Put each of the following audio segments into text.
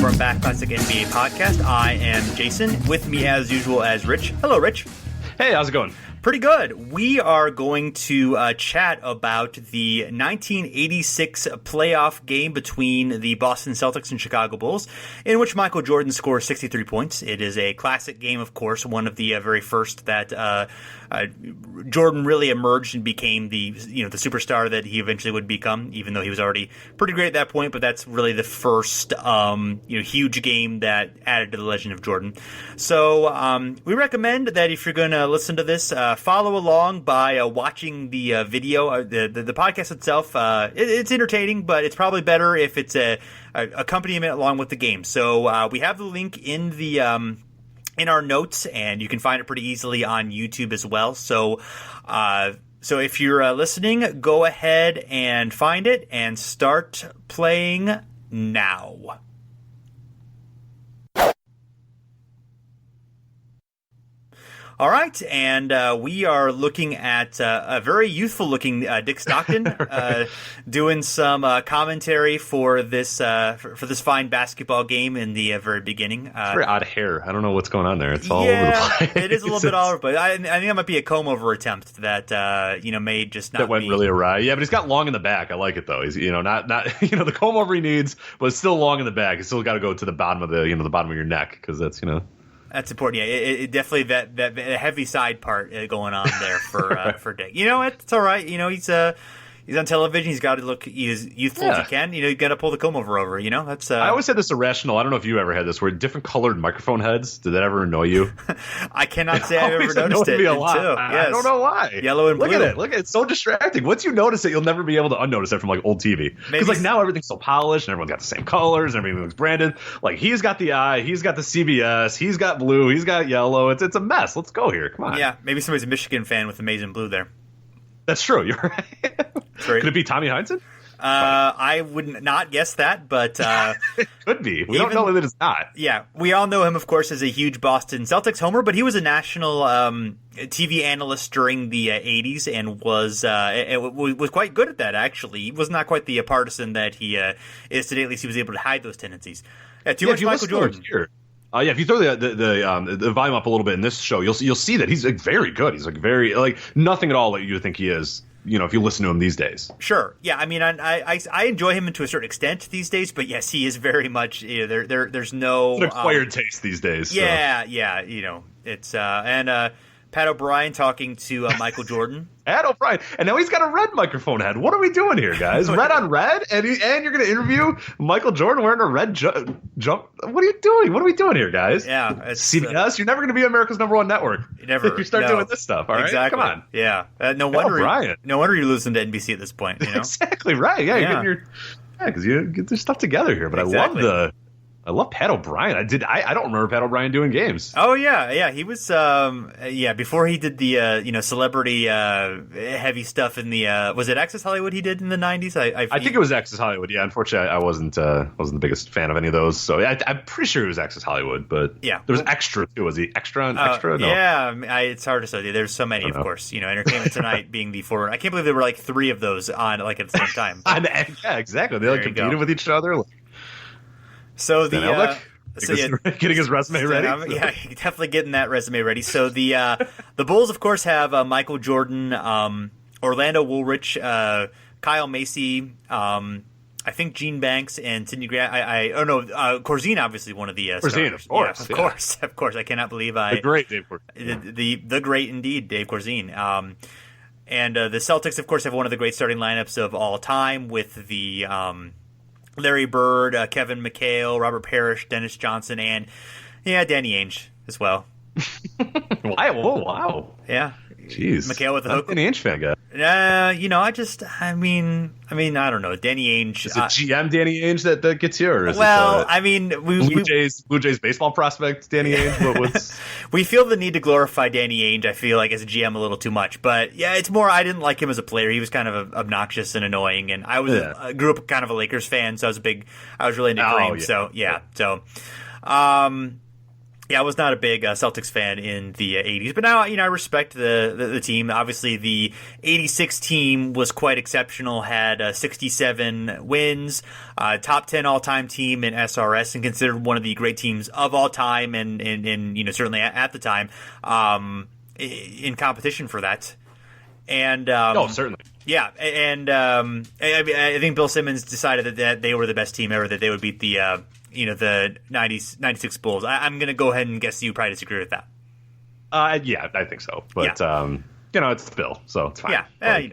from Back Classic NBA Podcast. I am Jason. With me, as usual, as Rich. Hello, Rich. Hey, how's it going? Pretty good. We are going to chat about the 1986 playoff game between the Boston Celtics and Chicago Bulls, in which Michael Jordan scores 63 points. It is a classic game, of course, one of the very first that Jordan really emerged and became the superstar that he eventually would become, even though he was already pretty great at that point. But that's really the first huge game that added to the legend of Jordan. So we recommend that if you're going to listen to this, follow along by watching the video. The podcast itself, it's entertaining, but it's probably better if it's a accompaniment along with the game. So we have the link in the in our notes, and you can find it pretty easily on YouTube as well. So if you're listening, go ahead and find it and start playing now. All right, and we are looking at a very youthful-looking Dick Stockton doing some commentary for this for this fine basketball game in the very beginning. Very odd hair. I don't know what's going on there. It's all over the place. It is a little bit all over, but I think that might be a comb-over attempt that may just not that went really awry. Yeah, but he's got long in the back. I like it though. He's not the comb-over he needs, but it's still long in the back. It's still got to go to the bottom of the bottom of your neck because that's That's important. Yeah, it definitely that heavy side part going on there for Dick. It's all right. He's on television. He's got to look as youthful as he can. You got to pull the comb over. That's. I always had this irrational. I don't know if you ever had this, where different colored microphone heads. Did that ever annoy you? I cannot say I've ever noticed it. A lot. Yes. I don't know why. Yellow and blue. Look at it. It's so distracting. Once you notice it, you'll never be able to unnotice it from old TV. Because now everything's so polished and everyone's got the same colors and everything looks branded. He's got the I, he's got the CBS, he's got blue, he's got yellow. It's a mess. Let's go here. Come on. Yeah, maybe somebody's a Michigan fan with amazing blue there. That's true. You're right. Could it be Tommy Heinsohn? I would not guess that, but it could be. We don't know that it's not. Yeah, we all know him, of course, as a huge Boston Celtics homer, but he was a national TV analyst during the '80s and was quite good at that. Actually, he was not quite the partisan that he is today. At least he was able to hide those tendencies. Too much Michael Jordan. If you throw the volume up a little bit in this show, you'll see that he's very good. He's very nothing at all that you think he is. If you listen to him these days. Sure. Yeah. I mean, I enjoy him to a certain extent these days, but yes, he is very much. There's no an acquired taste these days. Yeah. So. Yeah. It's and Pat O'Brien talking to Michael Jordan. Pat O'Brien, and now he's got a red microphone head. What are we doing here, guys? Red on red, and you're going to interview Michael Jordan wearing a red jump. What are you doing? What are we doing here, guys? Yeah, CBS. You're never going to be America's #1 network. Never. If you start doing this stuff, all right? Exactly. Come on. Yeah. No wonder. No wonder you're losing to NBC at this point. Exactly right. Yeah. You're getting because you get this stuff together here. But exactly. I love Pat O'Brien. I don't remember Pat O'Brien doing games. Oh yeah. He was before he did the celebrity heavy stuff in the was it Access Hollywood he did in the 90s? I think it was Access Hollywood. Yeah, unfortunately I wasn't the biggest fan of any of those. So I'm pretty sure it was Access Hollywood, but there was Extra too. Was he Extra on Extra? No. Yeah, it's hard to say. There's so many, of course. Entertainment Tonight being the forward. I can't believe there were 3 of those on at the same time. Yeah, exactly. They competed with each other. So Albeck, getting his resume ready. Definitely getting that resume ready. So the Bulls, of course, have Michael Jordan, Orlando Woolridge, Kyle Macy, I think Gene Banks and Sidney Green. Corzine, obviously one of the Corzine, of course, yeah, of course. I cannot believe the great Dave Corzine. The great indeed, Dave Corzine. And the Celtics, of course, have one of the great starting lineups of all time with the Larry Bird, Kevin McHale, Robert Parish, Dennis Johnson, and Danny Ainge as well. Wow. Yeah. Jeez. McHale with the hook. An Ainge fan guy. I don't know. Danny Ainge. Is it GM Danny Ainge that gets you? Or is Blue Jays baseball prospect Danny Ainge? We feel the need to glorify Danny Ainge, I feel like, as a GM a little too much. But, yeah, it's more I didn't like him as a player. He was kind of obnoxious and annoying. And I grew up kind of a Lakers fan, so I was really into Green. Yeah, I was not a big Celtics fan in the 80s, but now, I respect the team. Obviously, the 86 team was quite exceptional, had 67 wins, top 10 all-time team in SRS, and considered one of the great teams of all time, and certainly at the time, in competition for that. And certainly. Yeah, and I think Bill Simmons decided that they were the best team ever, that they would beat the the 96 Bulls. I'm going to go ahead and guess you probably disagree with that. Yeah, I think so. But, it's Bill, so it's fine. Yeah, I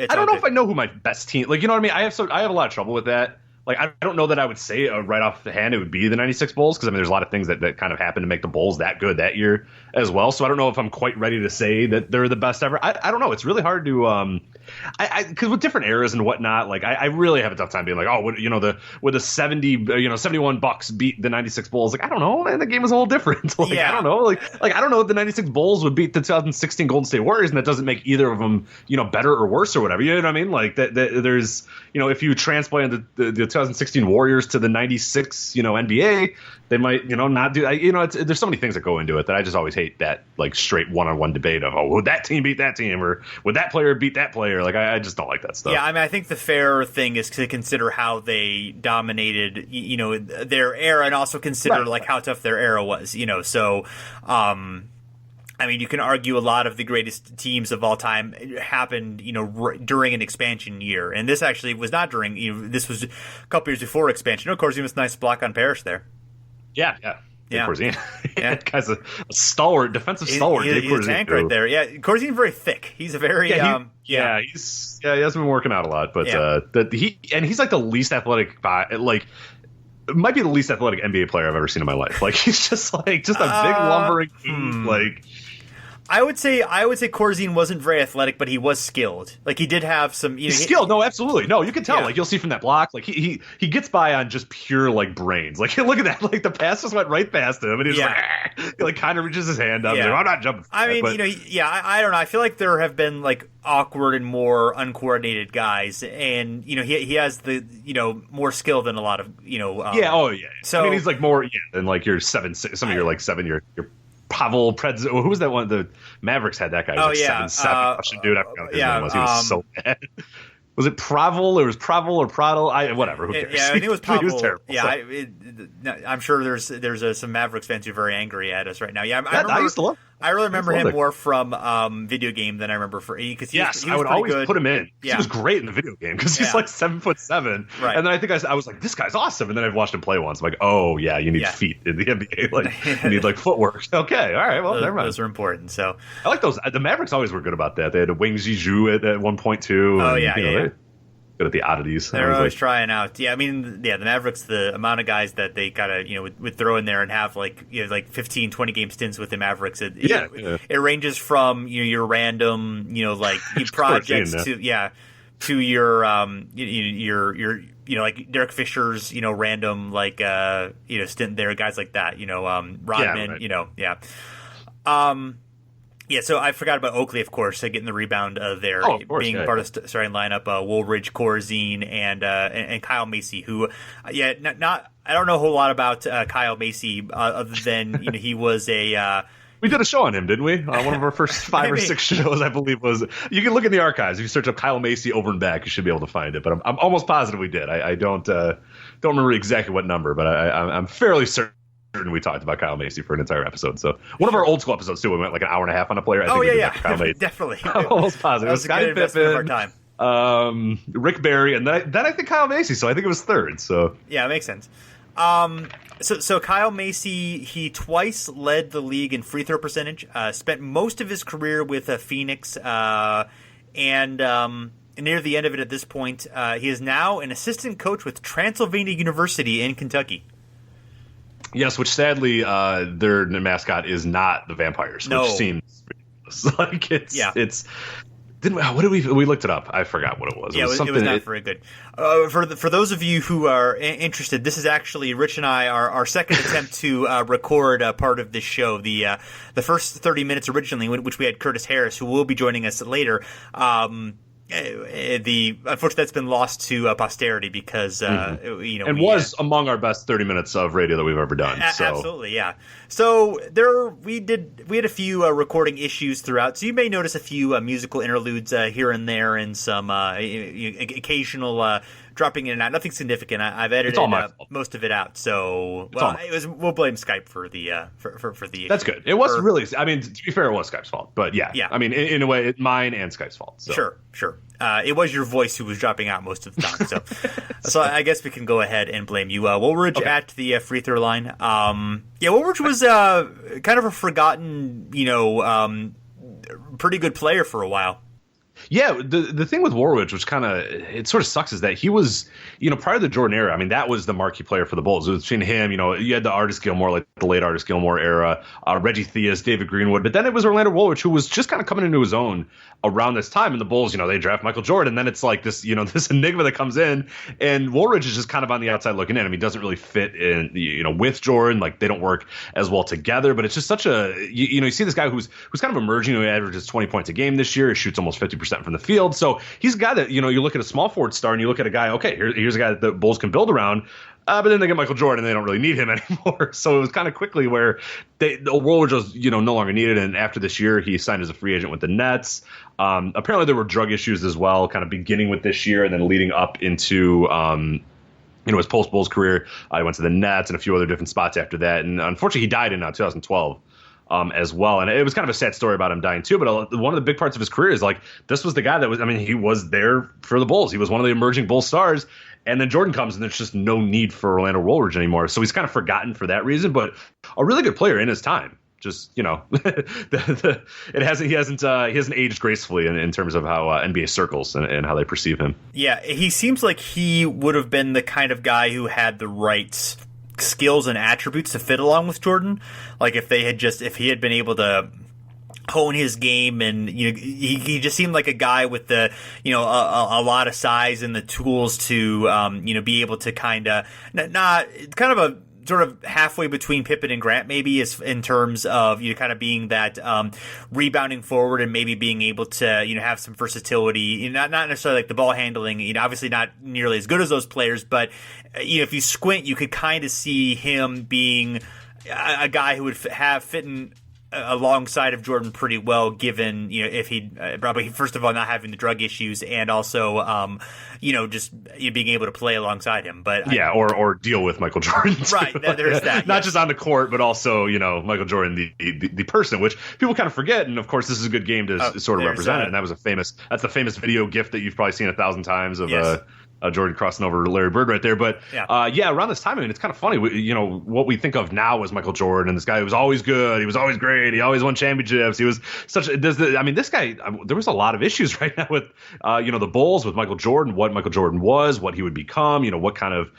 don't know if I know who my best team... Like, you know what I mean? I have a lot of trouble with that. Like, I don't know that I would say right off the hand it would be the 96 Bulls, because, there's a lot of things that kind of happened to make the Bulls that good that year as well. So I don't know if I'm quite ready to say that they're the best ever. I don't know. It's really hard to... because with different eras and whatnot, like, I really have a tough time being like, would the 71 Bucks beat the 96 Bulls? Like, I don't know, man. The game is a whole different. Like, I don't know. Like, I don't know if the 96 Bulls would beat the 2016 Golden State Warriors, and that doesn't make either of them, better or worse or whatever. You know what I mean? Like, that there's, if you transplanted the 2016 Warriors to the 96, NBA, they might, not do, there's so many things that go into it that I just always hate that, like, straight one-on-one debate of, would that team beat that team, or would that player beat that player? Like, I just don't like that stuff. Yeah, I think the fair thing is to consider how they dominated, their era, and also consider how tough their era was, So, you can argue a lot of the greatest teams of all time happened, during an expansion year, and this actually was not during. This was a couple years before expansion. Of course, he was a nice block on Parish there. Yeah. Corzine. Guy's a stalwart, defensive stalwart. He's a tank right there. Yeah, Corzine's very thick. He's a very he hasn't been working out a lot, but he's like the least athletic like. It might be the least athletic NBA player I've ever seen in my life. Like, he's just a big lumbering dude. Like, I would say Corzine wasn't very athletic, but he was skilled. Like, he did have some. He's skilled. No, absolutely. No, you can tell. Yeah. Like, you'll see from that block. Like, he gets by on just pure, like, brains. Like, look at that. Like, the pass just went right past him, and he's he, like, kind of reaches his hand up. Yeah. Like, I'm not jumping. I don't know. I feel like there have been, like, awkward and more uncoordinated guys, and he has the more skill than a lot of So he's like more than like your 7'6", some of your like 7 your Pavel Predz. Who was that one? The Mavericks had that guy. He was 7'7", Russian dude. I forgot what his name was. He was so bad. Was it Pravel? Or was Pravel or Pradel? Whatever. Who cares? Yeah, I think it was Pavel. He was terrible. Yeah, I'm sure there's some Mavericks fans who are very angry at us right now. Yeah, I used to love. I really remember him more from video game than I remember because he was I would always good. Put him in. Yeah. He was great in the video game because he's like 7'7". Right. And then I think I was like, this guy's awesome. And then I've watched him play once. I'm like, oh yeah, you need feet in the NBA. Like, you need like footwork. Okay, all right, well, never mind. Those are important. So I like those. The Mavericks always were good about that. They had a Wing Zizou at 1.2. Oh yeah. Good at the oddities. They're always trying out. Yeah, the Mavericks, the amount of guys that they gotta would throw in there and have like 15, 20 game stints with the Mavericks. It ranges from your random like projects to your like Derek Fisher's random like stint there, guys like that. Rodman. Yeah, so I forgot about Oakley, of course, getting the rebound there, being part of the starting lineup. Woolridge, Corzine, and Kyle Macy, who, I don't know a whole lot about Kyle Macy other than he was a. We did a show on him, didn't we? One of our first 5 or 6 shows, I believe, was. You can look in the archives. If you search up Kyle Macy over and back, you should be able to find it. But I'm almost positive we did. I don't remember exactly what number, but I'm fairly certain. We talked about Kyle Macy for an entire episode. So one of our old school episodes too, we went like an hour and a half on a player. Kyle Macy. Definitely. I'm almost positive. It was Scottie Pippen, Rick Barry, and then I think Kyle Macy. So I think it was third. So yeah, it makes sense. So Kyle Macy, he twice led the league in free throw percentage. Spent most of his career with Phoenix, and near the end of it at this point, he is now an assistant coach with Transylvania University in Kentucky. Yes, which sadly their mascot is not the vampires, which seems ridiculous. Like it's. What did we looked it up? I forgot what it was. Yeah, it was not very good. For those of you who are interested, this is actually Rich and I our second attempt to record part of this show. The first 30 minutes originally, which we had Curtis Harris, who will be joining us later. unfortunately that's been lost to posterity because was among our best 30 minutes of radio that we've ever done. So. Absolutely, yeah. So we had a few recording issues throughout. So you may notice a few musical interludes here and there, and some occasional dropping in and out. Nothing significant. I've edited most of it out. So we'll blame Skype for the for the. That's good. It was really. I mean, to be fair, it was Skype's fault. But yeah. I mean, in a way, mine and Skype's fault. So. Sure. It was your voice who was dropping out most of the time. So I guess we can go ahead and blame you. Woolridge at the free throw line. Woolridge was kind of a forgotten, pretty good player for a while. Yeah, the thing with Woolridge, which it sort of sucks, is that he was, prior to the Jordan era, I mean, that was the marquee player for the Bulls. It was between him, you had the Artis Gilmore, like the late Artis Gilmore era, Reggie Theus, David Greenwood, but then it was Orlando Woolridge, who was just kind of coming into his own around this time. And the Bulls, they draft Michael Jordan, and then it's like this, this enigma that comes in, and Woolridge is just kind of on the outside looking in. I mean, he doesn't really fit in, with Jordan, like they don't work as well together, but it's just such a, you see this guy who's kind of emerging, who averages 20 points a game this year, he shoots almost 50% from the field. So he's a guy that, you look at a small forward star and you look at a guy, okay, here's a guy that the Bulls can build around. But then they get Michael Jordan and they don't really need him anymore. So it was kind of quickly where the Woolridge was, no longer needed. And after this year, he signed as a free agent with the Nets. Apparently there were drug issues as well, kind of beginning with this year and then leading up into, his post-Bulls career. He went to the Nets and a few other different spots after that. And unfortunately, he died in 2012. As well. And it was kind of a sad story about him dying too, but one of the big parts of his career is like, this was the guy that he was there for the Bulls. He was one of the emerging Bulls stars. And then Jordan comes and there's just no need for Orlando Woolridge anymore. So he's kind of forgotten for that reason, but a really good player in his time. Just, he hasn't aged gracefully in terms of how NBA circles and how they perceive him. Yeah, he seems like he would have been the kind of guy who had the right skills and attributes to fit along with Jordan. Like if he had been able to hone his game, and he just seemed like a guy with the a lot of size and the tools to be able to kind of a sort of halfway between Pippen and Grant, maybe, is in terms of kind of being that rebounding forward and maybe being able to have some versatility. Not necessarily like the ball handling. Obviously not nearly as good as those players, but if you squint, you could kind of see him being a guy who would fit in alongside of Jordan pretty well, given if he'd probably, first of all, not having the drug issues, and also just being able to play alongside him. But or deal with Michael Jordan too. Right, there's that. Not just on the court, but also Michael Jordan, the person, which people kind of forget. And of course, this is a good game to sort of represent it. And that's the famous video gif that you've probably seen 1,000 times of. Yes. Jordan crossing over Larry Bird right there. But around this time, it's kind of funny. What we think of now as Michael Jordan, this guy who was always good, he was always great, he always won championships. He was this guy, there was a lot of issues right now with, the Bulls, with Michael Jordan, what Michael Jordan was, what he would become, what kind of,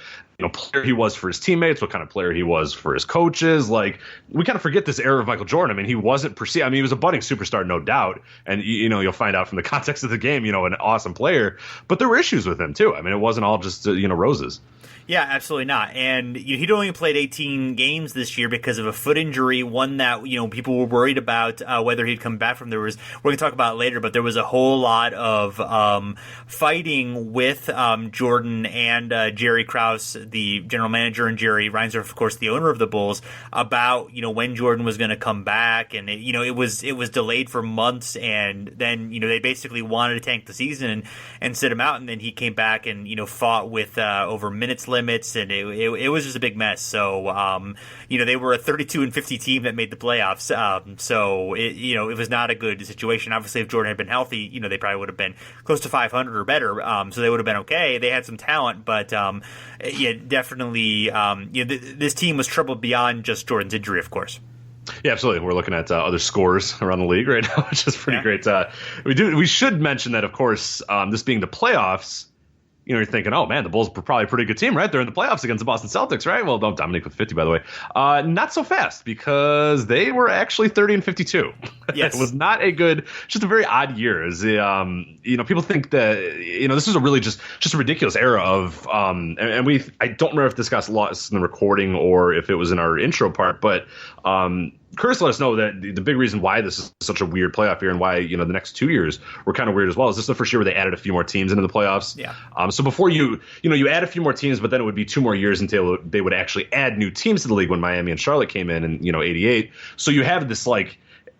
player he was for his teammates, what kind of player he was for his coaches. Like, we kind of forget this era of Michael Jordan. He wasn't perceived. He was a budding superstar, no doubt. And, you'll find out from the context of the game, an awesome player. But there were issues with him, too. It wasn't all just, roses. Yeah, absolutely not. And he'd only played 18 games this year because of a foot injury, one that people were worried about whether he'd come back from. We're going to talk about it later, but there was a whole lot of fighting with Jordan and Jerry Krause, the general manager, and Jerry Reinsdorf, of course, the owner of the Bulls, about when Jordan was going to come back, and it was delayed for months, and then they basically wanted to tank the season and sit him out, and then he came back and fought with over minutes limits, and it was just a big mess. So they were a 32-50 team that made the playoffs. So it was not a good situation. Obviously, if Jordan had been healthy, they probably would have been close to 500 or better. So they would have been okay. They had some talent, but definitely this team was troubled beyond just Jordan's injury, of course. Yeah, absolutely. We're looking at other scores around the league right now, which is pretty great. We should mention that, of course, this being the playoffs. You're thinking, oh, man, the Bulls were probably a pretty good team, right? They're in the playoffs against the Boston Celtics, right? Well, don't Dominique with 50, by the way. Not so fast, because they were actually 30-52. Yes. It was not just a very odd year. People think that, this was a really just a ridiculous era of, I don't remember if this got lost in the recording or if it was in our intro part, but, Curtis let us know that the big reason why this is such a weird playoff year and why, the next 2 years were kind of weird as well is this is the first year where they added a few more teams into the playoffs. Yeah. So before you add a few more teams, but then it would be 2 more years until they would actually add new teams to the league when Miami and Charlotte came in 88. So you have this not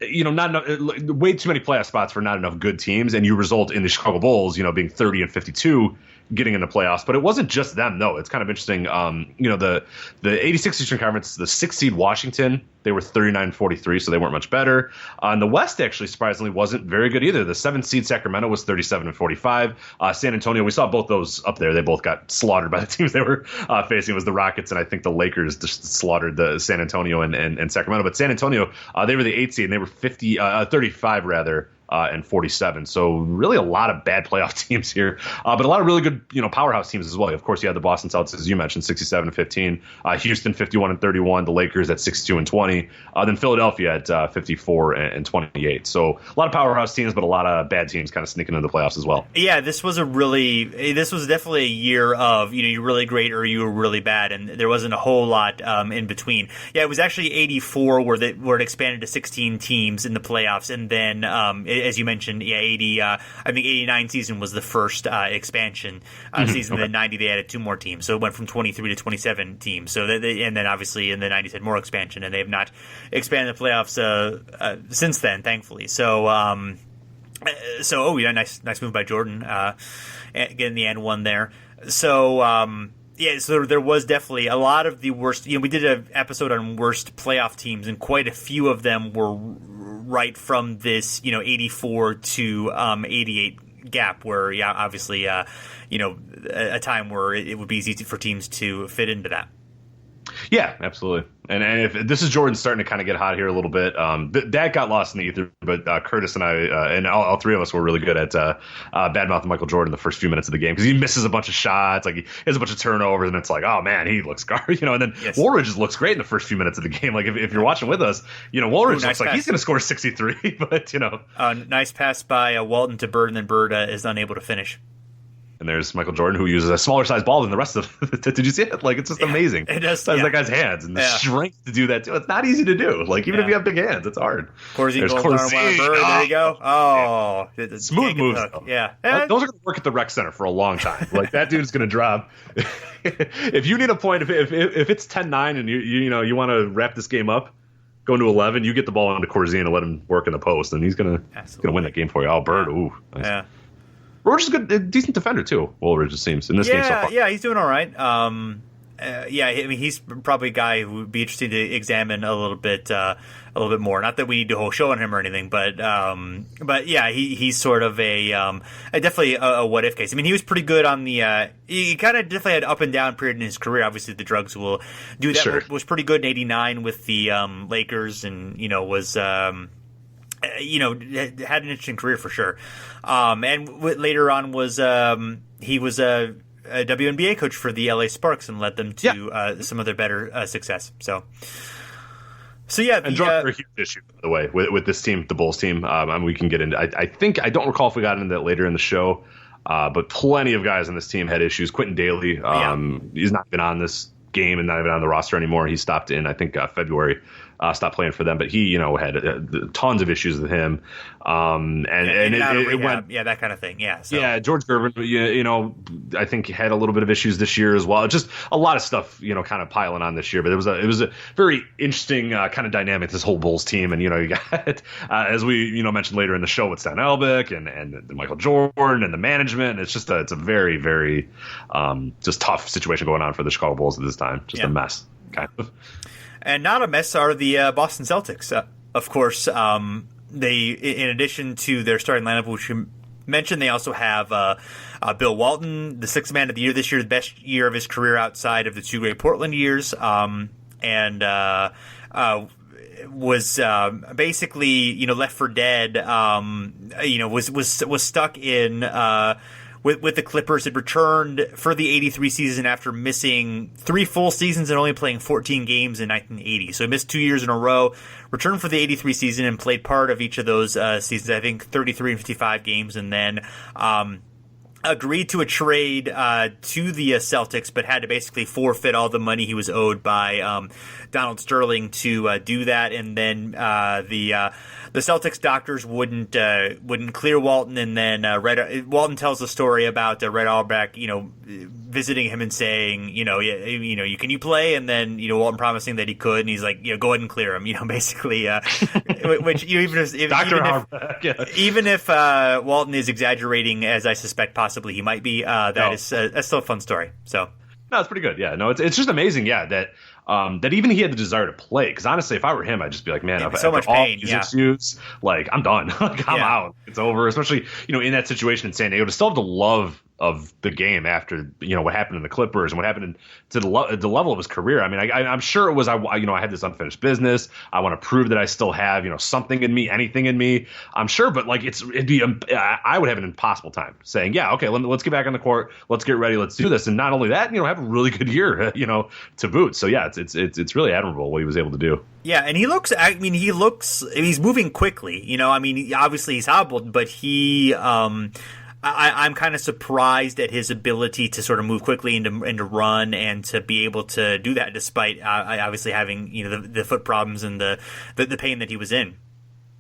enough, way too many playoff spots for not enough good teams, and you result in the Chicago Bulls, being 30 and 52 getting in the playoffs. But it wasn't just them, though. It's kind of interesting. The 86 Eastern Conference, the 6th seed Washington, they were 39-43, so they weren't much better. And the West actually surprisingly wasn't very good either. The 7th seed Sacramento was 37-45. San Antonio, we saw both those up there. They both got slaughtered by the teams they were facing. It was the Rockets, and I think the Lakers just slaughtered the San Antonio and Sacramento. But San Antonio, they were the 8th seed, and they were 35 rather. And 47. So really a lot of bad playoff teams here, but a lot of really good, powerhouse teams as well. Of course, you had the Boston Celtics, as you mentioned, 67-15, Houston 51-31, the Lakers at 62-20, then Philadelphia at 54-28. So a lot of powerhouse teams, but a lot of bad teams kind of sneaking into the playoffs as well. Yeah, this was definitely a year of, you're really great or you were really bad, and there wasn't a whole lot in between. Yeah, it was actually 84 where it expanded to 16 teams in the playoffs, and then as you mentioned, 80. I think 89 season was the first expansion season. Okay. Then 90 they added 2 more teams, so it went from 23 to 27 teams. So and then obviously in the 90s had more expansion, and they have not expanded the playoffs since then, thankfully. So nice move by Jordan, getting the and one there. So. So there was definitely a lot of the worst. We did an episode on worst playoff teams, and quite a few of them were right from this, 84 to 88 gap, where obviously, a time where it would be easy for teams to fit into that. Yeah, absolutely. And if this is Jordan starting to kind of get hot here a little bit, that got lost in the ether. But Curtis and I and all 3 of us were really good at badmouthing Michael Jordan the first few minutes of the game because he misses a bunch of shots, like he has a bunch of turnovers, and it's like, oh man, he looks garbage, And then yes. Woolridge just looks great in the first few minutes of the game. Like if you're watching with us, Woolridge looks like he's going to score 63. But nice pass by Walton to Bird, and then Bird is unable to finish. And there's Michael Jordan, who uses a smaller size ball than the rest of them. Did you see it? Like, it's just amazing. It does. That guy's hands and the strength to do that, too. It's not easy to do. Like, even if you have big hands, it's hard. There's Corsi. There you go. Oh. Smooth moves, though. Yeah. Those are going to work at the rec center for a long time. Like, that dude's going to drop. If you need a point, if it's 10-9 and you want to wrap this game up, going to 11, you get the ball into Corsi and let him work in the post, and he's going to win that game for you. Oh, Bird. Ooh. Nice. Yeah. Woolridge is a decent defender, too, Woolridge, it seems, in this game so far. Yeah, he's doing all right. He's probably a guy who would be interesting to examine a little bit more. Not that we need a whole show on him or anything, but yeah, he's sort of definitely a what-if case. I mean, he was pretty good on the he kind of definitely had up and down period in his career. Obviously, the drugs will do that. Sure. Was pretty good in '89 with the Lakers, and was... had an interesting career for sure. And later on was he was a WNBA coach for the LA Sparks and led them to some of their better success. So yeah. And drugs are a huge issue, by the way, with this team, the Bulls team. We can get into I don't recall if we got into that later in the show, but plenty of guys on this team had issues. Quentin Daly, he's not been on this game and not even on the roster anymore. He stopped in, I think, February. Stopped playing for them, but he, had tons of issues with him, and it went, that kind of thing, so. Yeah. George Gervin, I think had a little bit of issues this year as well. Just a lot of stuff, kind of piling on this year. But it was a very interesting kind of dynamic, this whole Bulls team, and you got as we mentioned later in the show with Stan Albeck and Michael Jordan and the management. It's just it's a very very just tough situation going on for the Chicago Bulls at this time. Just a mess, kind of. And not a mess are the Boston Celtics. Of course, they, in addition to their starting lineup, which you mentioned, they also have Bill Walton, the 6th man of the year this year, the best year of his career outside of the 2 great Portland years, and was basically left for dead. Was stuck in. With the Clippers, had returned for the 83 season after missing 3 full seasons and only playing 14 games in 1980. So he missed 2 years in a row, returned for the 83 season and played part of each of those seasons, I think 33 and 55 games, and then agreed to a trade to the Celtics, but had to basically forfeit all the money he was owed by Donald Sterling to do that. And then the Celtics doctors wouldn't clear Walton, and then Walton tells a story about Red Albeck, visiting him and saying, can you play? And then Walton promising that he could, and he's like, go ahead and clear him, basically. Which even if Walton is exaggerating, as I suspect possibly he might be, that's still a fun story. So no, it's pretty good. Yeah, no, it's just amazing. Yeah, that even he had the desire to play. Because honestly, if I were him, I'd just be like, man, so much pain. These issues, like I'm done. Like I'm out. It's over. Especially in that situation in San Diego, to still have the love of the game after what happened in the Clippers and what happened to the level of his career. I mean, I'm sure it was I had this unfinished business. I want to prove that I still have something in me, anything in me. I'm sure, but like I would have an impossible time saying, yeah, okay, let's get back on the court, let's get ready, let's do this, and not only that, have a really good year, to boot. So yeah, it's really admirable what he was able to do. Yeah, and he's moving quickly. Obviously he's hobbled, but he. I'm kind of surprised at his ability to sort of move quickly and to run and to be able to do that despite obviously having the foot problems and the pain that he was in.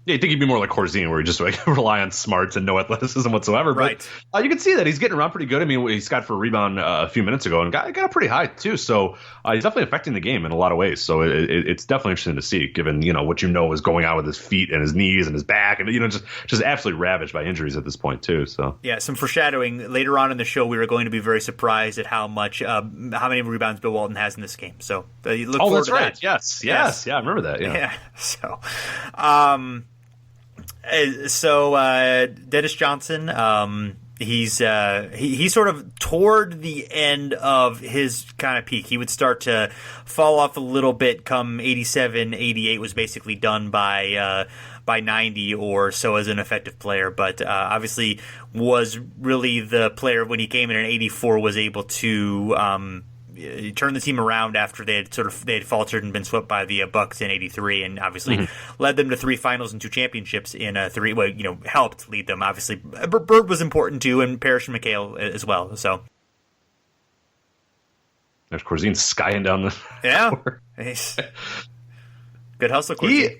Yeah, you think he'd be more like Corzine, where he just rely on smarts and no athleticism whatsoever. Right. But you can see that he's getting around pretty good. I mean, he got for a rebound a few minutes ago and got it pretty high too. So he's definitely affecting the game in a lot of ways. So it's definitely interesting to see, given what is going on with his feet and his knees and his back, and just absolutely ravaged by injuries at this point too. So yeah, some foreshadowing later on in the show. We were going to be very surprised at how many rebounds Bill Walton has in this game. So look forward to that. Yes, yeah, I remember that. Yeah. So Dennis Johnson, he's sort of toward the end of his kind of peak. He would start to fall off a little bit come 87, 88 was basically done by 90 or so as an effective player, but obviously was really the player when he came in 84 was able to turn the team around after they had faltered and been swept by the Bucks in 83, and obviously led them to 3 finals and 2 championships in 3. Well, helped lead them. Obviously, Bird was important too, and Parish and McHale as well. So there's Corzine skying down the court. Good hustle, Corzine.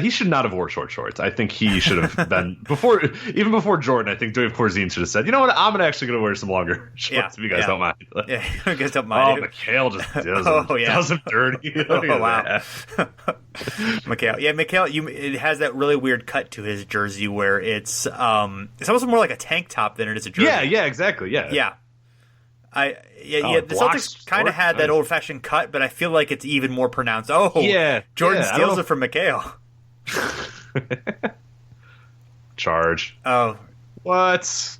He should not have wore short shorts. I think he should have been even before Jordan. I think Dave Corzine should have said, "You know what? I'm actually going to wear some longer shorts if you guys don't mind." Yeah, you guys don't mind. Oh, McHale just does him dirty. Oh wow, McHale. Yeah, McHale. It has that really weird cut to his jersey where it's almost more like a tank top than it is a jersey. Yeah, exactly. Yeah. The Celtics kind of had that old-fashioned cut, but I feel like it's even more pronounced. Jordan steals it from McHale. Charge. Oh. What?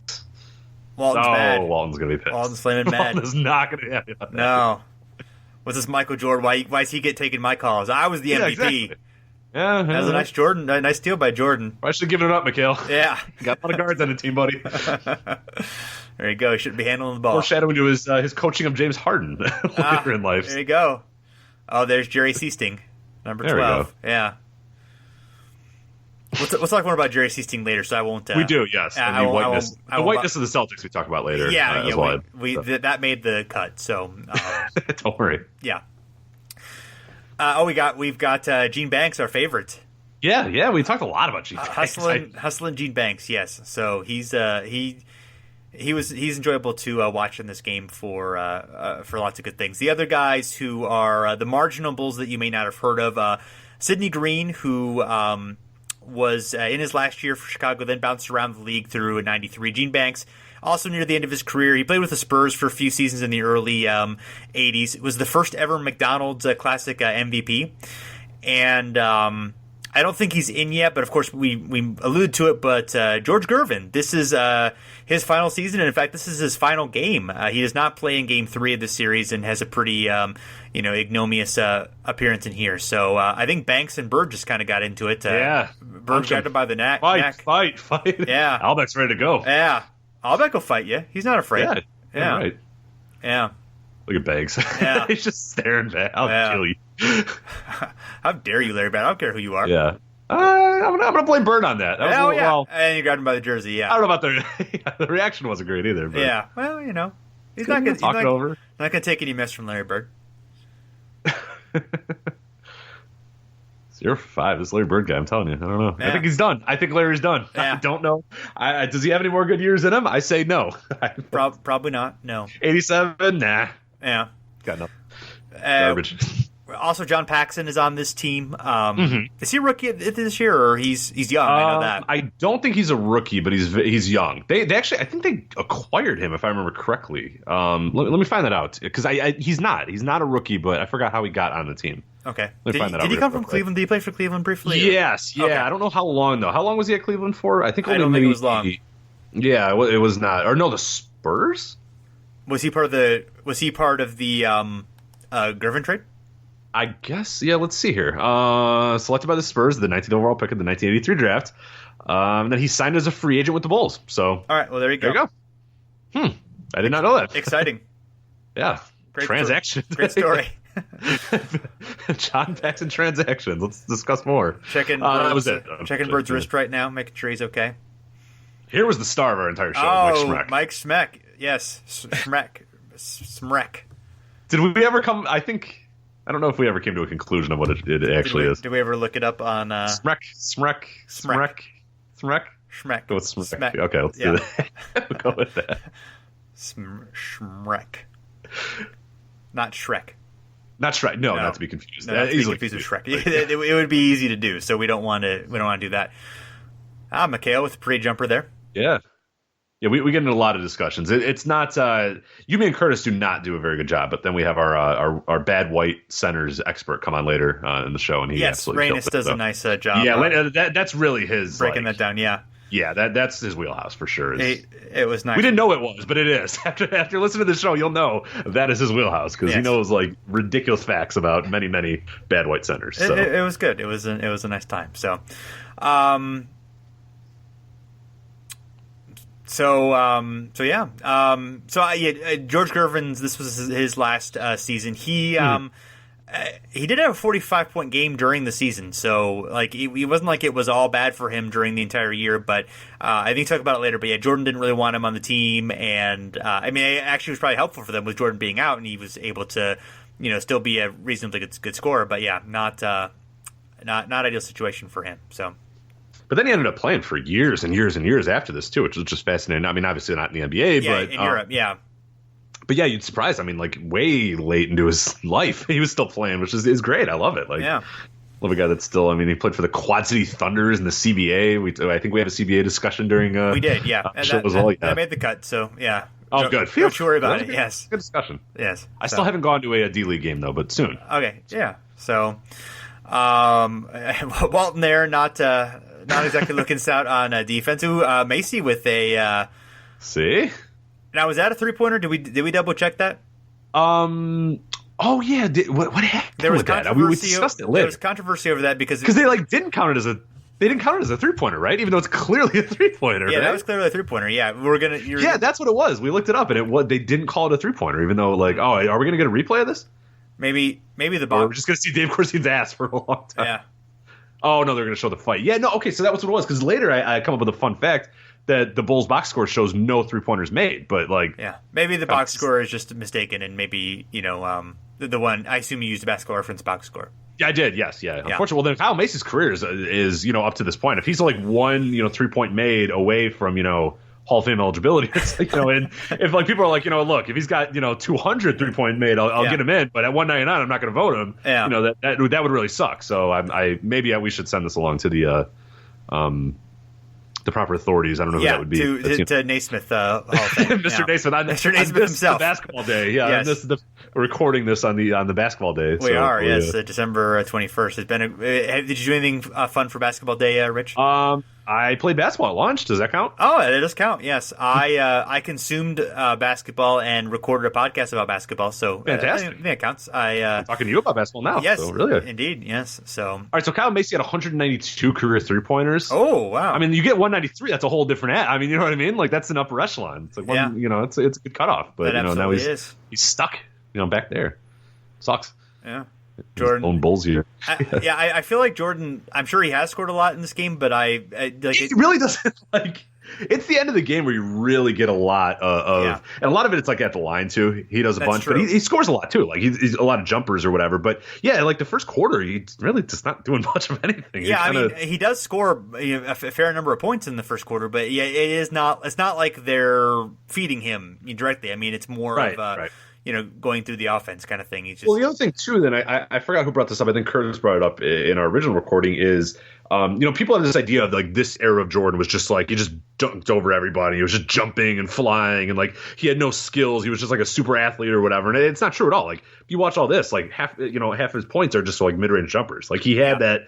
Walton's mad. Walton's going to be pissed. Walton's flaming mad. Walton is not going to be happy about that. No. What's this Michael Jordan? Why does he get taking my calls? I was the MVP. Exactly. Yeah. That was a nice steal by Jordan. I should have given it up, McHale. Yeah. Got a lot of guards on the team, buddy. There you go. He shouldn't be handling the ball. Foreshadowing to his coaching of James Harden later in life. There you go. Oh, there's Jerry Sichting, number 12. There we go. Yeah. We'll talk more about Jerry Sichting later, so I won't. We do, yes. And the whiteness of the Celtics we talk about later. That made the cut. So don't worry. Yeah. We've got Gene Banks, our favorite. Yeah. We talked a lot about Gene Banks. Hustling Gene Banks. Yes. So he's enjoyable to watch in this game for lots of good things. The other guys who are the marginables that you may not have heard of, Sidney Green, who was in his last year for Chicago, then bounced around the league through 93. Gene Banks, also near the end of his career, he played with the Spurs for a few seasons in the early 80s. It was the first ever McDonald's Classic MVP. And I don't think he's in yet, but of course we alluded to it. But George Gervin, this is his final season, and in fact, this is his final game. He does not play in Game 3 of the series, and has a pretty ignominious appearance in here. So I think Banks and Bird just kind of got into it. Bird grabbed him by the neck. Fight! Yeah, Albeck's ready to go. Yeah, Albeck will fight you. He's not afraid. Yeah. Right. Yeah. Look at Banks. Yeah. He's just staring back. I'll kill you. How dare you, Larry Bird? I don't care who you are. Yeah. I'm gonna blame Bird on that. That was Well, and you grabbed him by the jersey. Yeah, I don't know about the reaction wasn't great either. But. Yeah, well, he's not gonna talk it over. Not gonna take any mess from Larry Bird. 0-5. This Larry Bird guy, I'm telling you, I don't know. Yeah. I think he's done. I think Larry's done. Yeah. I don't know. Does he have any more good years in him? I say no. Probably not. No. 87? Nah. Yeah. Got nothing. Garbage. Also, John Paxson is on this team. Is he a rookie this year, or he's young? I know that. I don't think he's a rookie, but he's young. They actually, I think they acquired him, if I remember correctly. Let me find that out, because he's not a rookie, but I forgot how he got on the team. Okay. Did he come from Cleveland? Did he play for Cleveland briefly? Yes. Yeah. Okay. I don't know how long though. How long was he at Cleveland for? I don't think it was long. Yeah, it was not. Or no, the Spurs. Was he part of the Gervin trade? I guess. Yeah. Let's see here. Selected by the Spurs, the 19th overall pick of the 1983 draft. And then he signed as a free agent with the Bulls. So. All right. Well, there you go. I did not know that. Exciting. Yeah. Great transaction. Great story. John Paxson transactions. Let's discuss more. Checking Bird's wrist right now, making sure he's okay. Here was the star of our entire show, Mike Smrek. Yes, Smrek. Did we ever come? I don't know if we ever came to a conclusion of what it actually is. Did we ever look it up on Smrek? Go with Smrek. Okay, let's do that. We'll go with that. Smrek. Not Shrek. Not Shrek. No, not to be confused. No, not to be confused with Shrek. It would be easy to do, so we don't want to do that. McHale with a pretty jumper there. Yeah. Yeah, we get into a lot of discussions. It's not you, me, and Curtis do not do a very good job, but then we have our bad white centers expert come on later in the show, and he absolutely Reinis does a nice job. Yeah, that's really his breaking that down. Yeah, that's his wheelhouse for sure. It was nice. We didn't know it was, but it is. After listening to the show, you'll know that is his wheelhouse because he knows like ridiculous facts about many bad white centers. So. It was good. It was a nice time. So, George Gervin's. This was his last season. He did have a 45-point game during the season, so like it wasn't like it was all bad for him during the entire year. But I think he talked about it later. But yeah, Jordan didn't really want him on the team, and it actually was probably helpful for them with Jordan being out, and he was able to, still be a reasonably good scorer. But yeah, not ideal situation for him. So. But then he ended up playing for years and years and years after this too, which was just fascinating. I mean, obviously not in the NBA, but in Europe, yeah. But yeah, you'd surprise. I mean, like way late into his life, he was still playing, which is great. I love it. Like, love a guy that's still. I mean, he played for the Quad City Thunders and the CBA. I think we had a CBA discussion during. We did, yeah. That made the cut. So yeah. Oh, good. Don't worry about it. Yes. Good discussion. Yes. I still haven't gone to a D League game though, but soon. Okay. Yeah. So, Walton there, not exactly looking stout on defense. Macy with a. See. Now, was that a 3-pointer? Did we double check that? Oh yeah. What happened? There was controversy. We discussed it later. There was controversy over that because they didn't count it as a. They didn't count it as a 3-pointer, right? Even though it's clearly a 3-pointer. Yeah, right? That was clearly a 3-pointer. Yeah, Yeah, that's what it was. We looked it up, and they didn't call it a 3-pointer, even though are we going to get a replay of this? Maybe the box. We're just going to see Dave Corsine's ass for a long time. Yeah. Oh no, they're going to show the fight. Yeah, no, okay, so that was what it was. Because later I come up with a fun fact that the Bulls box score shows no 3-pointers made, but maybe the box score is just mistaken, and maybe the one I assume you used the Basketball Reference box score. Yeah, I did. Yes, yeah. Unfortunately, well, then Kyle Macy's career is up to this point. If he's like one 3-point made away from Hall of Fame eligibility, it's and if people are like look, if he's got 200 3-point made, I'll get him in, but at 199 I'm not going to vote him. Yeah. That would really suck. So we should send this along to the proper authorities. I don't know who that would be. To Naismith Hall of Fame. Mr. Naismith. Mr. Naismith himself. The basketball day. Yeah. Yes. We're recording this on the basketball day. We are. Yes. December 21st. It's been. Did you do anything fun for basketball day, Rich? I played basketball at lunch. Does that count? Oh, it does count. Yes, I consumed basketball and recorded a podcast about basketball. So fantastic. I think it counts. I'm talking to you about basketball now. Yes, so really, indeed. Yes. So all right. So Kyle Macy had 192 career 3-pointers. Oh wow. I mean, you get 193. That's a whole different. I mean, you know what I mean? Like that's an upper echelon. It's like it's a good cutoff. But now he's stuck. Back there. Sucks. Yeah. Jordan, own Bulls here. I feel like Jordan. I'm sure he has scored a lot in this game, but he really doesn't like. It's the end of the game where you really get a lot and a lot of it it's like at the line too. He does a bunch, but he scores a lot too. Like he's a lot of jumpers or whatever. But yeah, like the first quarter, he's really just not doing much of anything. Yeah, he does score a fair number of points in the first quarter, but yeah, it is not. It's not like they're feeding him directly. I mean, it's more of going through the offense kind of thing. He's just... Well, the other thing too, then I forgot who brought this up. I think Curtis brought it up in our original recording. Is people have this idea of like this era of Jordan was just like he just dunked over everybody. He was just jumping and flying and like he had no skills. He was just like a super athlete or whatever. And it's not true at all. Like if you watch all this, like half his points are just like mid range jumpers. Like he had that.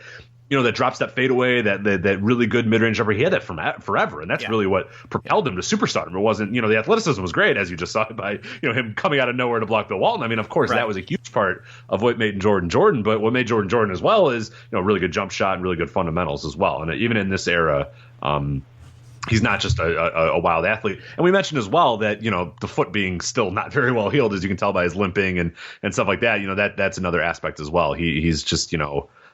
That drop step fadeaway, that really good mid range jumper. He had that from forever, and that's really what propelled him to superstardom. It wasn't, the athleticism was great, as you just saw by, him coming out of nowhere to block Bill Walton. I mean, of course, that was a huge part of what made Jordan, but what made Jordan as well is, really good jump shot and really good fundamentals as well. And even in this era, he's not just a wild athlete. And we mentioned as well that, the foot being still not very well healed, as you can tell by his limping and stuff like that, that's another aspect as well. He's just,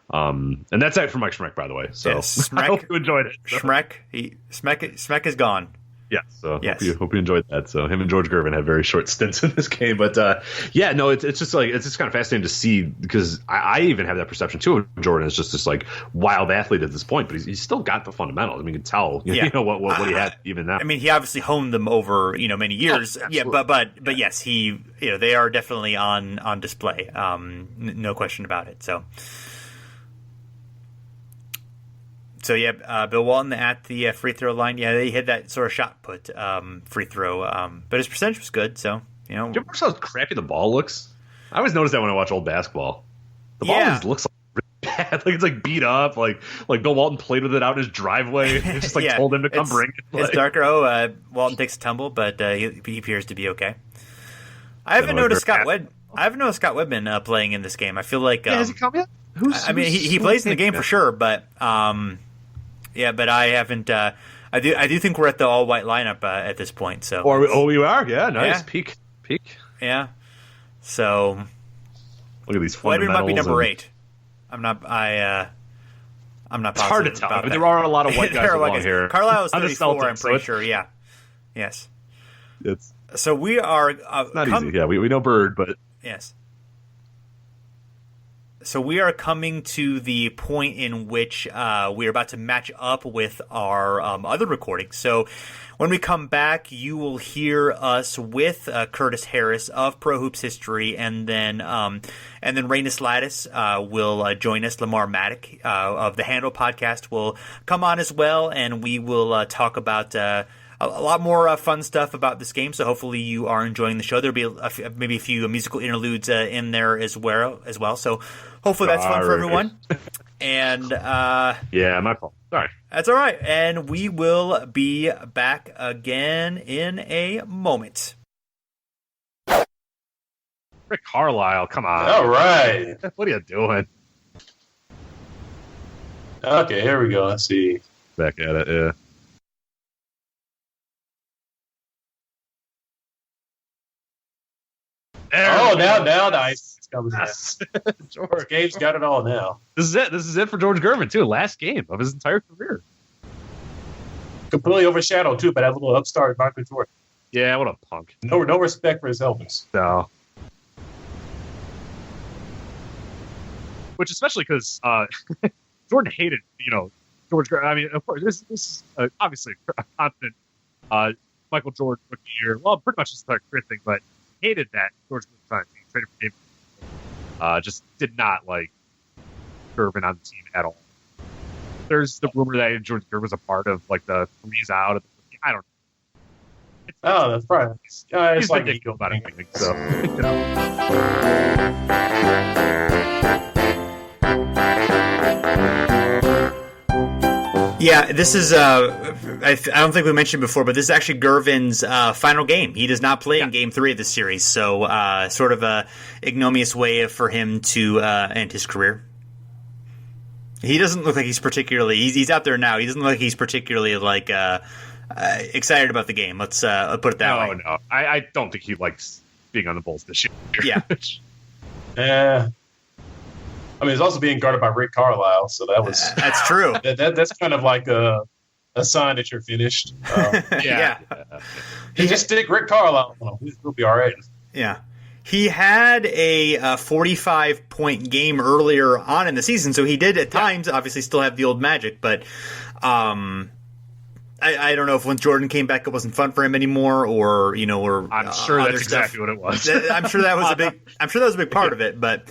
and that's it for Mike Smrek, by the way. So Smrek, I hope you enjoyed it. So. Smrek is gone. Yeah, so hope you enjoyed that. So him and George Gervin had very short stints in this game, but it's just kind of fascinating to see because I even have that perception too of Jordan as just this like wild athlete at this point, but he's still got the fundamentals. I mean, you can tell what he had even now. I mean, he obviously honed them over many years. But yes, they are definitely on display. No question about it. So Bill Walton at the free throw line. Yeah, they hit that sort of shot put free throw, but his percentage was good. So do you ever see how crappy the ball looks? I always notice that when I watch old basketball. The ball just looks like really bad. Like it's like beat up. Like Bill Walton played with it out in his driveway. It just told him to come bring it. It's darker. Walton takes a tumble, but he appears to be okay. I haven't noticed Scott Wedman playing in this game. I feel like has he come yet? He plays in the game for sure, but but I haven't. I do think we're at the all white lineup at this point. So you are, yeah, nice peak, yeah. So look at these fundamentals. Wedman might be number 8. I'm not. I'm not. It's hard to tell. I mean, there are a lot of white guys along here. Carlisle is 34. I'm pretty sure. Yeah. Yes. So we are. It's not easy. Yeah, we know Bird, but yes. So we are coming to the point in which we are about to match up with our other recordings. So when we come back, you will hear us with Curtis Harris of Pro Hoops History, and then Reinis Lacis will join us. Lamar Maddock of the Handle podcast will come on as well, and we will talk about a lot more fun stuff about this game, so hopefully you are enjoying the show. There'll be maybe a few musical interludes in there as well. So hopefully that's fun for everyone. And my fault. Sorry. That's all right. And we will be back again in a moment. Rick Carlisle, come on. All right. What are you doing? Okay, here we go. Let's see. Back at it, yeah. Now nice. Yes. George Gabe's got it all now. This is it for George Gervin too. Last game of his entire career. Completely overshadowed too by that little upstart Michael Jordan. Yeah, what a punk. No respect for his elders. No. Which especially because Jordan hated, George Gervin. I mean, of course, this is obviously a constant Michael Jordan rookie year. Well, pretty much his entire career thing, but hated that George Gervin signed. He traded for David. Just did not like Gervin on the team at all. There's the rumor that George Gervin was a part of like the freeze out. I don't know. That's right. He's like ridiculous about anything. So. Yeah, this is, I don't think we mentioned before, but this is actually Gervin's final game. He does not play in Game 3 of this series, so sort of a ignominious way for him to end his career. He doesn't look like he's particularly, he's out there now, he doesn't look like he's particularly, like, excited about the game. Let's put it that way. No, I don't think he likes being on the Bulls this year. Yeah. Yeah. I mean, it's also being guarded by Rick Carlisle, so that's true. That's kind of like a sign that you're finished. Yeah. You just stick Rick Carlisle. We'll be all right. Yeah. He had a 45-point game earlier on in the season, so he did at times obviously still have the old magic, but I don't know if once Jordan came back it wasn't fun for him anymore, or I'm sure that's exactly what it was. I'm sure that was a big part of it, but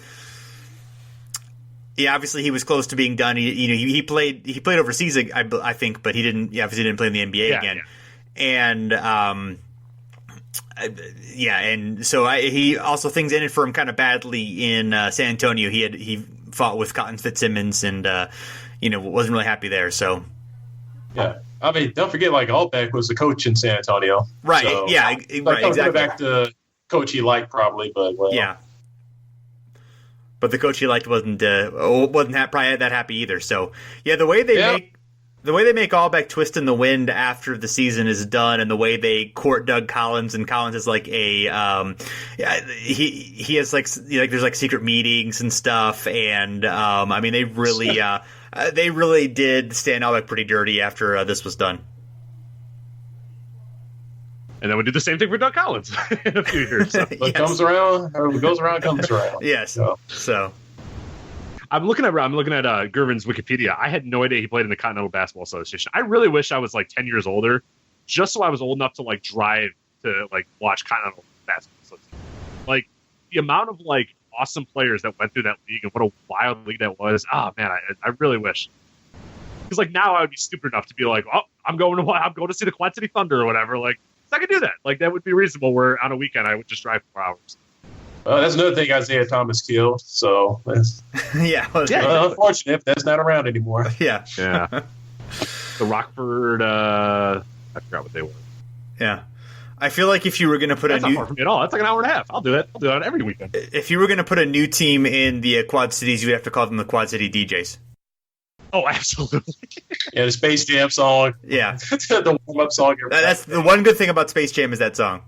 yeah, obviously he was close to being done. He played overseas, I think, but he obviously didn't play in the NBA again. Yeah. And so he also things ended for him kind of badly in San Antonio. He fought with Cotton Fitzsimmons and wasn't really happy there. So yeah, I mean, don't forget, like Albeck was the coach in San Antonio, right? So, yeah, right, exactly. Back to coach he liked probably, but yeah. But the coach he liked wasn't probably that happy either. So yeah, the way they make Albeck twist in the wind after the season is done, and the way they court Doug Collins, and Collins is like he has there's like secret meetings and stuff, and I mean they really did stand Albeck pretty dirty after this was done. And then we do the same thing for Doug Collins in a few years. So. What goes around, or what goes around comes around. Yes. So. I'm looking at Gervin's Wikipedia. I had no idea he played in the Continental Basketball Association. I really wish I was like 10 years older, just so I was old enough to like drive to like watch Continental Basketball Association. Like the amount of like awesome players that went through that league, and what a wild league that was. Oh man, I really wish. Because like now I would be stupid enough to be like, oh, I'm going to see the Quad City Thunder or whatever. Like I could do that. Like that would be reasonable. Where on a weekend I would just drive 4 hours. That's another thing Isaiah Thomas killed. So that's unfortunate if that's not around anymore. Yeah. The Rockford, I forgot what they were. Yeah. I feel like if you were going to put that's not far from me at all. That's like an hour and a half. I'll do it. I'll do it every weekend. If you were going to put a new team in the Quad Cities, you would have to call them the Quad City DJs. Oh, absolutely. Yeah, the Space Jam song. Yeah. The warm-up song. That's the one good thing about Space Jam is that song.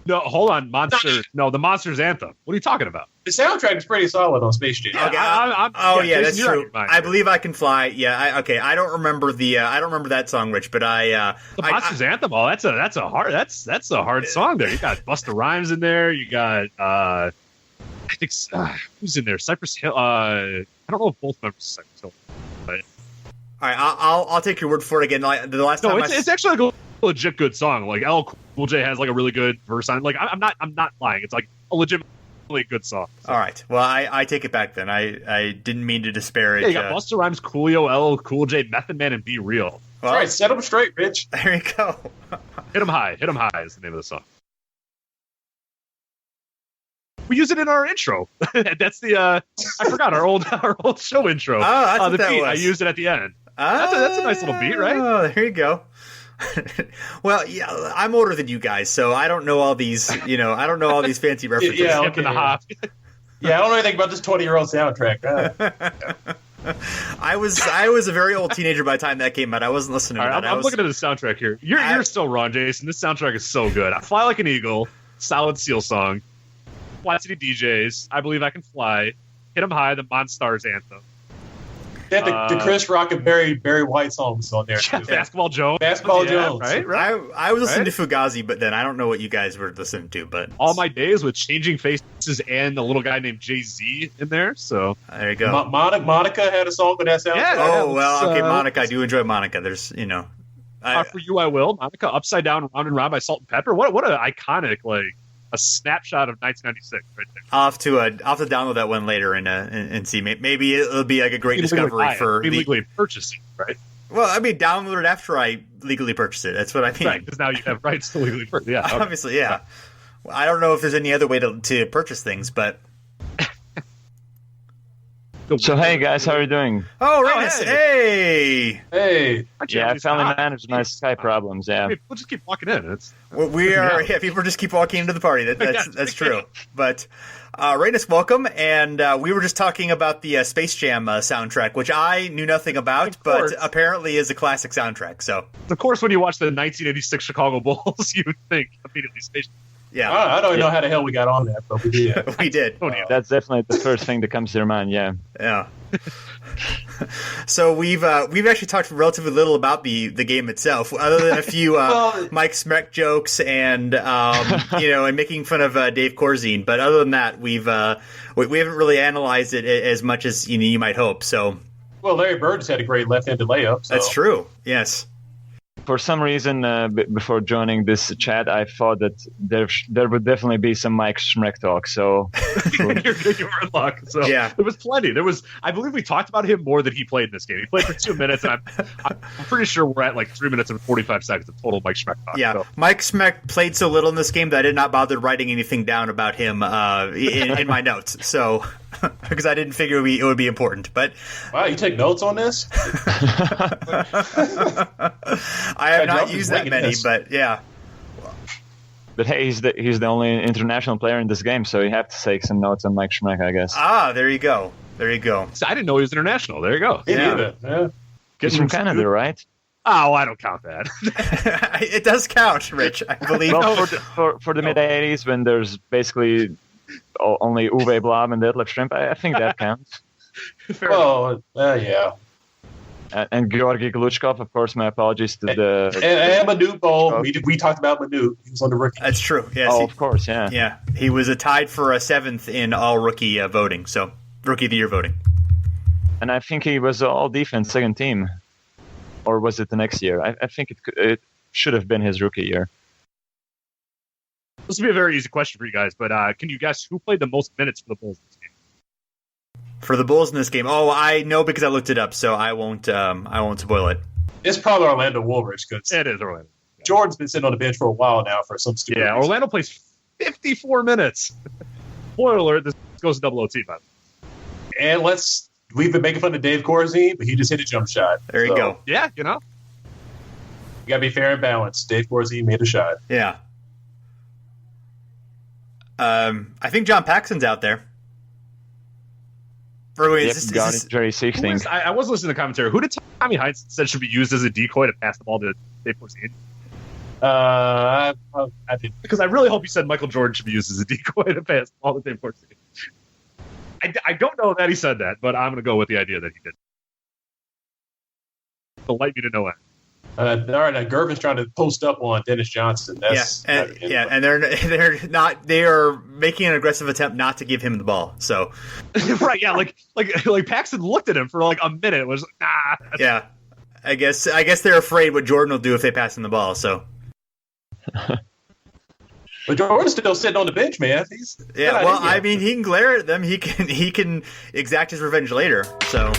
No, hold on. The Monsters Anthem. What are you talking about? The soundtrack is pretty solid on Space Jam. Okay, that's true. I Believe I Can Fly. Yeah, I don't remember that song, Rich, but the Monsters Anthem. Oh, that's a hard song there. You got Busta Rhymes in there. You got I think who's in there? Cypress Hill. I don't know if both members of Cypress Hill. But all right, I'll take your word for it again. The last time it's actually like a legit good song. Like LL Cool J has like a really good verse on it. Like I'm not lying. It's like a legitimately good song. So. All right. Well, I take it back then. I didn't mean to disparage. Yeah, you got Busta Rhymes, Coolio, LL Cool J, Method Man, and Be Real. Well, that's right. Set them straight, Rich. There you go. Hit 'em high. Hit 'em high is the name of the song. We use it in our intro. That's the I forgot our old show intro. Oh, that's the what that beat. was. I used it at the end. That's a nice little beat, right? Oh, there you go. Well, yeah, I'm older than you guys, so I don't know all these. I don't know all these fancy references. Yeah, okay. I don't know anything about this 20-year-old soundtrack. I was a very old teenager by the time that came out. I wasn't listening to that. I'm looking at the soundtrack here. You're still wrong, Jason. This soundtrack is so good. I Fly Like an Eagle, solid Seal song. Quad City DJs, I Believe I Can Fly, Hit 'em High, the Monstars Anthem. They had the Chris Rock and Barry White songs on there. Yeah, Basketball Jones. Jones. Right? I was listening to Fugazi, but then I don't know what you guys were listening to. But All My Days with Changing Faces and a little guy named Jay-Z in there. So there you go. Monica had a song with that soundtrack. Yeah, okay, Monica. I do enjoy Monica. There's, For You I Will, Monica, Upside Down, Round and Round by Salt and Pepper. What an iconic, like, a snapshot of 1996 right there. I'll have to download that one later and see. Maybe it'll be like a great discovery for legally purchasing, right? Well, I mean, download it after I legally purchase it. That's what I mean. Right, because now you have rights to legally purchase. Yeah, okay. Obviously, yeah. Well, I don't know if there's any other way to purchase things, but. So hey guys, how are you doing? Oh, Reinis, hey. Yeah, I finally managed my Skype problems. Yeah, we'll just keep walking in. We are. Yeah, people just keep walking into the party. That's true. But Reinis, welcome. And we were just talking about the Space Jam soundtrack, which I knew nothing about, but apparently is a classic soundtrack. So, of course, when you watch the 1986 Chicago Bulls, you would think immediately Space Jam. Yeah. I don't even know how the hell we got on that, but we did. We did. That's definitely the first thing that comes to your mind. Yeah. Yeah. So we've actually talked relatively little about the game itself, other than a few Mike Smrek jokes and and making fun of Dave Corzine. But other than that, we haven't really analyzed it as much as you might hope. So, well, Larry Bird just had a great left-handed layup. So. That's true. Yes. For some reason, before joining this chat, I thought that there would definitely be some Mike Smrek talk. So you were in luck. So yeah, there was plenty. I believe we talked about him more than he played in this game. He played for 2 minutes, and I'm pretty sure we're at like 3 minutes and 45 seconds of total Mike Smrek talk. Yeah, so. Mike Smrek played so little in this game that I did not bother writing anything down about him in my notes. So. Because I didn't figure it would be important, but wow, you take notes on this? I have not used that many, but yeah. But hey, he's the only international player in this game, so you have to take some notes on Mike Smrek, I guess. There you go. So I didn't know he was international. There you go. Yeah. He's from Canada, right? Oh, I don't count that. It does count, Rich. I believe. Well, for the mid '80s, when there's basically only Uwe Blom and Detlef Schrempf, I think that counts. Well, yeah. And Georgi Gluchkov, of course, my apologies to the... And Manute Bol. We talked about Manute. He was on the rookie. That's true, yes. Oh, of course, yeah. Yeah, he was tied for a 7th in all-rookie voting, so Rookie of the Year voting. And I think he was all-defense second team. Or was it the next year? I think it should have been his rookie year. This will be a very easy question for you guys, but can you guess who played the most minutes for the Bulls in this game? For the Bulls in this game? Oh, I know because I looked it up, so I won't spoil it. It's probably Orlando Woolridge. It is Orlando. Jordan's been sitting on the bench for a while now for some stupid reason. Orlando plays 54 minutes. Spoiler alert, this goes to double OT, by the way. And we've been making fun of Dave Corzine, but he just hit a jump shot. There you go. Yeah, You got to be fair and balanced. Dave Corzine made a shot. Yeah. I think John Paxson's out there. Johnson Jerry Sichting. I was listening to the commentary. Who did Tommy Hines said should be used as a decoy to pass the ball to Dave Corzine? I did. Because I really hope you said Michael Jordan should be used as a decoy to pass the ball to Dave Corzine. I don't know that he said that, but I'm going to go with the idea that he did. Delight me to know that. All right, now Gervin's trying to post up on Dennis Johnson. And they are making an aggressive attempt not to give him the ball. So, right, yeah, like Paxson looked at him for like a minute. Was nah. Yeah, I guess they're afraid what Jordan will do if they pass him the ball. So, but Jordan's still sitting on the bench, man. I mean, he can glare at them. He can exact his revenge later. So.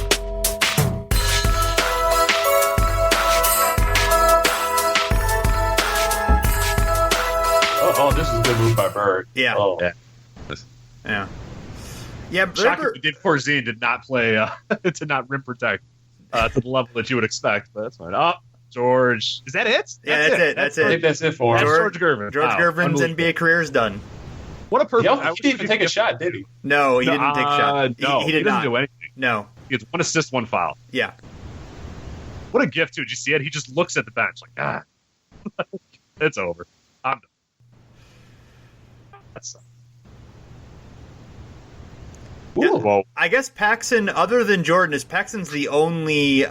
Oh, this is a good move by Bird. Yeah. Oh. Yeah. Yeah. Dave Corzine did not play, did not rim protect to the level that you would expect, but that's fine. Oh, George. Is that it? Yeah, that's it. I think that's it for him. George Gervin. George Gervin's NBA career is done. What a perfect. He didn't even take a shot, did he? No, he didn't take a shot. No, he did not do anything. No. He gets 1 assist, 1 foul. Yeah. What a gift, too. Did you see it? He just looks at the bench like, it's over. I'm done. Yeah, I guess Paxson, other than Jordan, Paxson's the only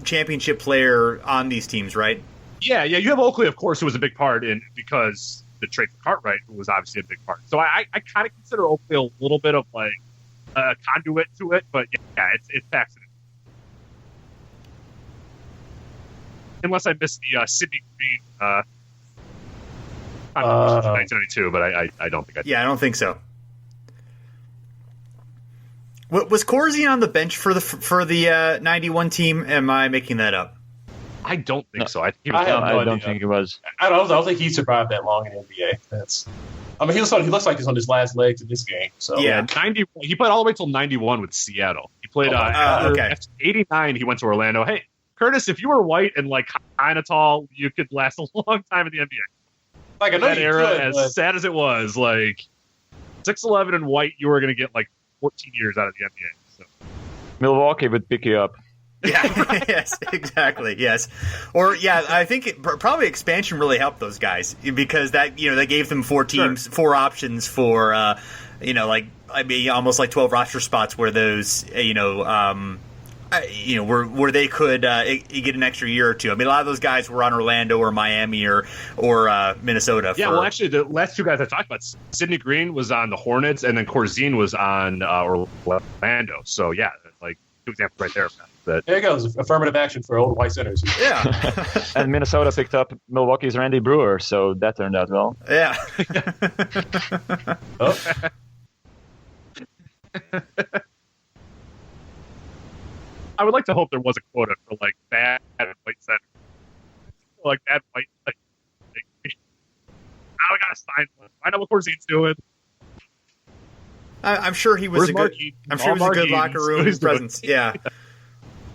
championship player on these teams, right? Yeah. You have Oakley, of course, who was a big part because the trade for Cartwright was obviously a big part. So I kind of consider Oakley a little bit of like a conduit to it, but yeah, it's Paxson. Unless I missed the Sidney Green 1992, but I don't think I did. Yeah, I don't think so. Was Corzine on the bench for the 91 team? Am I making that up? I don't think so. I don't think it was. I don't think he survived that long in the NBA. He looks like he's on his last legs in this game. So yeah, 90. He played all the way till 91 with Seattle. He played after 89. He went to Orlando. Hey, Curtis, if you were white and like kind of tall, you could last a long time in the NBA. Like I know that era, as sad as it was, like 6'11" and white, you were going to get like 14 years out of the NBA. So. Milwaukee would pick you up. Yeah, yes, exactly, yes. Or, yeah, I think probably expansion really helped those guys because that gave them 4 teams, 4 options for, almost like 12 roster spots where those, where they could get an extra year or two. I mean, a lot of those guys were on Orlando or Miami or Minnesota. Yeah, well, actually, the last 2 guys I talked about, Sidney Green was on the Hornets, and then Corzine was on Orlando. So, yeah, like 2 examples right there. But there goes affirmative action for old white centers. Yeah, and Minnesota picked up Milwaukee's Randy Brewer, so that turned out well. Yeah. I would like to hope there was a quota for like bad white center, like bad white. Like, now we gotta sign one. Find out what Corzine's doing. I'm sure he was a good locker room presence. Yeah.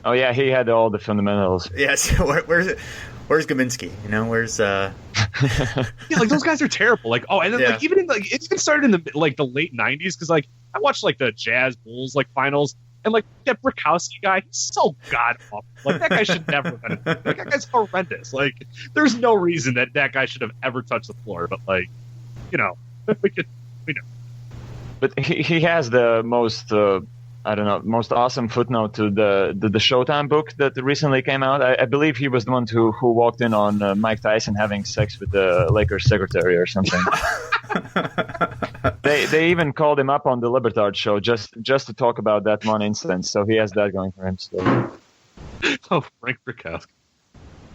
Oh yeah, he had all the fundamentals. Yes. Where's Gaminsky? Where's Yeah, like those guys are terrible. Like, and then like even it even started in the the late '90s because like I watched like the Jazz Bulls finals and like that Brikowski guy, he's so god awful. Like that guy should never have been. Like that guy's horrendous. Like there's no reason that guy should have ever touched the floor. But like, we know. But he has the most most awesome footnote to the Showtime book that recently came out. I believe he was the one who walked in on Mike Tyson having sex with the Lakers secretary or something. They even called him up on the Libertard show just to talk about that one instance. So he has that going for him still. Oh, Frank Brikowski.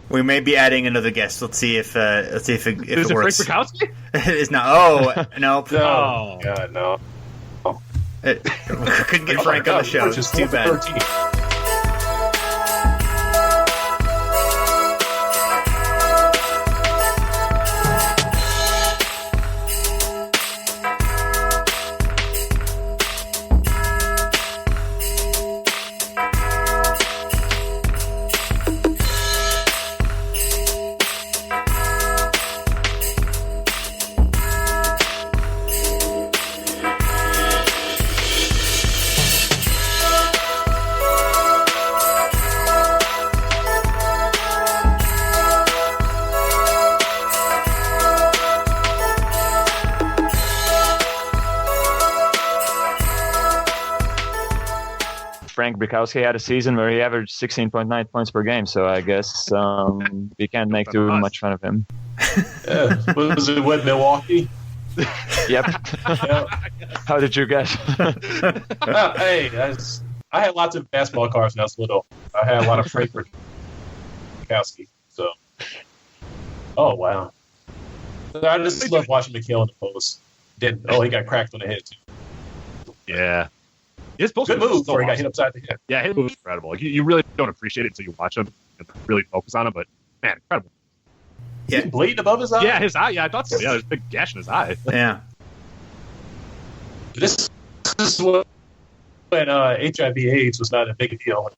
We may be adding another guest. Let's see if it works. Frank Brikowski? It is not. Oh no! Oh God, no. Couldn't get Frank on the show. It's just too bad. 13. Frank Brikowski had a season where he averaged 16.9 points per game, so I guess we can't make too much fun of him. Yeah. Was it with Milwaukee? Yep. How did you guess? Hey, I had lots of basketball cards when I was little. I had a lot of Frank Brikowski. So, oh wow! I just love watching McHale in the post. He got cracked on the head too. Yeah. His post good move before he got hit upside the head. Yeah, his move was incredible. Like, you really don't appreciate it until you watch him and really focus on him. But man, incredible. Yeah, is he bleeding above his eye. Yeah, his eye. Yeah, I thought so. Yeah, there's a big gash in his eye. Yeah. This is when HIV/AIDS was not a big deal.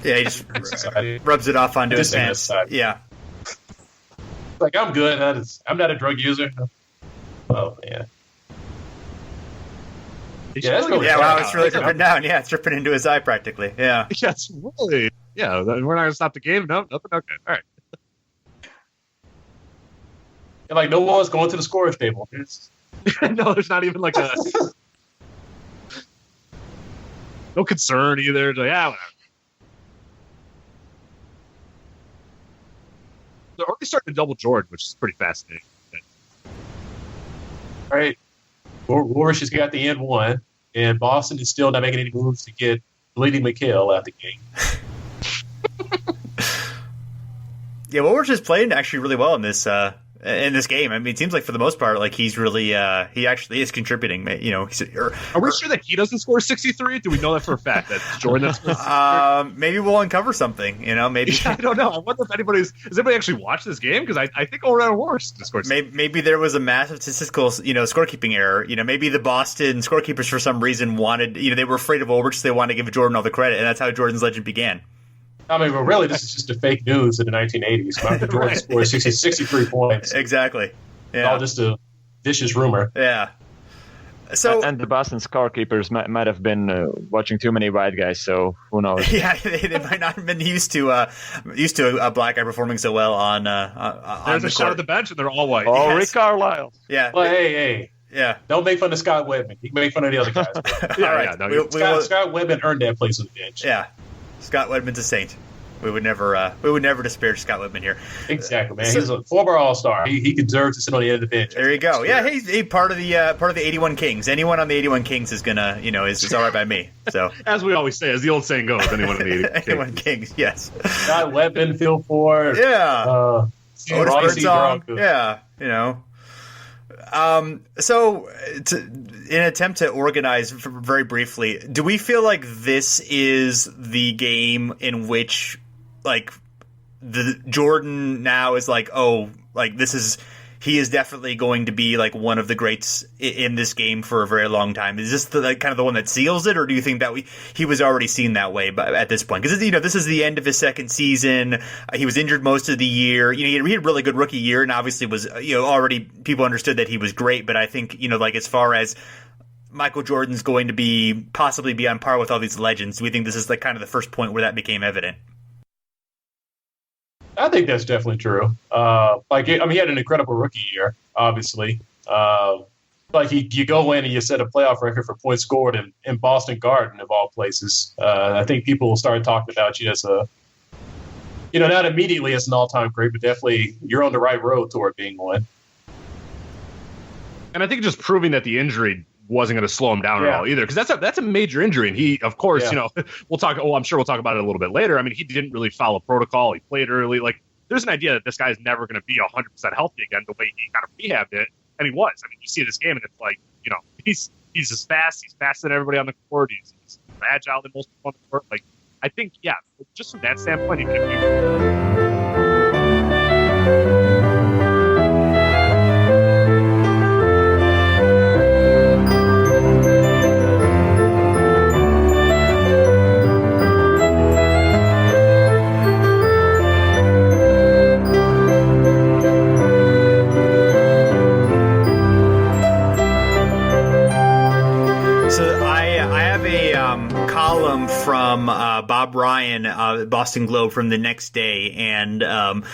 Yeah, he just rubs it off onto his pants. Yeah. Like, I'm good. I'm not a drug user. Oh man. Wow, it's really dripping down. Yeah, it's dripping into his eye practically. Yeah. That's really. Yeah, we're not going to stop the game. No, nothing. Okay. All right. And like, no one's going to the scorer's table. No, there's not even like a. No concern either. Like, yeah, whatever. They're already starting to double Jordan, which is pretty fascinating. All right. Woolridge has got the N1, and Boston is still not making any moves to get Bleeding McHale out the game. Yeah, Woolridge is playing actually really well in this game. I mean, it seems like for the most part, like he's really he actually is contributing. You know, are we sure that he doesn't score 63? Do we know that for a fact that Jordan that scores 63? Maybe we'll uncover something. You know, maybe I don't know. I wonder if has anybody actually watched this game, because I think Orlando Woolridge scored. Maybe there was a massive statistical scorekeeping error. You know, maybe the Boston scorekeepers for some reason wanted they were afraid of Woolridge, so they wanted to give Jordan all the credit, and that's how Jordan's legend began. I mean, well, really, this is just a fake news in the 1980s. Michael Jordan scored 63 points. Exactly. Yeah. It's all just a vicious rumor. Yeah. And the Boston scorekeepers might have been watching too many white guys, so who knows? Yeah, they might not have been used to a black guy performing so well on. There's a shot at the bench, and they're all white. Oh, yes. Rick Carlisle. Yeah. Well, hey. Yeah. Don't make fun of Scott Wedman. You can make fun of the other guys. Scott Wedman earned that place on the bench. Yeah. Scott Wedman's a saint. We would never disparage Scott Wedman here. Exactly, man. He's a former All-Star. He deserves to sit on the end of the bench. There you go. Yeah, he's part of the 81 Kings. Anyone on the 81 Kings is gonna, is all right by me. So as we always say, as the old saying goes, anyone in the 81 Kings. Yes. Scott Wedman, Phil Ford. Yeah. Otis Birdsong. Yeah. So, in an attempt to organize very briefly, do we feel like this is the game in which, like, the Jordan now is like, he is definitely going to be like one of the greats in this game for a very long time? Is this kind of the one that seals it, or do you think that he was already seen that way at this point? Because this is the end of his second season. He was injured most of the year. He had a really good rookie year, and obviously was already people understood that he was great. But I think as far as Michael Jordan's going to possibly be on par with all these legends, do we think this is kind of the first point where that became evident? I think that's definitely true. He had an incredible rookie year, obviously. You go in and you set a playoff record for points scored in Boston Garden, of all places. I think people will start talking about you as not immediately as an all-time great, but definitely you're on the right road toward being one. And I think just proving that the injury wasn't going to slow him down at all either, because that's a major injury, and he, of course, we'll talk. Oh, I'm sure we'll talk about it a little bit later. I mean, he didn't really follow protocol. He played early. Like, there's an idea that this guy's never going to be 100% healthy again, the way he kind of rehabbed it, and he was. I mean, you see this game, and it's like, he's as fast. He's faster than everybody on the court. He's more agile than most people on the court. Like, I think, just from that standpoint, he could be. From Bob Ryan, Boston Globe, from the next day, and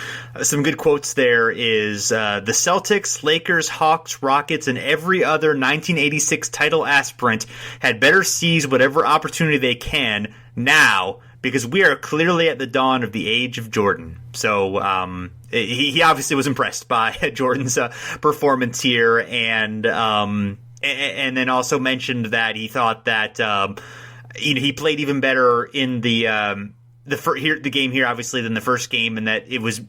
some good quotes there is the Celtics, Lakers, Hawks, Rockets, and every other 1986 title aspirant had better seize whatever opportunity they can now, because we are clearly at the dawn of the age of Jordan. So he obviously was impressed by Jordan's performance here, and then also mentioned that he thought that he played even better in the game here, obviously, than the first game, and that it was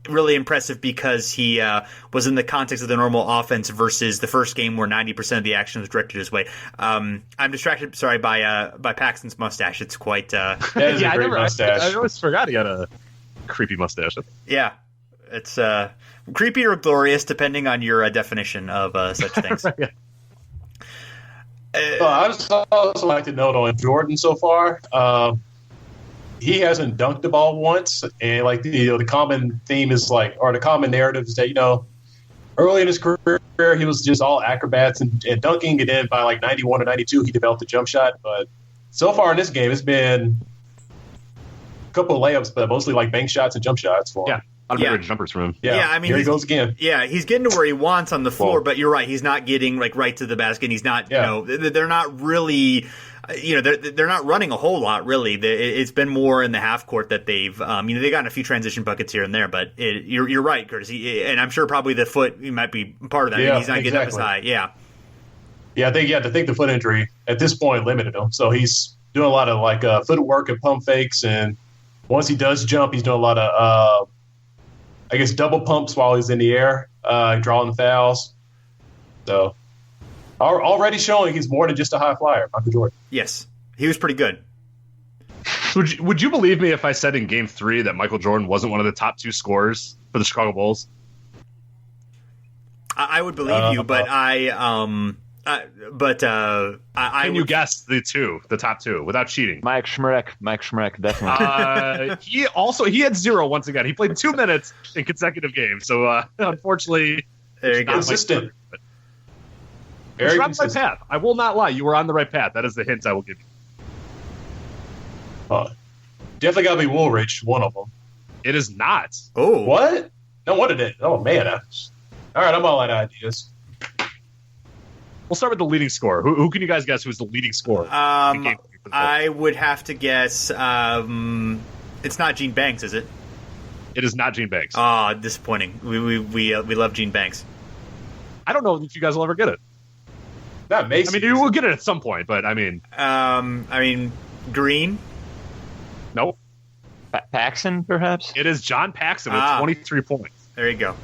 really impressive because he was in the context of the normal offense versus the first game where 90% of the action was directed his way. I'm distracted, sorry, by Paxton's mustache. It's quite that is a great mustache. I always forgot he had a creepy mustache. Yeah, it's creepy or glorious, depending on your definition of such things. Yeah. I just also like to note on Jordan so far, he hasn't dunked the ball once, and the common theme is or the common narrative is that early in his career he was just all acrobats and dunking, and then by 91 or 92 he developed a jump shot. But so far in this game, it's been a couple of layups, but mostly bank shots and jump shots for him. A lot of jumpers from him. Yeah, I mean, here he goes again. Yeah, he's getting to where he wants on the floor, but you're right. He's not getting right to the basket. He's not, they're not really, they're not running a whole lot, really. It's been more in the half court that they've, they've gotten a few transition buckets here and there, but you're right, Curtis. And I'm sure probably the foot might be part of that. Yeah, he's not getting up as high. Yeah. Yeah, I think the foot injury at this point limited him. So he's doing a lot of footwork and pump fakes, and once he does jump, he's doing a lot of, double pumps while he's in the air, drawing fouls. So already showing he's more than just a high flyer, Michael Jordan. Yes, he was pretty good. Would you believe me if I said in Game 3 that Michael Jordan wasn't one of the top 2 scorers for the Chicago Bulls? I would believe you, but Can you guess the top two, without cheating? Mike Smrek, definitely. He had 0 once again. He played 2 minutes in consecutive games, so unfortunately, there you go. Consistent. Very You're on the right consistent. path. I will not lie. You were on the right path. That is the hint I will give you. Definitely got to be Woolridge, one of them. It is not. Oh, What? No, what did it? Oh, man. All right, I'm all out of ideas. We'll start with the leading scorer. Who can you guys guess who's the leading scorer? I would have to guess. It's not Gene Banks, is it? It is not Gene Banks. Ah, disappointing. We love Gene Banks. I don't know if you guys will ever get it. Not Macy. I mean, you will get it at some point, but I mean, Green. nope. Paxson, perhaps? It is John Paxson with 23 points. There you go.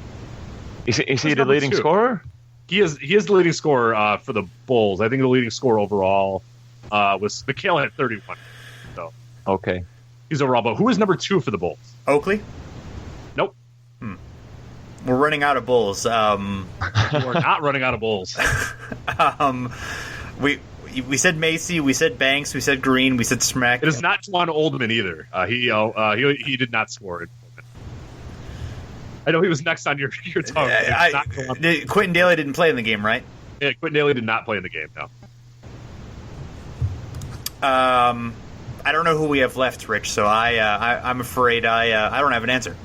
Is he the number leading 2? scorer? He is the leading scorer for the Bulls. I think the leading scorer overall was McHale at 31. So Okay. he's overall. But who is number 2 for the Bulls? Oakley. Nope. We're running out of Bulls. We're not running out of Bulls. We said Macy, we said Banks, we said Green, we said Smrek. It is not Juan Oldman either. He did not score it. I know he was next on your tongue. Quentin Daly didn't play in the game, right? Yeah, Quentin Daly did not play in the game. No. I don't know who we have left, Rich. So I'm afraid I don't have an answer.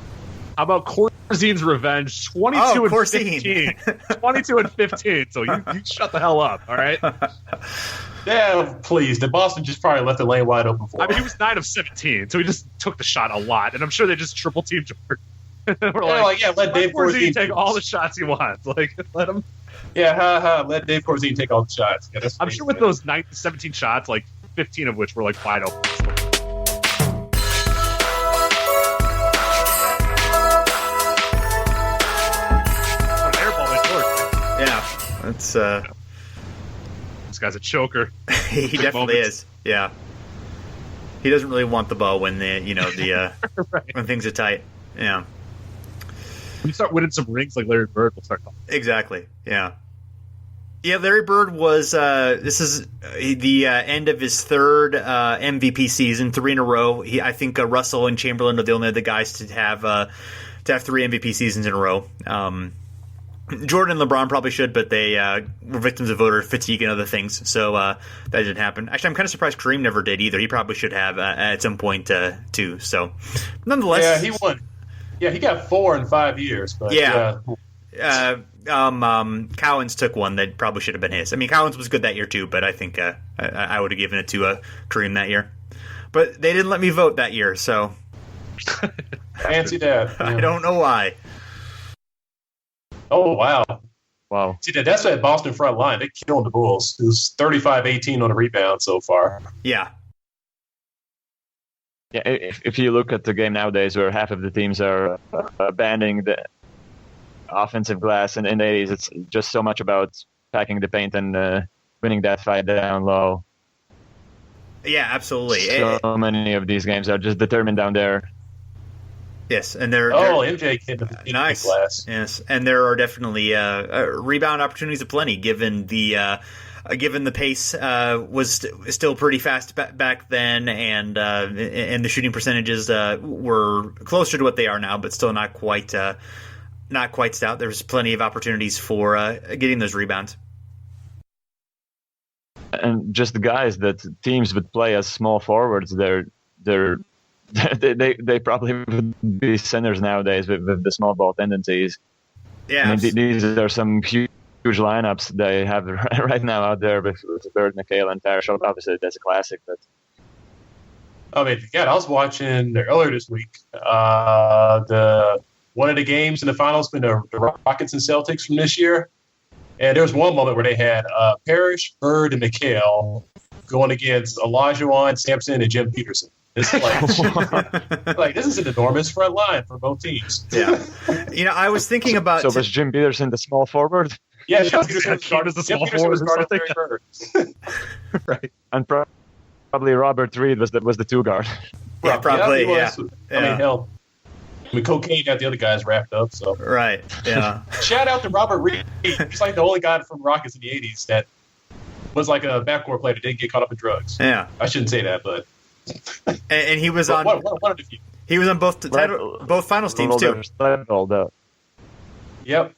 How about Corzine's revenge? 22 and Corzine. 15. 22 and 15. So you shut the hell up. All right. Yeah, please. The Boston just probably left the lane wide open for I him. mean, he was 9 of 17, so he just took the shot a lot, and I'm sure they just triple teamed Jordan. We're let Dave Corzine Corzine take all the shots he wants. Like, let him. Yeah, let Dave Corzine take all the shots. Yeah, I'm sure with those 17 shots, like 15 of which were like wide open. What an airball by Jordan. Yeah, that's This guy's a choker. he Big definitely moments. is. Yeah, he doesn't really want the ball when Right. when things are tight. Yeah, When you start winning some rings like Larry Bird, we'll start talking. exactly. Yeah. Yeah, Larry Bird was. This is the end of his third MVP season, 3 in a row. I think Russell and Chamberlain are the only other guys to have 3 MVP seasons in a row. Jordan and LeBron probably should, but they were victims of voter fatigue and other things, so that didn't happen. Actually, I'm kind of surprised Kareem never did either. He probably should have at some point too. So, nonetheless, Yeah, he won. Yeah, he got 4 in 5 years. But Yeah. Cowens took one that probably should have been his. I mean, Cowens was good that year too, but I think I would have given it to Kareem that year. But they didn't let me vote that year, so fancy that. I don't know why. Oh, wow. Wow. See, that's that Boston front line. They're killing the Bulls. It was 35-18 on the rebound so far. Yeah. Yeah, if you look at the game nowadays where half of the teams are abandoning the offensive glass, and in the 80s, it's just so much about packing the paint and winning that fight down low. Yeah, absolutely. So many of these games are just determined down there. Yes, and they're MJ came to the nice. glass. Yes, and there are definitely rebound opportunities aplenty, given the pace was still pretty fast back then, and the shooting percentages were closer to what they are now, but still not quite stout. There's plenty of opportunities for getting those rebounds. And just the guys that teams would play as small forwards, they probably would be centers nowadays with the small ball tendencies. Yeah, I mean, these are some huge lineups they have right now out there with Bird, McHale, and Parish. Obviously, that's a classic. But I mean, yeah, I was watching earlier this week one of the games in the finals been the Rockets and Celtics from this year, and there was one moment where they had Parish, Bird, and McHale going against Olajuwon, Sampson, and Jim Peterson. It's like this is an enormous front line for both teams. Yeah, I was thinking about. So was Jim Peterson the small forward? Yeah, Jim Peterson was the small forward was guarding or Larry something. Bird. Right. And probably Robert Reed was the two guard. Yeah, probably. he Yeah. was. I mean, hell. I mean, cocaine got the other guys wrapped up. So Right. Yeah. shout out to Robert Reed. He's like the only guy from Rockets in the '80s that was like a backcourt player that didn't get caught up in drugs. Yeah. I shouldn't say that, but And he was on. one of the few. He was on both finals teams too. All that. Yep.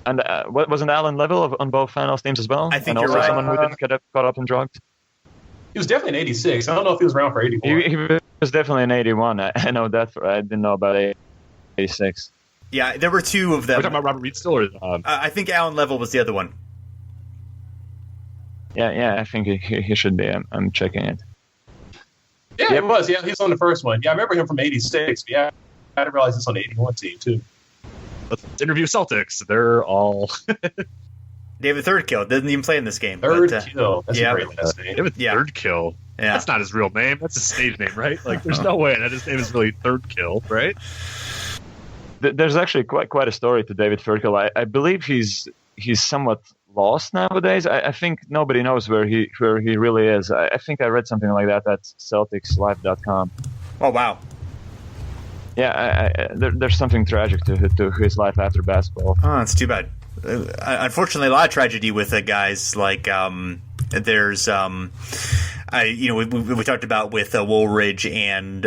And wasn't Alan Level on both finals teams as well? I think and you're also right. someone who didn't get caught up in drugs. He was definitely in 86. I don't know if he was around for 84. He was definitely in 81. I know that. I didn't know about 86. Yeah, there were two of Are them. we talking about Robert Reed still? Or, I think Alan Level was the other one. Yeah, I think he should be. I'm checking it. Yeah, it was. Yeah, he's on the first one. Yeah, I remember him from 86. But yeah, I didn't realize he's on the 81 team, too. let's interview Celtics. They're all David Thirdkill didn't even play in this game. Thirdkill. That's a great last name. David Yeah. Thirdkill. Yeah. That's not his real name. That's his stage name, right? Like, there's no way that his name is really Thirdkill, right? There's actually quite a story to David Thirdkill. I believe he's somewhat lost nowadays. I think nobody knows where he really is. I think I read something like that at CelticsLife.com. Oh, wow. Yeah, there's something tragic to his life after basketball. Oh, that's too bad. Unfortunately, a lot of tragedy with guys like there's we talked about with Woolridge and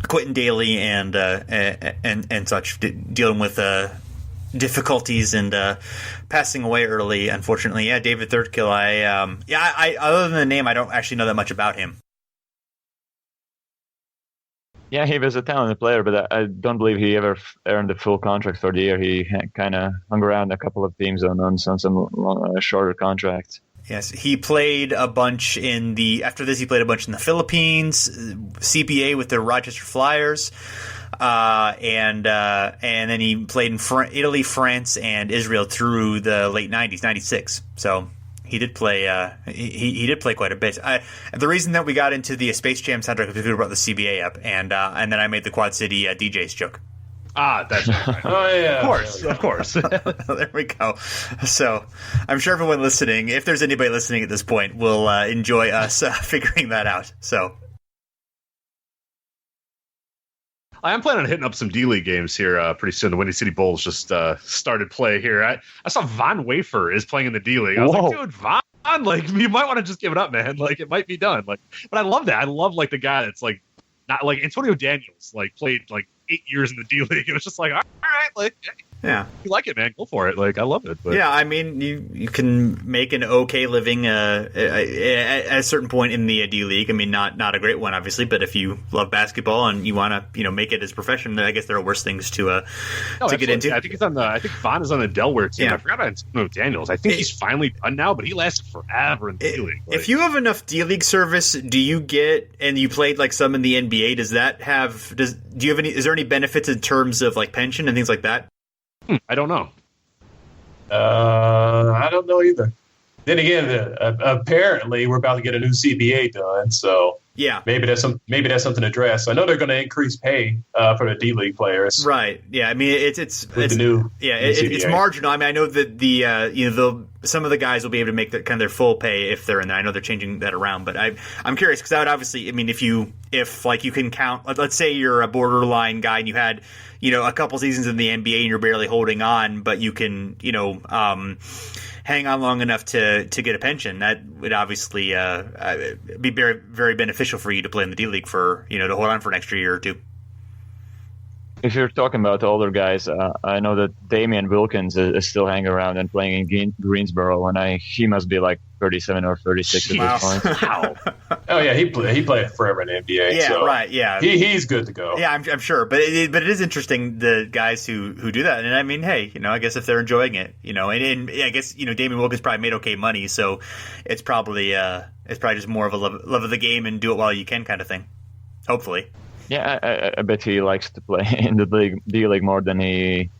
Quentin Daly and such dealing with difficulties and passing away early. Unfortunately, yeah, David Thirdkill. I other than the name, I don't actually know that much about him. Yeah, he was a talented player, but I don't believe he ever earned a full contract for the year. He kind of hung around a couple of teams on some shorter contracts. Yes, he played a bunch after this, he played a bunch in the Philippines, CBA with the Rochester Flyers, and then he played in Italy, France, and Israel through the late 90s, 96. So he did play. He did play quite a bit. The reason that we got into the Space Jam soundtrack was because we brought the CBA up, and then I made the Quad City DJs joke. Ah, that's right. Oh, yeah. Of course. There we go. So I'm sure everyone listening, if there's anybody listening at this point, will enjoy us figuring that out. So I am planning on hitting up some D-League games here pretty soon. The Windy City Bulls just started play here. I saw Von Wafer is playing in the D-League. I was like, dude, Von, like, you might want to just give it up, man. Like, it might be done. Like, but I love that. I love, like, the guy that's, like, not like Antonio Daniels, like, played, like, 8 years in the D-League. And it's just like, all right, like, hey, yeah, you like it, man. Go for it. Like, I love it. But. Yeah, I mean, you can make an okay living at a certain point in the D League. I mean, not a great one, obviously, but if you love basketball and you want to, make it as a profession, I guess there are worse things to get into. I think I think Von is on the Delaware team. Yeah. I forgot about Antonio Daniels. I think he's finally done now, but he lasted forever in the D League. Like, if you have enough D League service, do you get, and you played like some in the NBA? Does that have? Do you have any? Is there any benefits in terms of like pension and things like that? I don't know. I don't know either. Then again, apparently we're about to get a new CBA done, so yeah, maybe that's something to address. I know they're going to increase pay for the D League players, right? Yeah, I mean it's the new it's marginal. I mean, I know that the some of the guys will be able to make kind of their full pay if they're in there. I know they're changing that around, but I'm curious because that would obviously, I mean, if like you can count, let's say you're a borderline guy and you had a couple seasons in the NBA and you're barely holding on, but you can hang on long enough to get a pension, that would obviously be very, very beneficial for you to play in the D League for to hold on for an extra year or two. If you're talking about older guys, I know that Damian Wilkins is still hanging around and playing in Greensboro, and he must be like 37 or 36 Wow. at this point. Wow. Oh yeah, he played forever in the NBA. Yeah, so right. Yeah, he's good to go. Yeah, I'm sure, but it is interesting the guys who do that, and I mean, hey, I guess if they're enjoying it, and I guess Damian Wilkins probably made okay money, so it's probably just more of a love of the game and do it while you can kind of thing. Hopefully. Yeah, I bet he likes to play in the D League more than he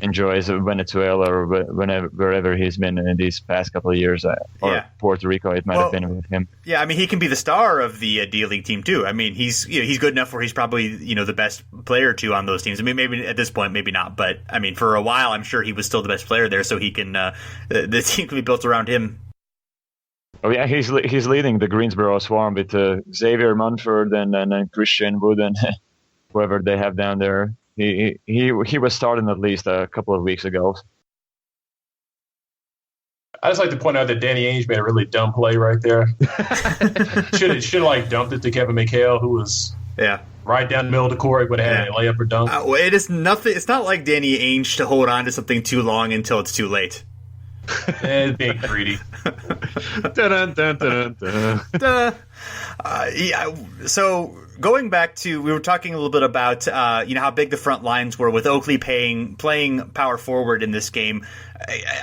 enjoys Venezuela or wherever he's been in these past couple of years. Or Puerto Rico, it might have been with him. Yeah, I mean, he can be the star of the D League team too. I mean, he's good enough where he's probably the best player or two on those teams. I mean, maybe at this point, maybe not, but I mean, for a while, I'm sure he was still the best player there. So he can the team can be built around him. Oh yeah, he's leading the Greensboro Swarm with Xavier Munford and Christian Wood and whoever they have down there. He was starting at least a couple of weeks ago. I just like to point out that Danny Ainge made a really dumb play right there. should have dumped it to Kevin McHale, who was Yeah. Right down the middle of the court, would have had a layup or dunk. It is nothing. It's not like Danny Ainge to hold on to something too long until it's too late. It's being greedy. Dun, dun, dun, dun, dun. So going back to, we were talking a little bit about how big the front lines were with Oakley playing power forward in this game.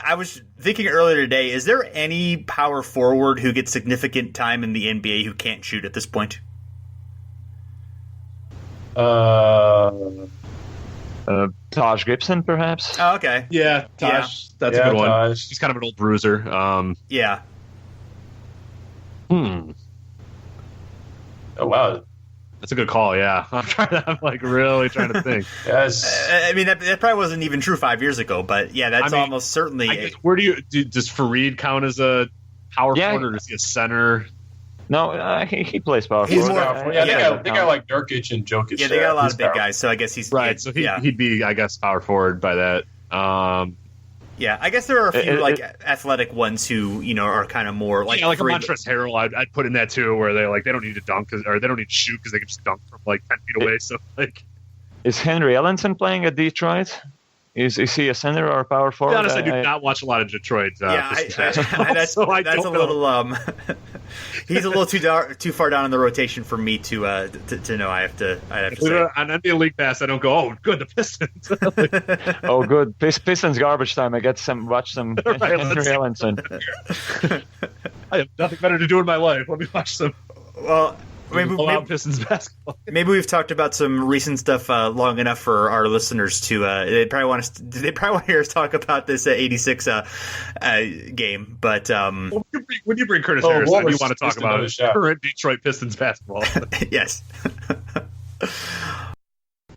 I was thinking earlier today, is there any power forward who gets significant time in the NBA who can't shoot at this point? Taj Gibson, perhaps. Oh, okay. Yeah, Taj. That's a good one. Taj. He's kind of an old bruiser. Yeah. Oh wow, That's a good call. Yeah, I'm really trying to think. yes. I mean, that probably wasn't even true 5 years ago, but yeah, that's almost certainly. I guess, does Fareed count as a power forward, or is he a center? No, he plays power He's forward. more- They got like Nurkic and Jokic. Yeah, they got a lot He's of big power. guys, so I guess he's Right, so he'd be, I guess, power forward by that. Yeah, I guess there are a few athletic ones who are kind of more like a Montrezl Harrell. I'd put in that too, where they don't need to dunk or they don't need to shoot because they can just dunk from 10 feet away. So is Henry Ellenson playing at Detroit? Is he a center or a power forward? To be honest, I do not watch a lot of Detroit. That's so a little. He's a little too far down in the rotation for me to know. I have to say. On NBA League Pass, I don't go, oh, good, the Pistons. Oh, good. Pistons garbage time. I get watch some Right, Henry Ellenson. I have nothing better to do in my life. Let me watch some. Well, maybe Pistons basketball. Maybe we've talked about some recent stuff long enough for our listeners to. They probably want to hear us talk about this '86 game. But when you bring Curtis Harris, then you want to talk about current Detroit Pistons basketball. Yes. The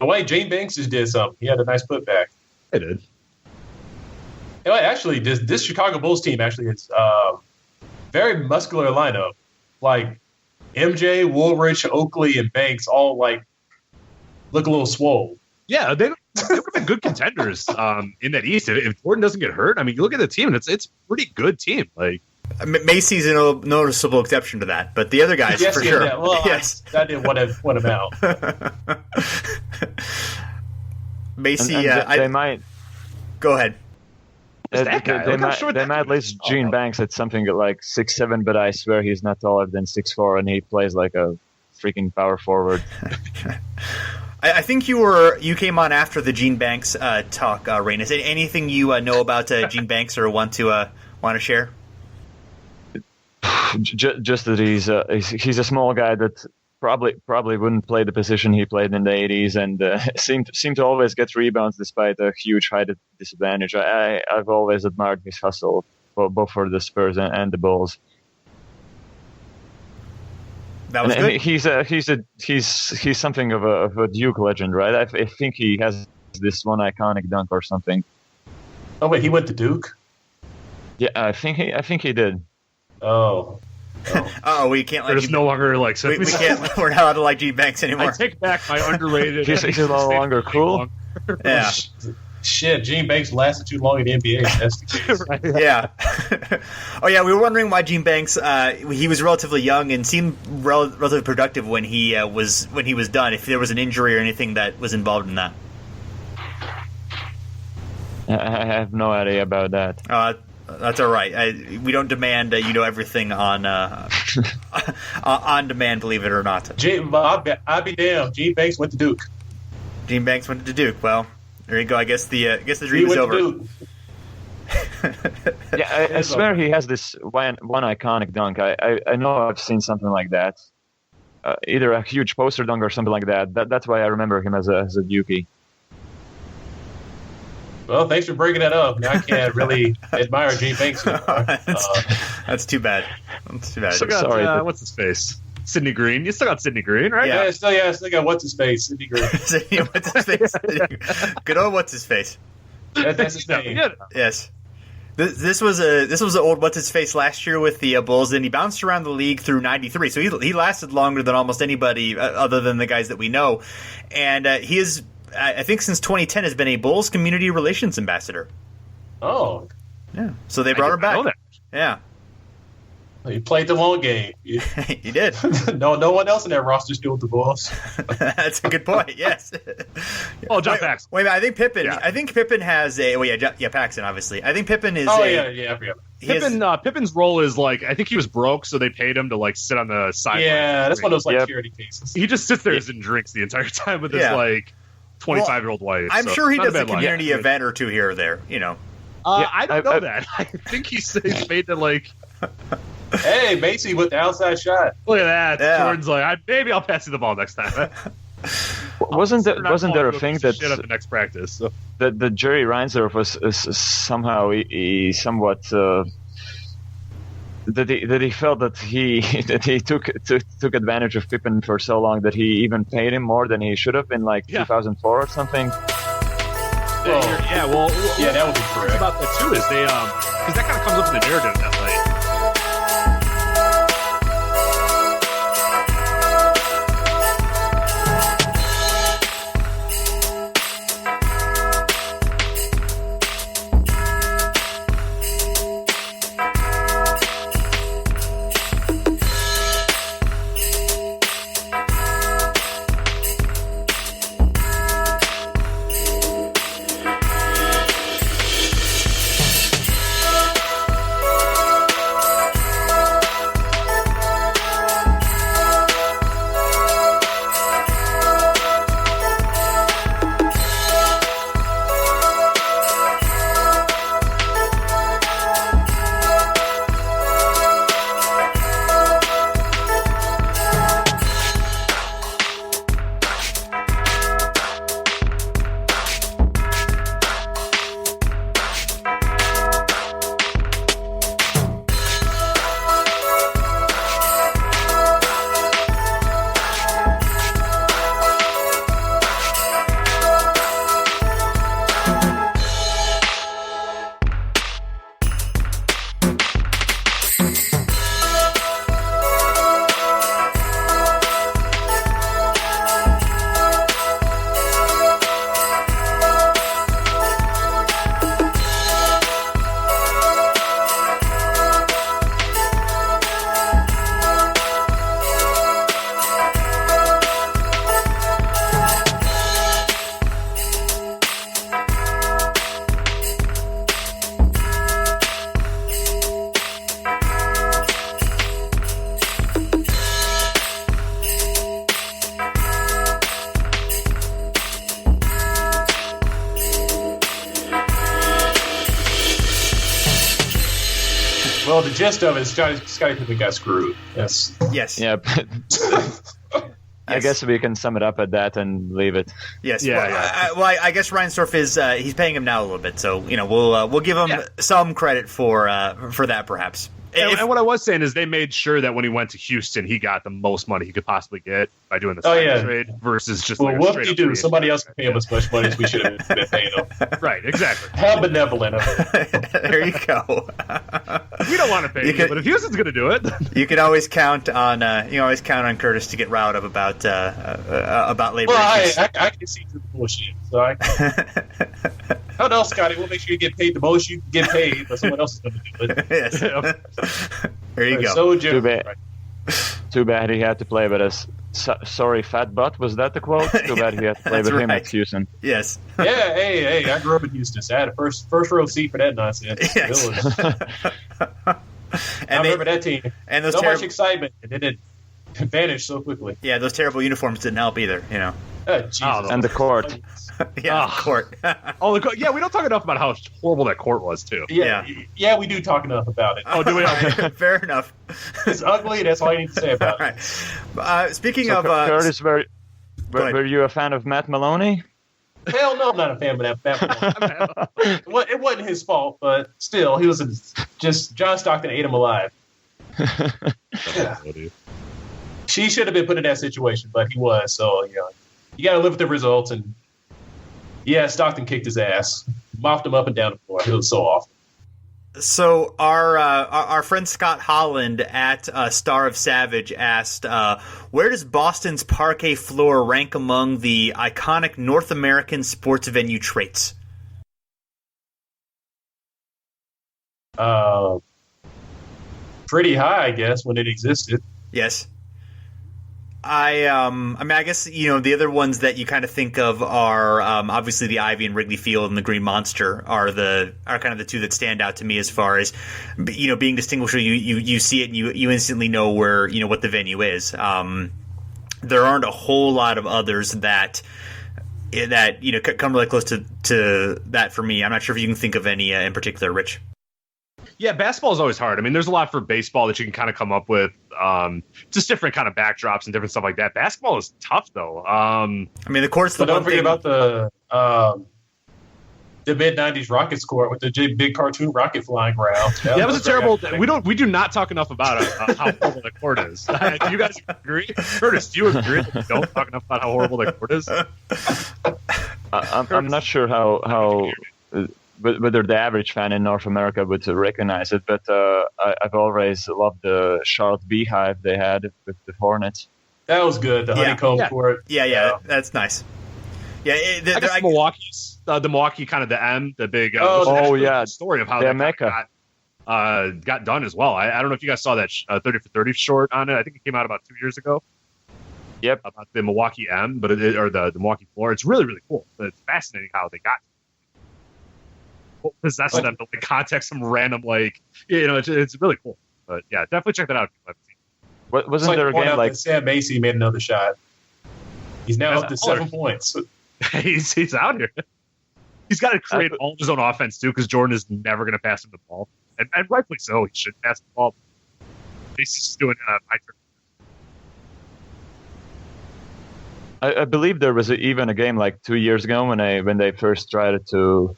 way Gene Banks just did something. He had a nice putback. He did. Actually, this Chicago Bulls team it's very muscular lineup. Like MJ, Woolridge, Oakley, and Banks all look a little swole. Yeah, they would have been good contenders in that East. If Jordan doesn't get hurt, I mean, you look at the team, and it's a pretty good team. Macy's a noticeable exception to that, but the other guys for sure. Yeah, well, yes, that didn't want him out. Macy, they might go ahead. They might list Gene Banks at something like 6'7", but I swear he's not taller than 6'4", and he plays like a freaking power forward. I think you came on after the Gene Banks talk, Reinis. Anything you know about Gene Banks or want to share? Just that he's a small guy that probably wouldn't play the position he played in the 80s, and seemed to always get rebounds despite a huge height disadvantage. I've always admired his hustle, both for the Spurs and the Bulls. That was good. He's something of a Duke legend, right? I think he has this one iconic dunk or something. Oh wait, he went to Duke? Yeah, I think he did. Oh. Oh, we can't. There's no longer we can't. We're not allowed to like Gene Banks anymore. I take back my underrated. He's no longer cool. Yeah. Shit, Gene Banks lasted too long in the NBA. That's the case. Right. Yeah. Oh yeah, we were wondering why Gene Banks. He was relatively young and seemed relatively productive when he was done. If there was an injury or anything that was involved in that. I have no idea about that. That's all right. We don't demand you know everything on demand. Believe it or not. I'd be damned. Gene Banks went to Duke. Gene Banks went to Duke. Well, there you go. I guess the dream is over. Yeah, I swear he has this one iconic dunk. I know I've seen something like that. Either a huge poster dunk or something like that. That's why I remember him as a Dukey. Well, thanks for bringing that up. Now I can't really admire Gene Banks anymore. That's too bad. That's too bad. Still got, what's his face? Sidney Green. You still got Sidney Green, right? Yeah, still got what's his face? Sidney Green. What's his face? Good old what's his face. That's his name. Yes. This was an old what's his face last year with the Bulls, and he bounced around the league through '93. So he lasted longer than almost anybody other than the guys that we know, and he is. I think since 2010 has been a Bulls community relations ambassador. Oh, yeah. So they brought her back. Know that. Yeah. He played the long game. He did. No one else in that roster is doing the Bulls. That's a good point. Yes. John Paxson. Wait a minute. I think Pippen. Yeah. I think Pippen has a. Well, yeah, Paxson. Obviously, I think Pippen is. I forgot. Pippin's role is like, I think he was broke, so they paid him to like sit on the sideline. Yeah, that's one of those like charity cases. He just sits there and drinks the entire time with his like 25-year-old wife. I'm sure he does a community life. event or two here or there. I don't know that. I think he's paid to like. Hey, Macy with the outside shot. Look at that. Yeah. Jordan's like, maybe I'll pass you the ball next time. Wasn't there a thing that shit at the next practice? So. That Jerry Reinsdorf was somehow he somewhat that he felt that he took advantage of Pippen for so long that he even paid him more than he should have in 2004 or something. That would be correct. About that too is they because that kind of comes up in the narrative that like. Well, the gist of it is Scottie Pippen got screwed. Yes. Yeah. I guess we can sum it up at that and leave it. Yes. Yeah. I guess Reinsdorf is he's paying him now a little bit, so we'll give him some credit for that perhaps. And what I was saying is they made sure that when he went to Houston, he got the most money he could possibly get by doing the trade versus just whoop-de-doo. Somebody else can pay him as much money as we should have been paying him. Right, exactly. How benevolent of it. There you go. We don't want to pay him, but if Houston's going to do it, you can always count on Curtis to get riled up about labor issues. I can see through the bullshit. So how else, Scotty? We'll make sure you get paid the most you can get paid, but someone else is going to do it. Yes. There you go. So Too bad he had to play with us. Sorry, fat butt. Was that the quote? Too bad he had to play with him at Houston. Yes. Yeah. Hey. I grew up in Houston. So I had a first row seat for that nonsense. Yes. I remember that team. And those much excitement, and then it vanished so quickly. Yeah, those terrible uniforms didn't help either. Jesus. And the court. Yeah, court. We don't talk enough about how horrible that court was too. Yeah, we do talk enough about it. Oh, do we? Fair enough. It's ugly. That's all you need to say about it. Right. Speaking of Curtis, were you a fan of Matt Maloney? Hell no, I'm not a fan of that. It wasn't his fault, but still, he was just John Stockton ate him alive. Yeah. She should have been put in that situation, but he was. So you got to live with the results. And Stockton kicked his ass, mopped him up and down the floor. It was so awful. So our friend Scott Holland at Star of Savage asked, where does Boston's parquet floor rank among the iconic North American sports venue traits? pretty high, I guess, when it existed. Yes. I mean, I guess, the other ones that you kind of think of are obviously the Ivy and Wrigley Field and the Green Monster are kind of the two that stand out to me as far as, being distinguishable. You see it and you instantly know where, what the venue is. There aren't a whole lot of others that come really close to that for me. I'm not sure if you can think of any in particular, Rich. Yeah, basketball is always hard. I mean, there's a lot for baseball that you can kind of come up with, just different kind of backdrops and different stuff like that. Basketball is tough, though. I mean, the court's don't forget about the mid-'90s Rockets court with the big cartoon rocket flying around. That was a terrible. We do not talk enough about how horrible the court is. Do you guys agree? Curtis, do you agree that we don't talk enough about how horrible the court is? I'm not sure how whether the average fan in North America would recognize it, but I've always loved the Charlotte Beehive they had with the Hornets. That was good. The honeycomb court. Yeah, that's nice. Yeah, I guess Milwaukee's the Milwaukee kind of the M, the big story of how that got done as well. I don't know if you guys saw that 30 for 30 short on it. I think it came out about 2 years ago. Yep, about the Milwaukee M, but the Milwaukee floor. It's really, really cool. It's fascinating how they got possess them to context some random it's really cool. But yeah, definitely check that out. Wasn't there a game like Sam Macy made another shot? He's now up to 7 points. He's out here. He's got to create all of his own offense too, because Jordan is never going to pass him the ball, and rightfully so. He should pass the ball. Macy's doing my turn. I believe there was even a game like 2 years ago when they first tried to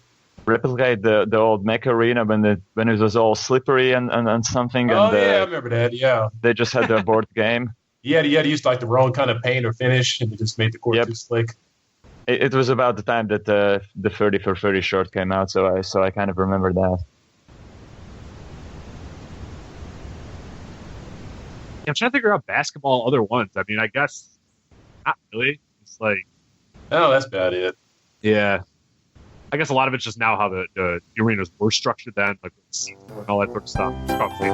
replicate the old Mech Arena when it was all slippery and something. Oh, I remember that. Yeah, they just had to abort the game. Yeah, you had to use the wrong kind of paint or finish, and it just made the court too slick. It was about the time that the 30 for 30 short came out, so I kind of remember that. I'm trying to figure out basketball other ones. I mean, I guess not really. It's like, oh, that's about it. Yeah. I guess a lot of it's just now how the arenas were structured then, like with the seats and all that sort of stuff. It's probably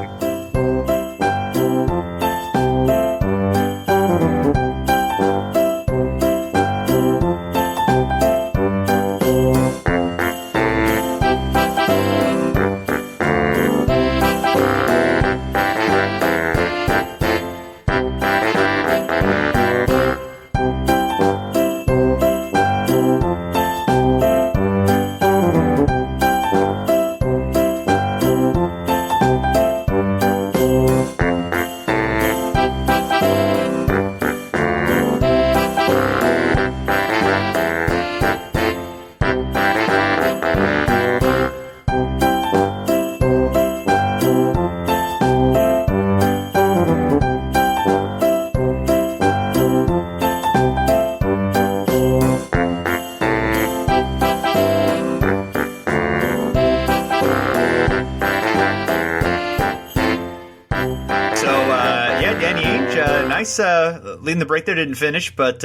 leading the break there, didn't finish, but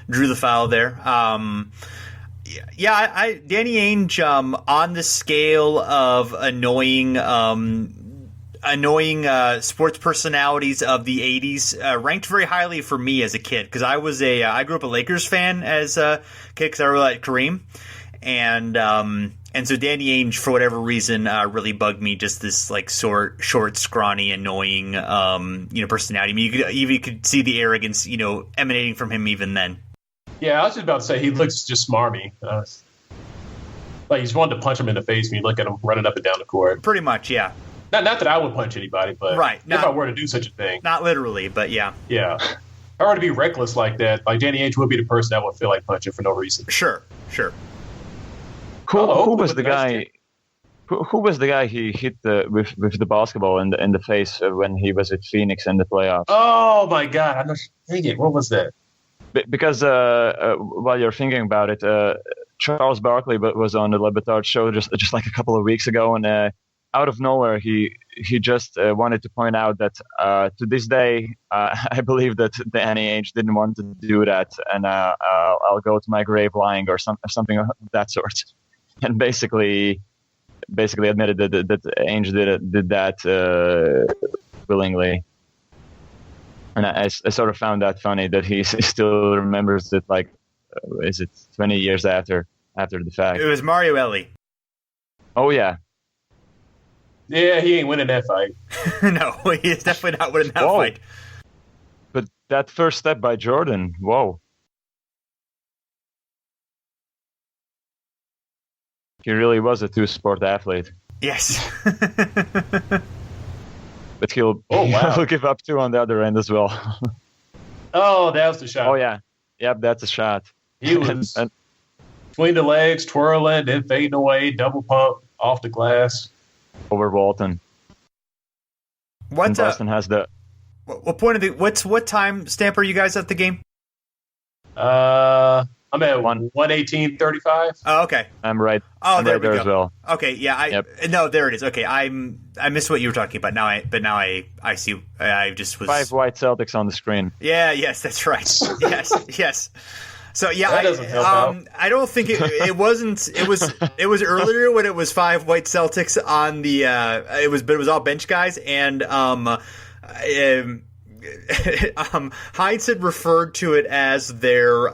drew the foul there. Danny Ainge, on the scale of annoying sports personalities of the 80s, ranked very highly for me as a kid, because I grew up a Lakers fan as a kid because I really liked Kareem, and so Danny Ainge, for whatever reason, really bugged me. Just this short, scrawny, annoying, personality. I mean, you could see the arrogance, emanating from him even then. Yeah, I was just about to say he looks just smarmy. Like he's wanted to punch him in the face when you look at him running up and down the court. Pretty much, yeah. Not that I would punch anybody, but if I were to do such a thing, not literally, but yeah. Yeah, if I were to be reckless like that, like Danny Ainge would be the person that would feel like punching for no reason. Sure. Who was the guy? Who was the guy he hit with the basketball in the face when he was at Phoenix in the playoffs? Oh my God! I'm not thinking. What was that? Because while you're thinking about it, Charles Barkley was on the Le Batard show just like a couple of weeks ago, and out of nowhere he just wanted to point out that to this day I believe that Danny Ainge didn't want to do that, and I'll go to my grave lying or something of that sort. And basically, basically admitted that Ainge did that willingly. And I sort of found that funny that he still remembers it, like, is it 20 years after the fact? It was Mario Ellie. Oh, yeah. Yeah, he ain't winning that fight. No, he's definitely not winning that fight. But that first step by Jordan, whoa. He really was a two-sport athlete. Yes. But he'll give up two on the other end as well. Oh, that was the shot. Oh, yeah. Yep, that's a shot. He was between the legs, twirling, then fading away, double pump, off the glass. Over Walton. Boston has the... What time stamp are you guys at the game? I'm at 1:18:35. Oh, okay. I'm right. Oh, there right we there go. as well. Okay, yeah. No, there it is. Okay, I missed what you were talking about. Now I see. I just was 5 white Celtics on the screen. Yeah. Yes, that's right. yes. So yeah, that doesn't help out. I don't think it wasn't. It was earlier when it was 5 white Celtics on the. But it was all bench guys, and Heinz had referred to it as their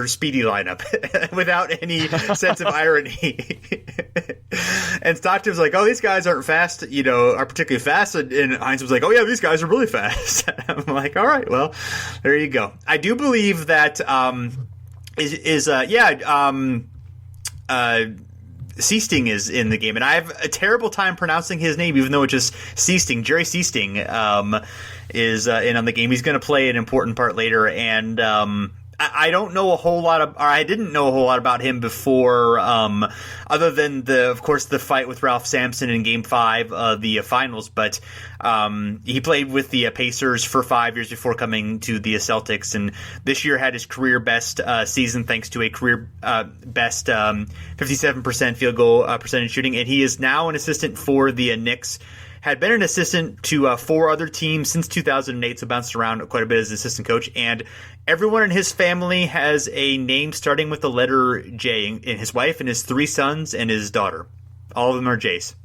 speedy lineup without any sense of irony. And Stockton was like, "Oh, these guys aren't fast, are particularly fast." And Heinz was like, "Oh yeah, these guys are really fast." I'm like, "All right, well, there you go." I do believe that Sichting is in the game, and I have a terrible time pronouncing his name, even though it's just Sichting. Jerry Sichting is in on the game. He's going to play an important part later, and I don't know a whole lot of, or I didn't know a whole lot about him before, other than of course, the fight with Ralph Sampson in Game 5 of the finals. But he played with the Pacers for 5 years before coming to the Celtics, and this year had his career best season thanks to a career best 57% field goal percentage shooting, and he is now an assistant for the Knicks. Had been an assistant to 4 other teams since 2008, so bounced around quite a bit as an assistant coach. And everyone in his family has a name starting with the letter J. And his wife and his 3 sons and his daughter. All of them are J's.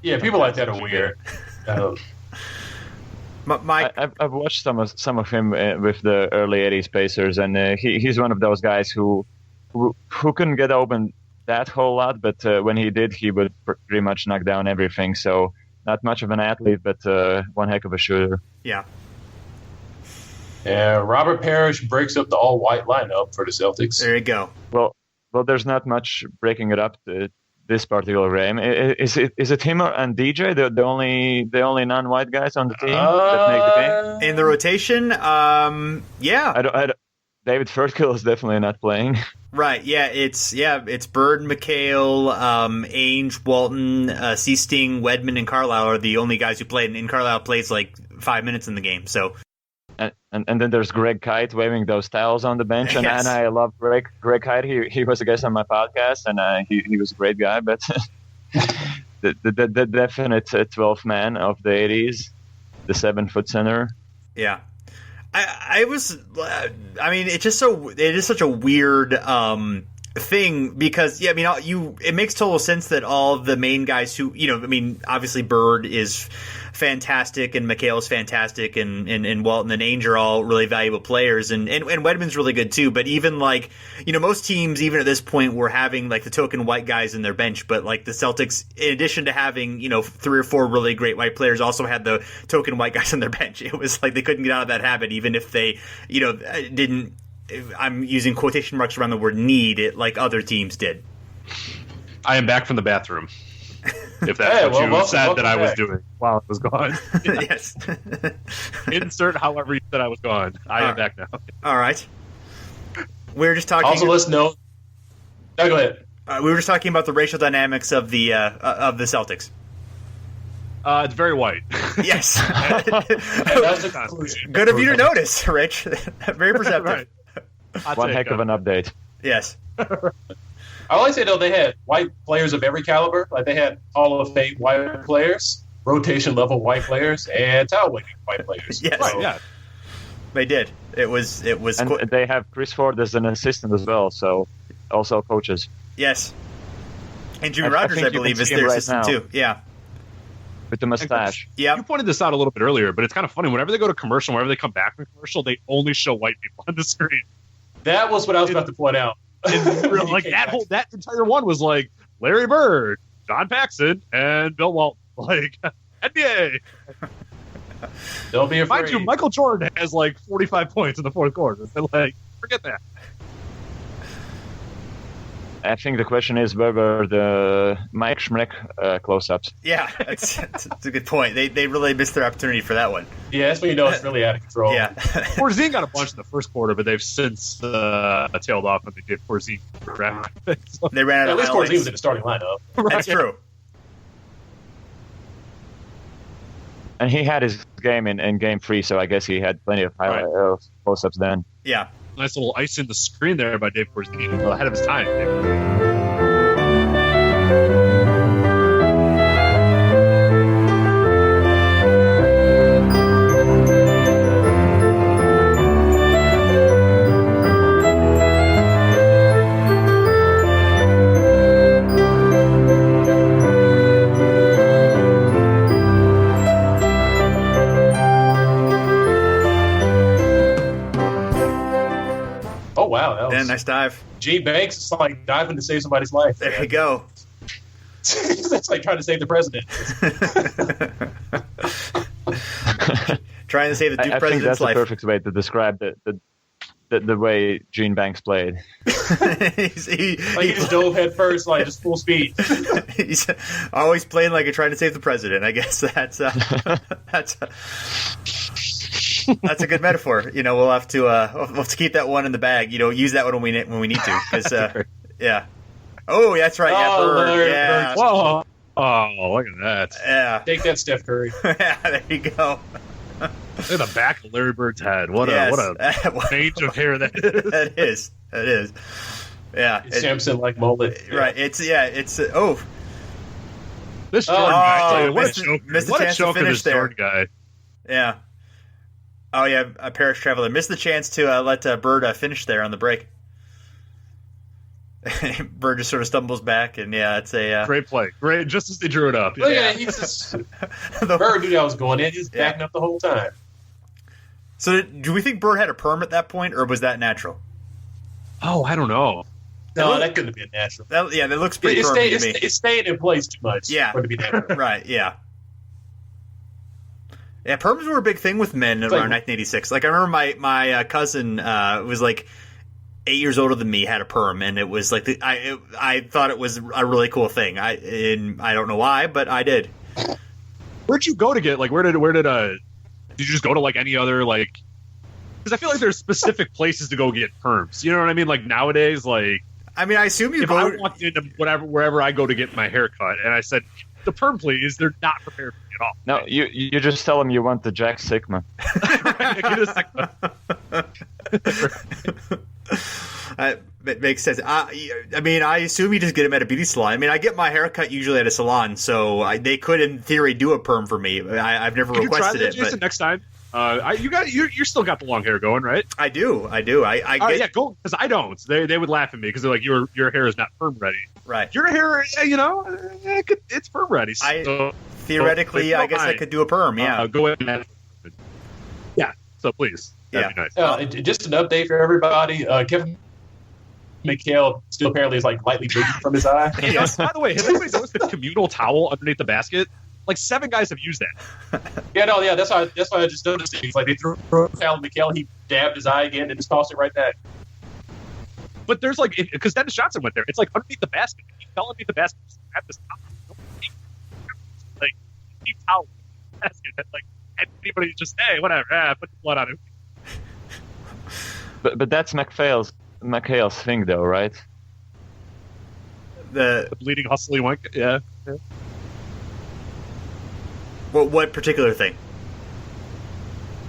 Yeah, people like that are weird. I've watched some of him with the early 80s Pacers, and he's one of those guys who couldn't get open that whole lot, but when he did, he would pretty much knock down everything. So not much of an athlete, but one heck of a shooter. Yeah. Yeah, Robert Parish breaks up the all-white lineup for the Celtics. There you go. Well, there's not much breaking it up this particular game. Is it him and DJ the only non-white guys on the team that make the game? In the rotation, yeah. David Fertkill is definitely not playing. Right, yeah, it's Bird, McHale, Ainge, Walton, Sichting, Wedman, and Carlisle are the only guys who played, and Carlisle plays like 5 minutes in the game. So, and then there's Greg Kite waving those towels on the bench, and, yes. and I love Greg Kite. He was a guest on my podcast, and he was a great guy. But the definite 12th man of the 80s, the 7-foot center. Yeah. It is such a weird thing because it makes total sense that all of the main guys who obviously Bird is fantastic and McHale is fantastic and Walton and Ainge are all really valuable players and Wedman's really good too, but even most teams even at this point were having like the token white guys in their bench, but like the Celtics, in addition to having 3 or 4 really great white players, also had the token white guys on their bench. It was like they couldn't get out of that habit even if they didn't, I'm using quotation marks around the word need it like other teams did. I am back from the bathroom. If that's what you said that I was doing while I was gone. Yes. Insert however you said I was gone. I am back now. All right. We were just talking. Also, let's know. No, go ahead. We were just talking about the racial dynamics of the Celtics. It's very white. Yes. That's the conclusion. Good of you to notice, Rich. Very perceptive. Right. One heck of an update. Yes. I always say, though, they had white players of every caliber. Like, they had Hall of Fame white players, rotation-level white players, and towel-winning white players. Yes. So, Yeah. They did. It was. And they have Chris Ford as an assistant as well, so also coaches. Yes. And Jimmy Rogers, I believe, is their assistant too. Yeah. With the mustache. Yeah. You pointed this out a little bit earlier, but it's kind of funny. Whenever they go to commercial, whenever they come back from commercial, they only show white people on the screen. That was what I was about to point out. Like that entire one was like Larry Bird, John Paxson, and Bill Walton. Like NBA. Don't be afraid. Mind you, Michael Jordan has like 45 points in the fourth quarter. But like, forget that. I think the question is whether the Mike Smrek close-ups. Yeah, that's a good point. They really missed their opportunity for that one. Yeah, that's when you know it's really out of control. Yeah. Porzingis got a bunch in the first quarter, but they've since tailed off when they did Porzingis. So, they ran out at of least highlights. Porzingis was in the starting lineup. That's true. And he had his game in game 3, so I guess he had plenty of close-ups then. Yeah. Nice little ice in the screen there by Dave Porzingis, ahead of his time. Oh, wow. That was... Yeah, nice dive. Gene Banks is like diving to save somebody's life. There you go. That's like trying to save the president. Trying to save the Duke I think president's that's life. the perfect way to describe the way Gene Banks played. He just dove head first, like just full speed. He's always playing like trying to save the president. I guess that's a good metaphor. You know, we'll have to keep that one in the bag. You know, use that one when we need to. Because yeah. Oh, that's right. Yeah, Bird. Yeah. Whoa. Oh, look at that. Yeah. Take that, Steph Curry. Yeah, there you go. Look at the back of Larry Bird's head. What Yes. a range of hair that is. That is. Yeah. Samson like mullet. Right. It's this Jordan Oh, guy. missed the What a chance to choker finish this there. Jordan guy. Yeah. Oh, yeah, a Parish Traveler. Missed the chance to let Bird finish there on the break. Bird just sort of stumbles back, and yeah, it's a... Great play. Great, just as they drew it up. Oh, yeah, he's just... Bird knew that was going in. He was backing up the whole time. So do we think Bird had a perm at that point, or was that natural? Oh, I don't know. No, that couldn't have been natural. That looks pretty permy to me. It stayed in place too much Yeah. for it to be natural. Right, yeah. Yeah, perms were a big thing with men around 1986. Like, I remember my cousin was like 8 years older than me, had a perm, and it was like I thought it was a really cool thing. I don't know why, but I did. Where'd you go to get like where did you just go to like any other like? Because I feel like there's specific places to go get perms. You know what I mean? Like nowadays, like I mean, I assume you if go. I walked into wherever I go to get my hair cut, and I said the perm, please, they're not prepared for me at all. No, you just tell them you want the Jack Sigma. Right, get a Sigma. It makes sense. I mean, I assume you just get them at a beauty salon. I mean, I get my hair cut usually at a salon, so they could, in theory, do a perm for me. I've never requested it. Jason, but next time, you still got the long hair going, right? I do. Yeah, go because I don't. They would laugh at me because they're like, your hair is not perm ready. Right. Your hair, it's perm ready. So, theoretically, I guess I could do a perm. Yeah. Go ahead. Yeah. So please, that'd be nice. Just an update for everybody. Kevin McHale still apparently is like lightly bleeding from his eye. Yes. By the way, has anybody noticed the communal towel underneath the basket? Like 7 guys have used that. Yeah, that's why I just noticed it. It's like they threw a towel at McHale, he dabbed his eye again, and just tossed it right back. But there's like, because Dennis Johnson went there, it's like underneath the basket. He fell underneath the basket. At this towel. Like, deep towel in the basket. And, like, anybody just, hey, whatever, put the blood on it. But that's McHale's thing, though, right? The bleeding, hustling one. Yeah. What particular thing?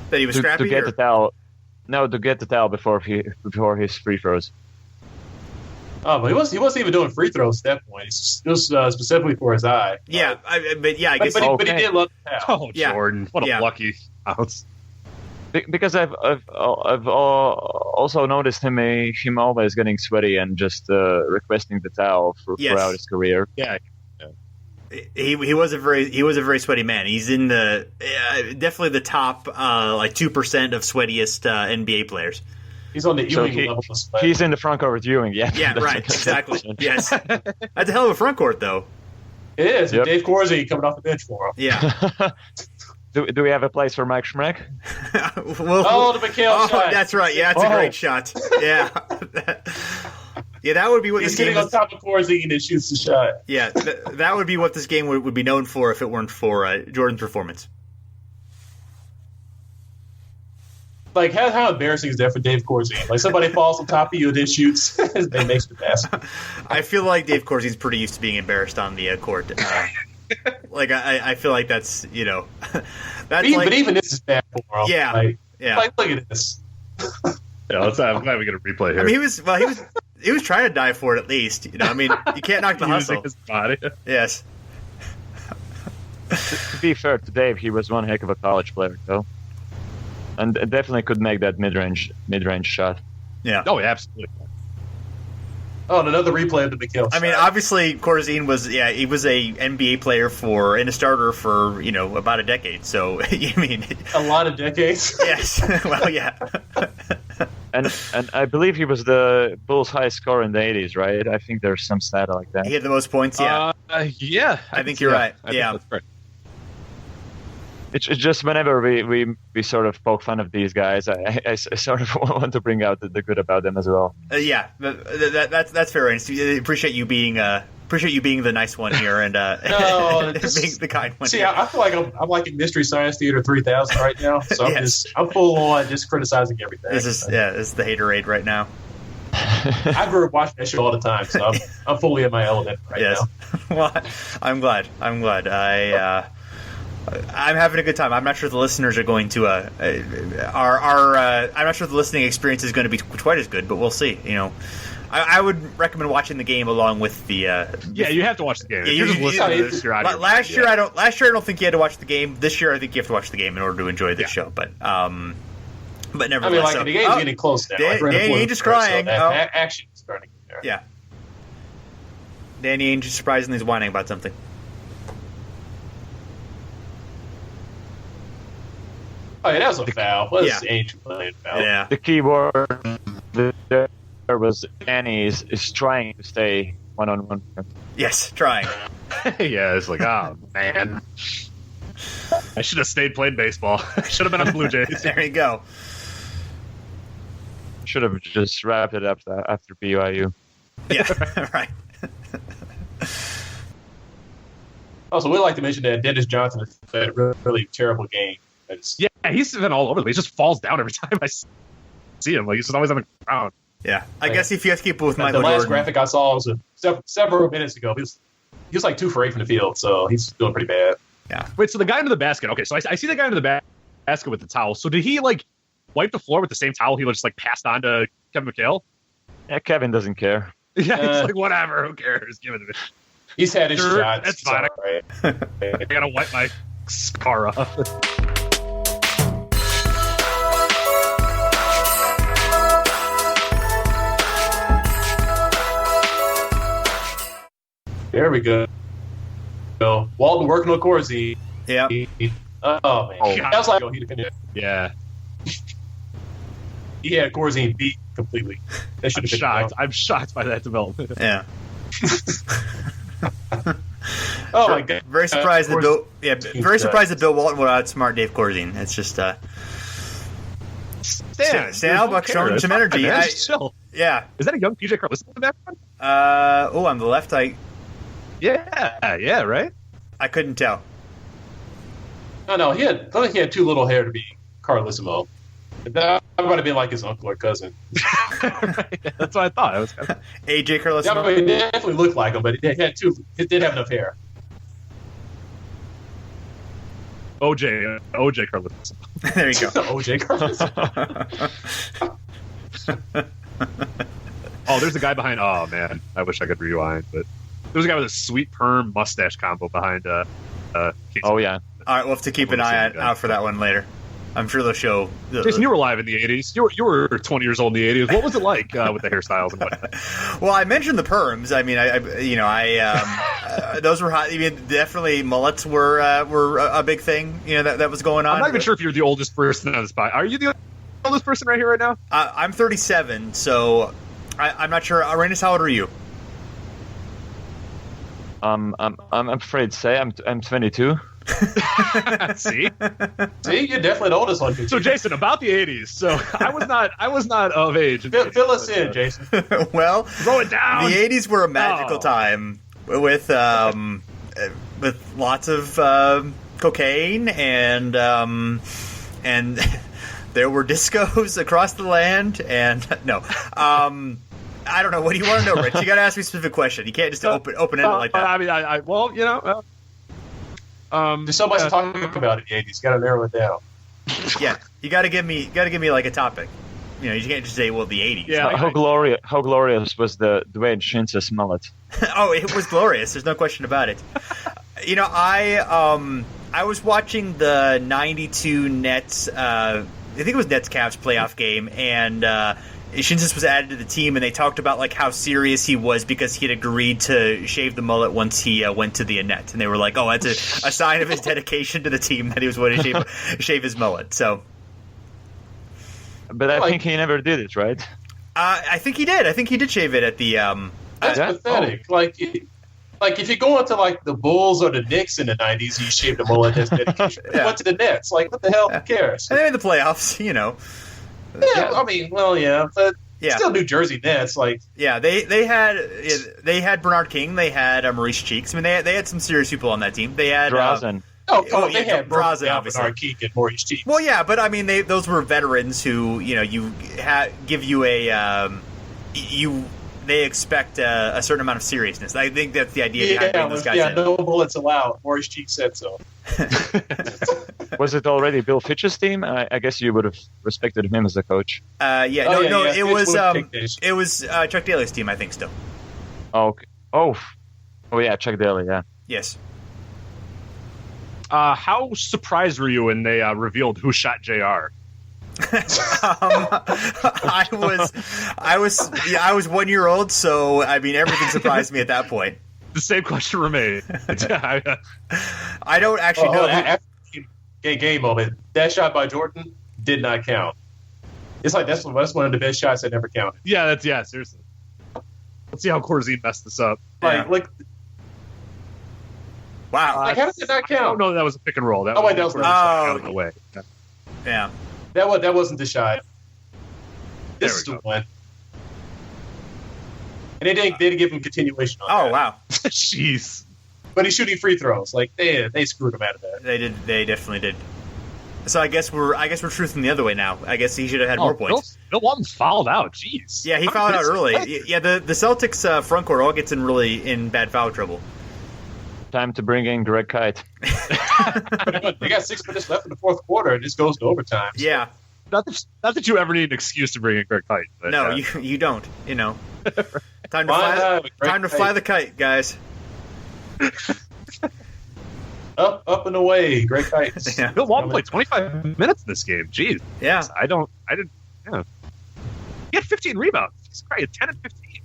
That he was scrappy? To get the towel. No, to get the towel before his free throws. Oh, but he wasn't even doing free throws at that point. It was specifically for his eye. Yeah, I guess. But he did love the towel. Oh, Jordan, what a lucky house. Because I've also noticed him always getting sweaty and just requesting the towel throughout his career. Yeah. He was a very sweaty man. He's in the definitely the top 2% of sweatiest NBA players. He's on the Ewing level of sweat. He's in the front court with Ewing. Yeah, right. Exactly. Yes, that's a hell of a front court, though. It is. Yep. Dave Corsi coming off the bench for him. Yeah. Do we have a place for Mike Smrek? The McHale shot. That's right. Yeah, it's a great shot. Yeah. Yeah, that would be what he's this game getting on top of Corsi and shoots the shot. Yeah, that would be what this game would be known for if it weren't for Jordan's performance. Like, how embarrassing is that for Dave Corsi? Like, somebody falls on top of you and then shoots and then makes the basket. I feel like Dave Corsi's pretty used to being embarrassed on the court. I feel like that's, that's but even this is bad for him. Yeah. Like, look at this. Yeah, I'm glad we get a replay here. I mean, he was trying to die for it at least. You can't knock the hustle. His body. Yes. To be fair to Dave, he was one heck of a college player, though. And definitely could make that mid-range shot. Yeah. Oh, yeah, absolutely. Oh, and another replay of the McHale shot. I mean, obviously, Corzine was a NBA player and a starter for, about a decade. So, a lot of decades? Yes. Well, yeah. And I believe he was the Bulls' highest scorer in the 80s, right? I think there's some stat like that. He had the most points, yeah. Yeah. I think you're right. I think that's correct. It's just whenever we sort of poke fun of these guys, I sort of want to bring out the good about them as well. Yeah, that's fair. I appreciate you being the nice one here and being the kind one. See, I feel like I'm like in Mystery Science Theater 3000 right now, so I'm full on just criticizing everything. This is the haterade right now. I grew up watching that show all the time, so I'm fully in my element right now. Well, I'm glad. I'm having a good time. I'm not sure the listeners are going to. I'm not sure the listening experience is going to be quite as good, but we'll see. I would recommend watching the game along with the. Yeah, you have to watch the game. Yeah, you're just listening to this. Last year, I don't think you had to watch the game. This year, I think you have to watch the game in order to enjoy the show. But nevertheless, the game's getting close now. Danny Ainge is crying. So action is starting there. Yeah. Danny Ainge surprisingly is whining about something. Oh, yeah, that was a foul. What is Ainge playing foul? Yeah. The key word there was Danny is trying to stay one-on-one. Yes, trying. Yeah, it's like, oh, man. I should have stayed playing baseball. I should have been on the Blue Jays. There you go. Should have just wrapped it up after BYU. Yeah, right. Also, we'd like to mention that Dennis Johnson has had a really, really terrible game. Yeah, he's been all over the place. He just falls down every time I see him. Like, he's just always on the ground. Yeah, I guess if you have to keep with Michael Jordan. The last Jordan. graphic I saw was several minutes ago. He was like 2 for 8 from the field, so he's doing pretty bad. Yeah. Wait, so the guy under the basket. Okay, so I see the guy under the basket with the towel. So did he wipe the floor with the same towel he was just passed on to Kevin McHale? Yeah, Kevin doesn't care. Yeah, he's whatever. Who cares? Give it to me. He's had his shots. That's fine. Right. I gotta wipe my scar off. There we go. Walton working on Corsi. Yeah. Oh man, that was like Yeah. He had Corsi beat completely. That should have been shocked. I'm shocked by that development. Yeah. Oh my god! Very surprised that Bill. Yeah, very surprised that Bill Walton would outsmart Dave Corzine. It's just Stan Albeck showing some energy. Chill. Yeah. Is that a young PJ Carlisle in the background? On the left, Yeah, right? I couldn't tell. No, I thought he had too little hair to be Carlissimo. That might have been like his uncle or cousin. That's what I thought. It was kind of... AJ Carlisle. Yeah, I mean, it definitely looked like him, but it did have enough hair. OJ Carlisle. There you go. OJ Carlisle. Oh, there's a guy behind. Oh man, I wish I could rewind, but there's a guy with a sweet perm mustache combo behind. Oh yeah. All right, we'll have to keep an eye out for that one later. I'm sure they'll show. Jason, you were alive in the 80s. You were 20 years old in the 80s. What was it like with the hairstyles and whatnot? Well, I mentioned the perms. I mean, those were hot. I mean, definitely mullets were a big thing. That was going on. I'm not even sure if you're the oldest person on the spot. Are you the oldest person right here right now? I'm 37, so I'm not sure. Reinis, how old are you? I'm afraid to say I'm 22. See, you're definitely the oldest one. So, Jason, about the 80s. So, I was not of age. Fill us in, Jason. Well, throw it down. The 80s were a magical time with lots of cocaine and there were discos across the land. And no, I don't know. What do you want to know, Rich? You got to ask me a specific question. You can't just open it like that. I mean, there's so much to talk about in the 80s. You got to narrow it down. Yeah, you got to give me like a topic. You can't just say, well, the 80s. Yeah, how glorious was the Dwayne Shintz's mullet? Oh, it was glorious. There's no question about it. I was watching the '92 Nets. I think it was Nets Cavs playoff game, and Shinsis was added to the team, and they talked about like how serious he was because he had agreed to shave the mullet once he went to the net, and they were like, "Oh, that's a sign of his dedication to the team that he was willing to shave his mullet." So, but I think he never did it, right? I think he did. I think he did shave it at the. That's pathetic. Oh. Like if you go into like the Bulls or the Knicks in the '90s, you shaved the mullet as dedication. You went to the Nets. Like, what the hell? Who cares? And they're in the playoffs, Yeah, I mean, but still New Jersey Nets. Like, yeah, they had Bernard King, they had Maurice Cheeks. I mean, they had some serious people on that team. They had Drazen. They had Drazen, obviously. Bernard King and Maurice Cheeks. Well, yeah, but I mean, those were veterans who give you they expect a certain amount of seriousness. I think that's the idea behind bringing those guys in. No bullets allowed. Maurice Cheeks said so. Was it already Bill Fitch's team? I guess you would have respected him as a coach. It was Chuck Daly's team, I think, still. Okay. Oh yeah, Chuck Daly. Yeah. Yes. How surprised were you when they revealed who shot JR? I was 1 year old, so I mean everything surprised me at that point. The same question remains. I don't actually know. After game moment, that shot by Jordan did not count. It's like that's one of the best shots that never counted. Yeah, seriously. Let's see how Corzine messed this up. Wow. How does it not count? I don't know that was a pick and roll. That was out of the way. Yeah. That wasn't the shot. This is the one. And they didn't give him continuation on that. Wow. Jeez. But he's shooting free throws. Like they screwed him out of that. They did. They definitely did. So I guess we're truthing the other way now. I guess he should have had more points. Bill Walton's fouled out. Jeez. Yeah, he fouled out early. Yeah, the Celtics front court all gets in bad foul trouble. Time to bring in Greg Kite. They got 6 minutes left in the fourth quarter, and this goes to overtime. So. Yeah. Not that you ever need an excuse to bring in Greg Kite. But, no, you don't. Time to fly the kite, guys. Up and away, Greg Kite. Yeah. Bill Walton played 25 minutes in this game. Jeez. Yeah. I didn't. Yeah. He had 15 rebounds. He's great. 10 and 15.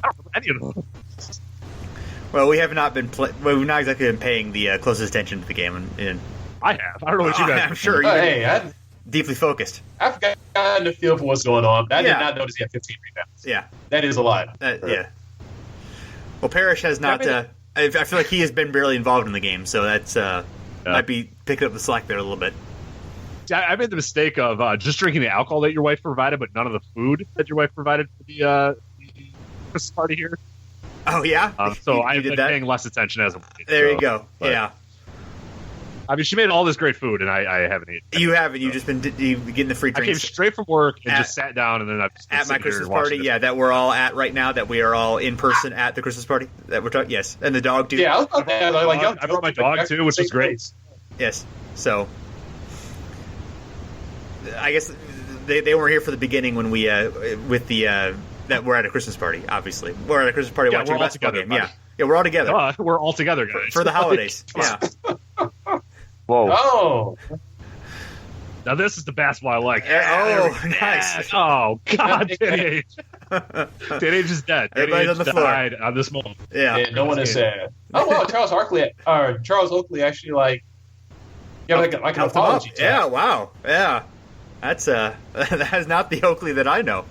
I don't remember any of them. Well, we have not been. We've not exactly been paying the closest attention to the game. I have. I don't know what you guys. I'm sure you're deeply focused. I've gotten the feel for what's going on. I did not notice he had 15 rebounds. Yeah, that is a lot. Yeah. Well, Parish has not. I feel like he has been barely involved in the game, so that's might be picking up the slack there a little bit. I made the mistake of just drinking the alcohol that your wife provided, but none of the food that your wife provided for the Christmas party here. Oh, yeah? So I've been paying less attention as a week. There you go. But, yeah. I mean, she made all this great food, and I haven't eaten. You haven't. You've just been getting the free drinks. I came straight from work and just sat down, and then I've just been at my Christmas party, that we're all at right now, that we are all in person at the Christmas party that we're talking. Yes, and the dog, too. Yeah, I brought my dog, too, which was great. Yes, so I guess they weren't here for the beginning when we, with the... that we're at a Christmas party, obviously. We're at a Christmas party watching a basketball game. Yeah, we're all together. We're all together, guys. For the holidays. Yeah. Whoa. Oh. Now this is the basketball I like. Nice. Oh God, Danny Ainge. Danny Ainge is dead. Everybody's on the floor. Died on this moment. Yeah. no one is sad. Oh wow, Charles Oakley actually like an apology. Yeah, wow. Yeah. That's that is not the Oakley that I know.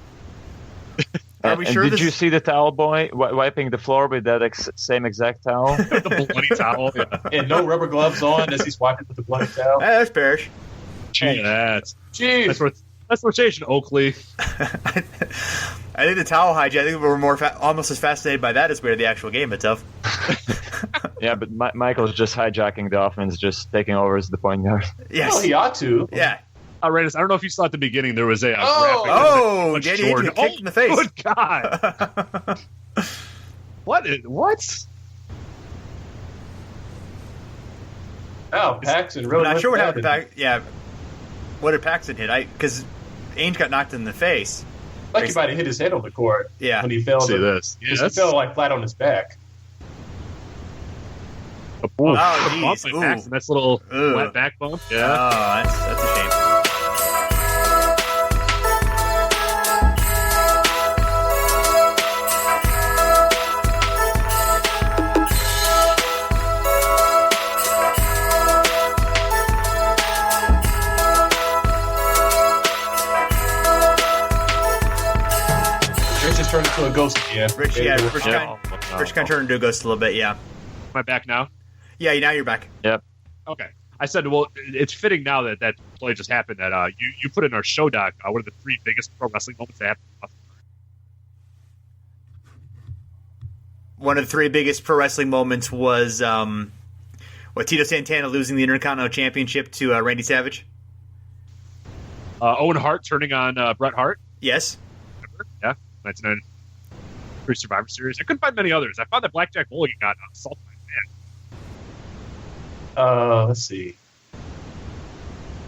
Are we sure did you see the towel boy wiping the floor with that same exact towel? The bloody towel. Yeah. And no rubber gloves on as he's wiping with the bloody towel. Hey, that's Parish. Jeez. That's rotation, Oakley. I think the towel hygiene, I think we're almost as fascinated by that as we are the actual game itself. Yeah, but Michael's just hijacking the offense, just taking over as the point guard. Yes. Well, he ought to. Yeah. Reinis, I don't know if you saw at the beginning, there was a Danny Ainge kicked in the face. Good God. What? Oh, Paxson really. I'm not sure what happened. Yeah. What did Paxson hit? Because Ainge got knocked in the face. Like he might have hit his head on the court. Yeah. When he fell. See this. He fell like flat on his back. Oh, jeez. That's a little flat back bump. Yeah. Oh, that's a shame. Turned into a ghost again. Rich kind of turned into a ghost a little bit, yeah. Am I back now? Yeah, now you're back. Yep. Okay. I said, well, it's fitting now that play just happened that you put in our show doc one of the 3 biggest pro wrestling moments that happened. One of the 3 biggest pro wrestling moments was Tito Santana losing the Intercontinental Championship to Randy Savage. Owen Hart turning on Bret Hart. Yes. Remember? Yeah. 1993 Survivor Series. I couldn't find many others. I found that Blackjack Mulligan got assaulted by a man. Let's see.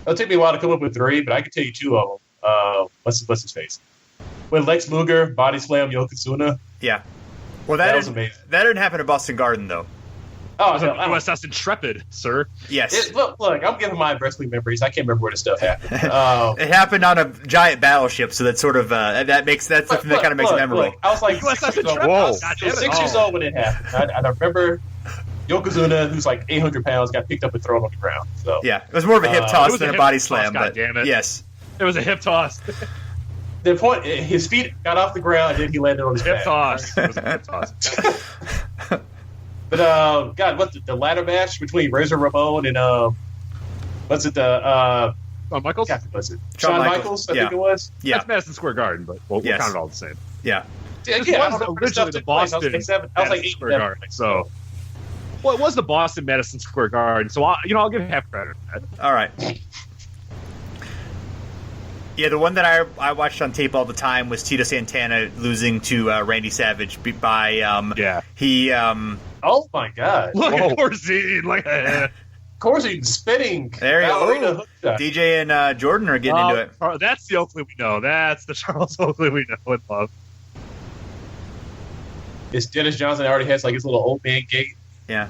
It'll take me a while to come up with 3, but I can tell you 2 of them. What's his face? When Lex Luger body slammed Yokozuna. Yeah. Well, that was amazing. That didn't happen at Boston Garden, though. Oh, USS Intrepid, sir. Yes. Look, I'm giving my wrestling memories. I can't remember where this stuff happened. It happened on a giant battleship, so that's sort of that's the thing that kind of makes it memorable. I was like USS 6 years old. Whoa. 6 years old when it happened. I remember Yokozuna, who's like 800 pounds, got picked up and thrown on the ground. So yeah, it was more of a hip toss than a body slam. God damn it! Yes, it was a hip toss. The point, his feet got off the ground, and then he landed on his hip back. Toss. It was a hip toss. But God, what's the ladder match between Razor Ramon and Michaels? Was it Shawn Michaels? I think it was. Yeah, that's Madison Square Garden, but we'll count it all the same. Yeah. It was originally the Boston Madison Square Garden. So, well, it was the Boston Madison Square Garden. So I'll give half credit for that. All right. Yeah, the one that I watched on tape all the time was Tito Santana losing to Randy Savage by he. Oh my God! Look at Corzine, Corzine spinning. There you go. DJ and Jordan are getting into it. That's the Oakley we know. That's the Charles Oakley we know and love. Is Dennis Johnson already has like his little old man gait? Yeah.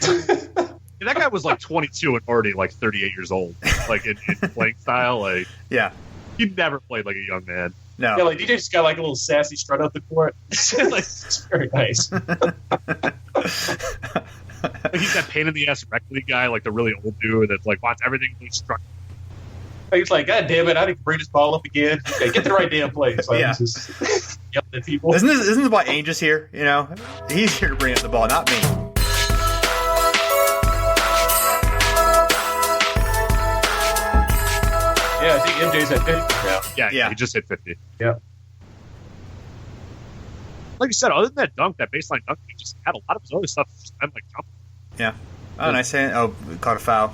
That guy was like 22 and already like 38 years old, like in playing style. Like, yeah, he never played like a young man. No, yeah, like DJ just got like a little sassy strut up the court. Like, it's very nice. Like he's that pain in the ass rec league guy, like the really old dude that like wants everything to be struck. He's like, God damn it, I need to bring this ball up again. Okay, get the right damn place. Like, just yelling at people. Isn't this why Ainge is here? You know, he's here to bring up the ball, not me. Yeah, I think MJ's at 50 now. Yeah, he just hit 50. Yeah. Like you said, other than that dunk, that baseline dunk, he just had a lot of his other stuff just been like jumping. Yeah. Oh, nice hand. Oh, caught a foul.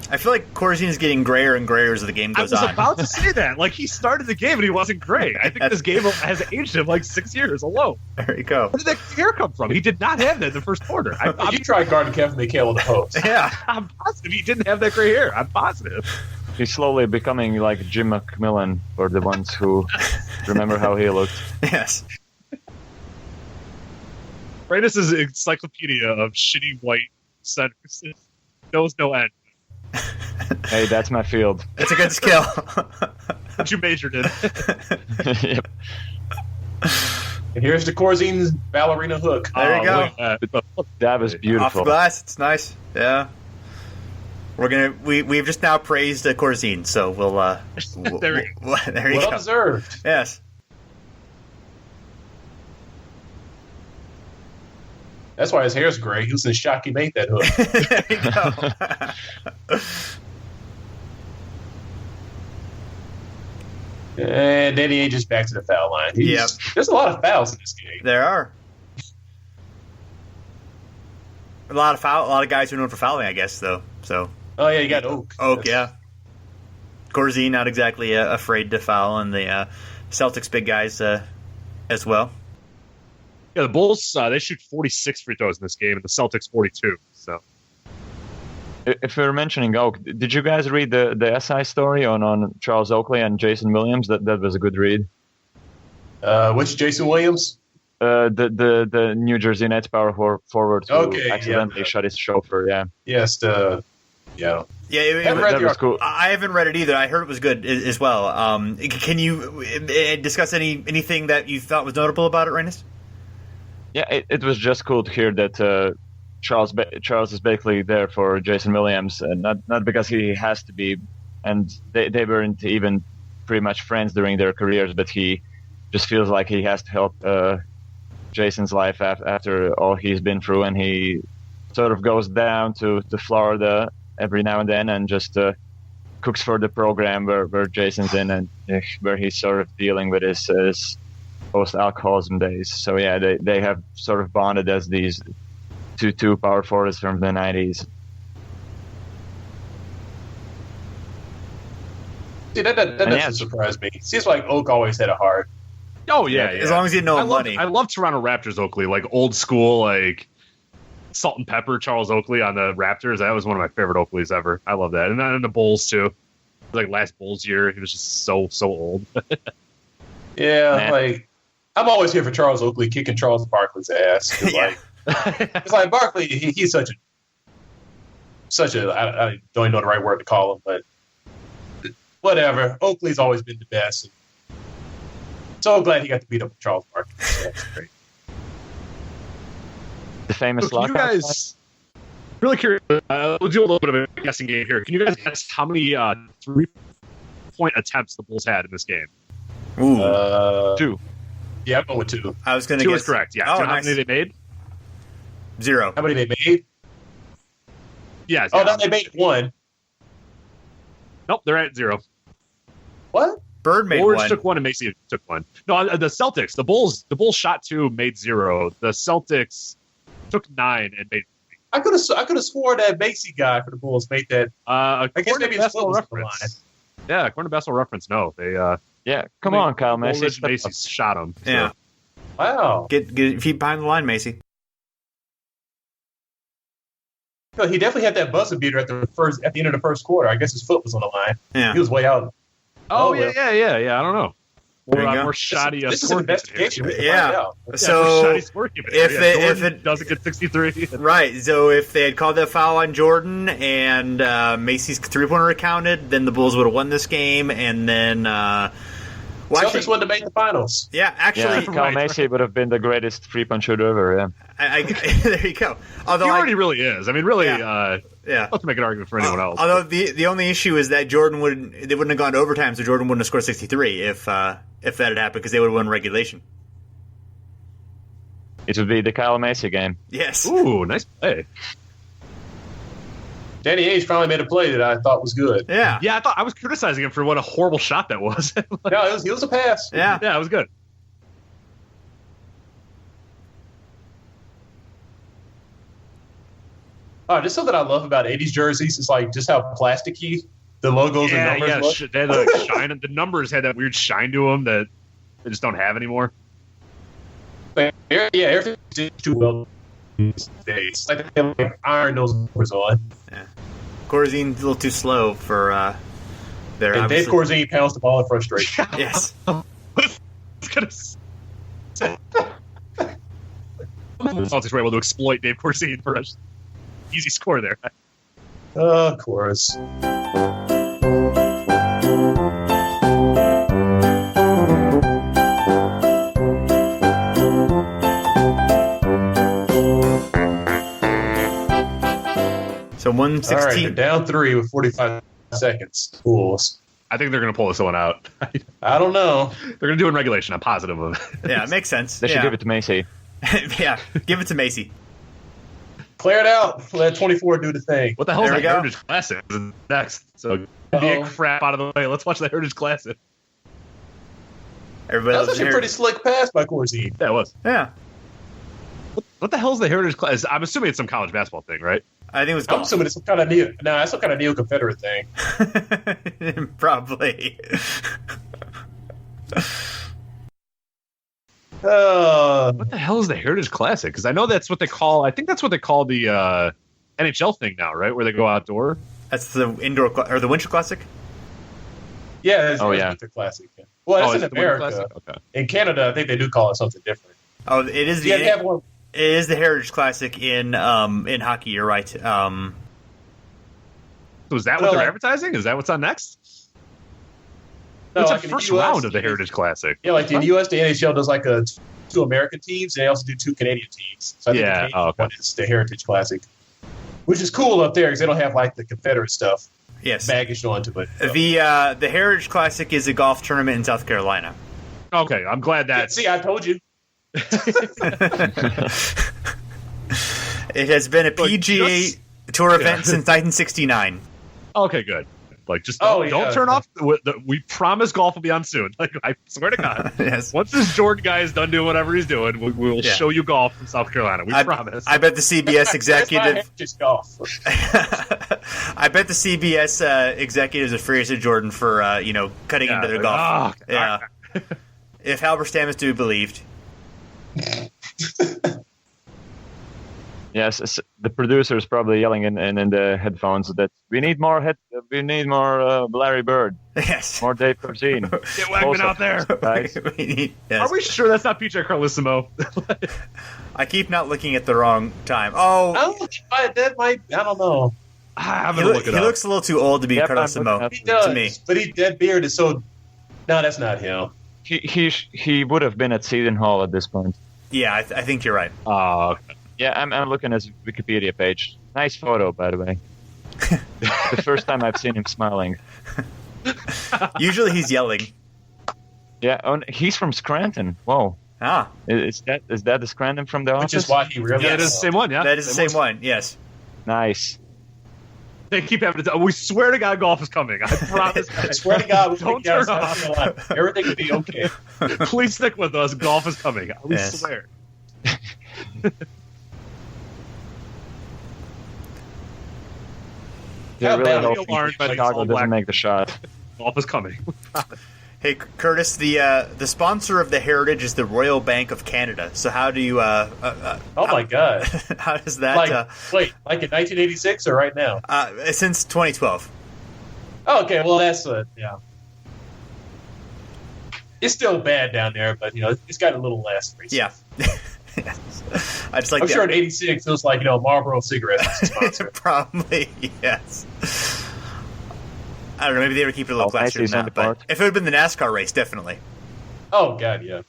I feel like Corzine is getting grayer and grayer as the game goes on. I was about to say that. Like, he started the game and he wasn't great. I think this game has aged him like 6 years alone. There you go. Where did that hair come from? He did not have that in the first quarter. You tried guarding Kevin McHale with the post. Yeah. I'm positive he didn't have that gray hair. I'm positive. He's slowly becoming like Jim McMillan for the ones who remember how he looked. Yes. Reinis is an encyclopedia of shitty white centers. Knows no end. Hey, that's my field. It's a good skill. What you majored in. Yep. And here's the Corzine's ballerina hook. There you go. Look at that. That was Off beautiful. the glass. It's nice. Yeah. We've just now praised Corzine, so we'll There you there you Well go. deserved. Yes. That's why his hair's gray. He was in shock he made that hook. There you go. And Danny Ainge is back to the foul line. Yep. There's a lot of fouls in this game. There are a lot of guys who are known for fouling, I guess. Though, so Oh, yeah, you got Oak. yeah. Corzine not exactly afraid to foul, and the Celtics big guys as well. Yeah, the Bulls, they shoot 46 free throws in this game, and the Celtics 42. So, If we were mentioning Oak, did you guys read the SI story on Charles Oakley and Jason Williams? That was a good read. Which Jason Williams? The New Jersey Nets power forward who Okay, accidentally shot his chauffeur. Yeah, Yes, yeah. Yeah, Haven't read that the was cool. I haven't read it either. I heard it was good as well. Can you discuss anything that you thought was notable about it, Reinis? Yeah, it was just cool to hear that Charles is basically there for Jason Williams, and not because he has to be, and they weren't even pretty much friends during their careers, but he just feels like he has to help Jason's life after all he's been through, and he sort of goes down to Florida every now and then and just cooks for the program where Jason's in, and where he's sort of dealing with his post-alcoholism days. So yeah, they have sort of bonded as these two power forwards from the 90s. See, that doesn't surprise me. Seems like Oak always had a heart. oh yeah, As long as you know money. I love Toronto Raptors Oakley, like old school, like salt and pepper Charles Oakley on the Raptors. That was one of my favorite Oakleys ever. I love that, and then the Bulls too. Like last Bulls year, he was just so old. Yeah, Man. like I'm always here for Charles Oakley kicking Charles Barkley's ass. 'Cause, Yeah. it's like Barkley, he's such a I don't even know the right word to call him, but whatever. Oakley's always been the best. So glad he got to beat up Charles Barkley. That's great. The famous So can you lockout guys really curious? We'll do a little bit of a guessing game here. Can you guys guess how many 3-point attempts the Bulls had in this game? Ooh, 2. Yeah, I'm going with 2. I was going to 2 guess. is correct. Yeah. Oh, Do you know nice. how many they made? 0. How many they made? Yes. Oh, yeah. no, they made 1. Nope, they're at 0. What? Bird made Woolridge 1. took 1 and Macy took 1. No, the Celtics. The Bulls shot 2, made 0. The Celtics took 9 and made. I could have swore that Macy guy for the Bulls made that. I guess maybe his foot was on the reference. Yeah, according to Basketball Reference, no, they. Yeah, come on, Kyle Macy. Woolridge and Macy shot him. So. Yeah. Wow. Get your feet behind the line, Macy. No, he definitely had that buzzer beater at the end of the first quarter. I guess his foot was on the line. Yeah. He was way out. Oh, Oh, yeah. I don't know. There you go. More shoddy. This is an investigation. We can Yeah. find out. So if it doesn't get 63, right, so if they had called that foul on Jordan and Macy's 3-pointer counted, then the Bulls would have won this game, and then Celtics wouldn't have made the finals. yeah, actually, Yeah, Kyle Macy would have been the greatest 3-point shooter ever. Yeah. there you go. Although he already really is. I mean, really, Yeah. yeah. not to make an argument for anyone else. Although the only issue is that Jordan wouldn't have gone to overtime, so Jordan wouldn't have scored 63 if that had happened, because they would have won regulation. It would be the Kyle Macy game. Yes. Ooh, nice play. Danny Ainge finally made a play that I thought was good. Yeah. Yeah, I was criticizing him for what a horrible shot that was. No, it was a pass. Yeah. Yeah, it was good. Just something I love about 80s jerseys is like just how plasticky the logos and numbers look. They had like shine. The numbers had that weird shine to them that they just don't have anymore. Everything's too well these days. Like they have like iron those numbers on. Corzine's a little too slow for their. And Dave Corzine pounds the ball in frustration. Yes. The Celtics were able to exploit Dave Corzine for a easy score there. Of course. So 116. All right, they're down 3 with 45 seconds. Fools. I think they're going to pull this one out. I don't know. They're going to do it in regulation. I'm positive of it. Yeah, it makes sense. They should give it to Macy. Yeah, give it to Macy. Clear it out. Let 24 do the thing. What the hell is There the we go. Heritage Classic? This is next. So get the crap out of the way. Let's watch the Heritage Classic. Everybody That was loves actually a the pretty slick pass by Corsi. Yeah, it was. Yeah, What the hell is the Heritage Classic? I'm assuming it's some college basketball thing, right? I think it was I'm golf. assuming it's some kind of that's some kind of neo-Confederate thing. Probably. What the hell is the Heritage Classic? Because I know that's what they call. I think that's what they call the NHL thing now, right? Where they go outdoor. That's the or the Winter Classic. Yeah, it's yeah. Winter Classic. Well, that's is in it the Winter America. Classic? Okay. In Canada, I think they do call it something different. Oh, it is the Yeah, they have one. it is the Heritage Classic in hockey. You're right. So is that Well, what they're advertising? Is that what's on next? No, What's like the in the first US, round of the Heritage Classic? Yeah, like in the U.S., the NHL does like two American teams, and they also do 2 Canadian teams. So I think Yeah, the Canadian okay. one is the Heritage Classic, which is cool up there because they don't have like the Confederate stuff Yes. baggaged onto it. The Heritage Classic is a golf tournament in South Carolina. Okay, I'm glad that. See, I told you. It has been a PGA Tour event since 1969. Okay, good. Like, just Oh, don't yeah. turn off. We promise golf will be on soon. Like, I swear to God. Yes. Once this Jordan guy is done doing whatever he's doing, we will Yeah. show you golf from South Carolina. We promise. I bet the CBS executive. Just golf. I bet the CBS executives are furious at Jordan for cutting into their golf. Oh, Yeah. If Halberstam is to be believed. Yes, the producer is probably yelling in the headphones that we need more Larry Bird, Yes. more Dave Corzine. Get Wegman out there. Guys. Yes. Are we sure that's not PJ Carlissimo? I keep not looking at the wrong time. Oh, That might. I don't know. I'm he, going to look it he up. looks a little too old to be Yep, I'm Carlissimo. looking up. He does, To me. but that beard is so. No, that's not him. He would have been at Seton Hall at this point. Yeah, I think you're right. Oh, okay. Yeah, I'm looking at his Wikipedia page. Nice photo, by the way. The first time I've seen him smiling. Usually he's yelling. Yeah, he's from Scranton. Whoa. Ah, Is that the Scranton from the office? Which is why he really. Yeah, it is the same one, yeah. that is the same one. Yes. Nice. They keep having to. We swear to God, golf is coming. I promise. I swear to God, we Don't think turn off. everything will be okay. Please stick with us. Golf is coming. We Yes. swear. They're How really bad are hoping you alarmed by the Chicago All doesn't Black- make the shot. Golf is coming. Hey, Curtis, the sponsor of the Heritage is the Royal Bank of Canada. So how do you? Oh my God! How does that? Wait, like in 1986 or right now? Since 2012. Oh, okay, well that's yeah. It's still bad down there, but it's got a little less racist. Yeah. Yes. I just like. I'm sure in '86 it was like Marlboro cigarettes was the sponsor. Probably yes. I don't know. Maybe they were keeping a little classier Macy's than on that. the But part. if it had been the NASCAR race, definitely. Oh God, yeah.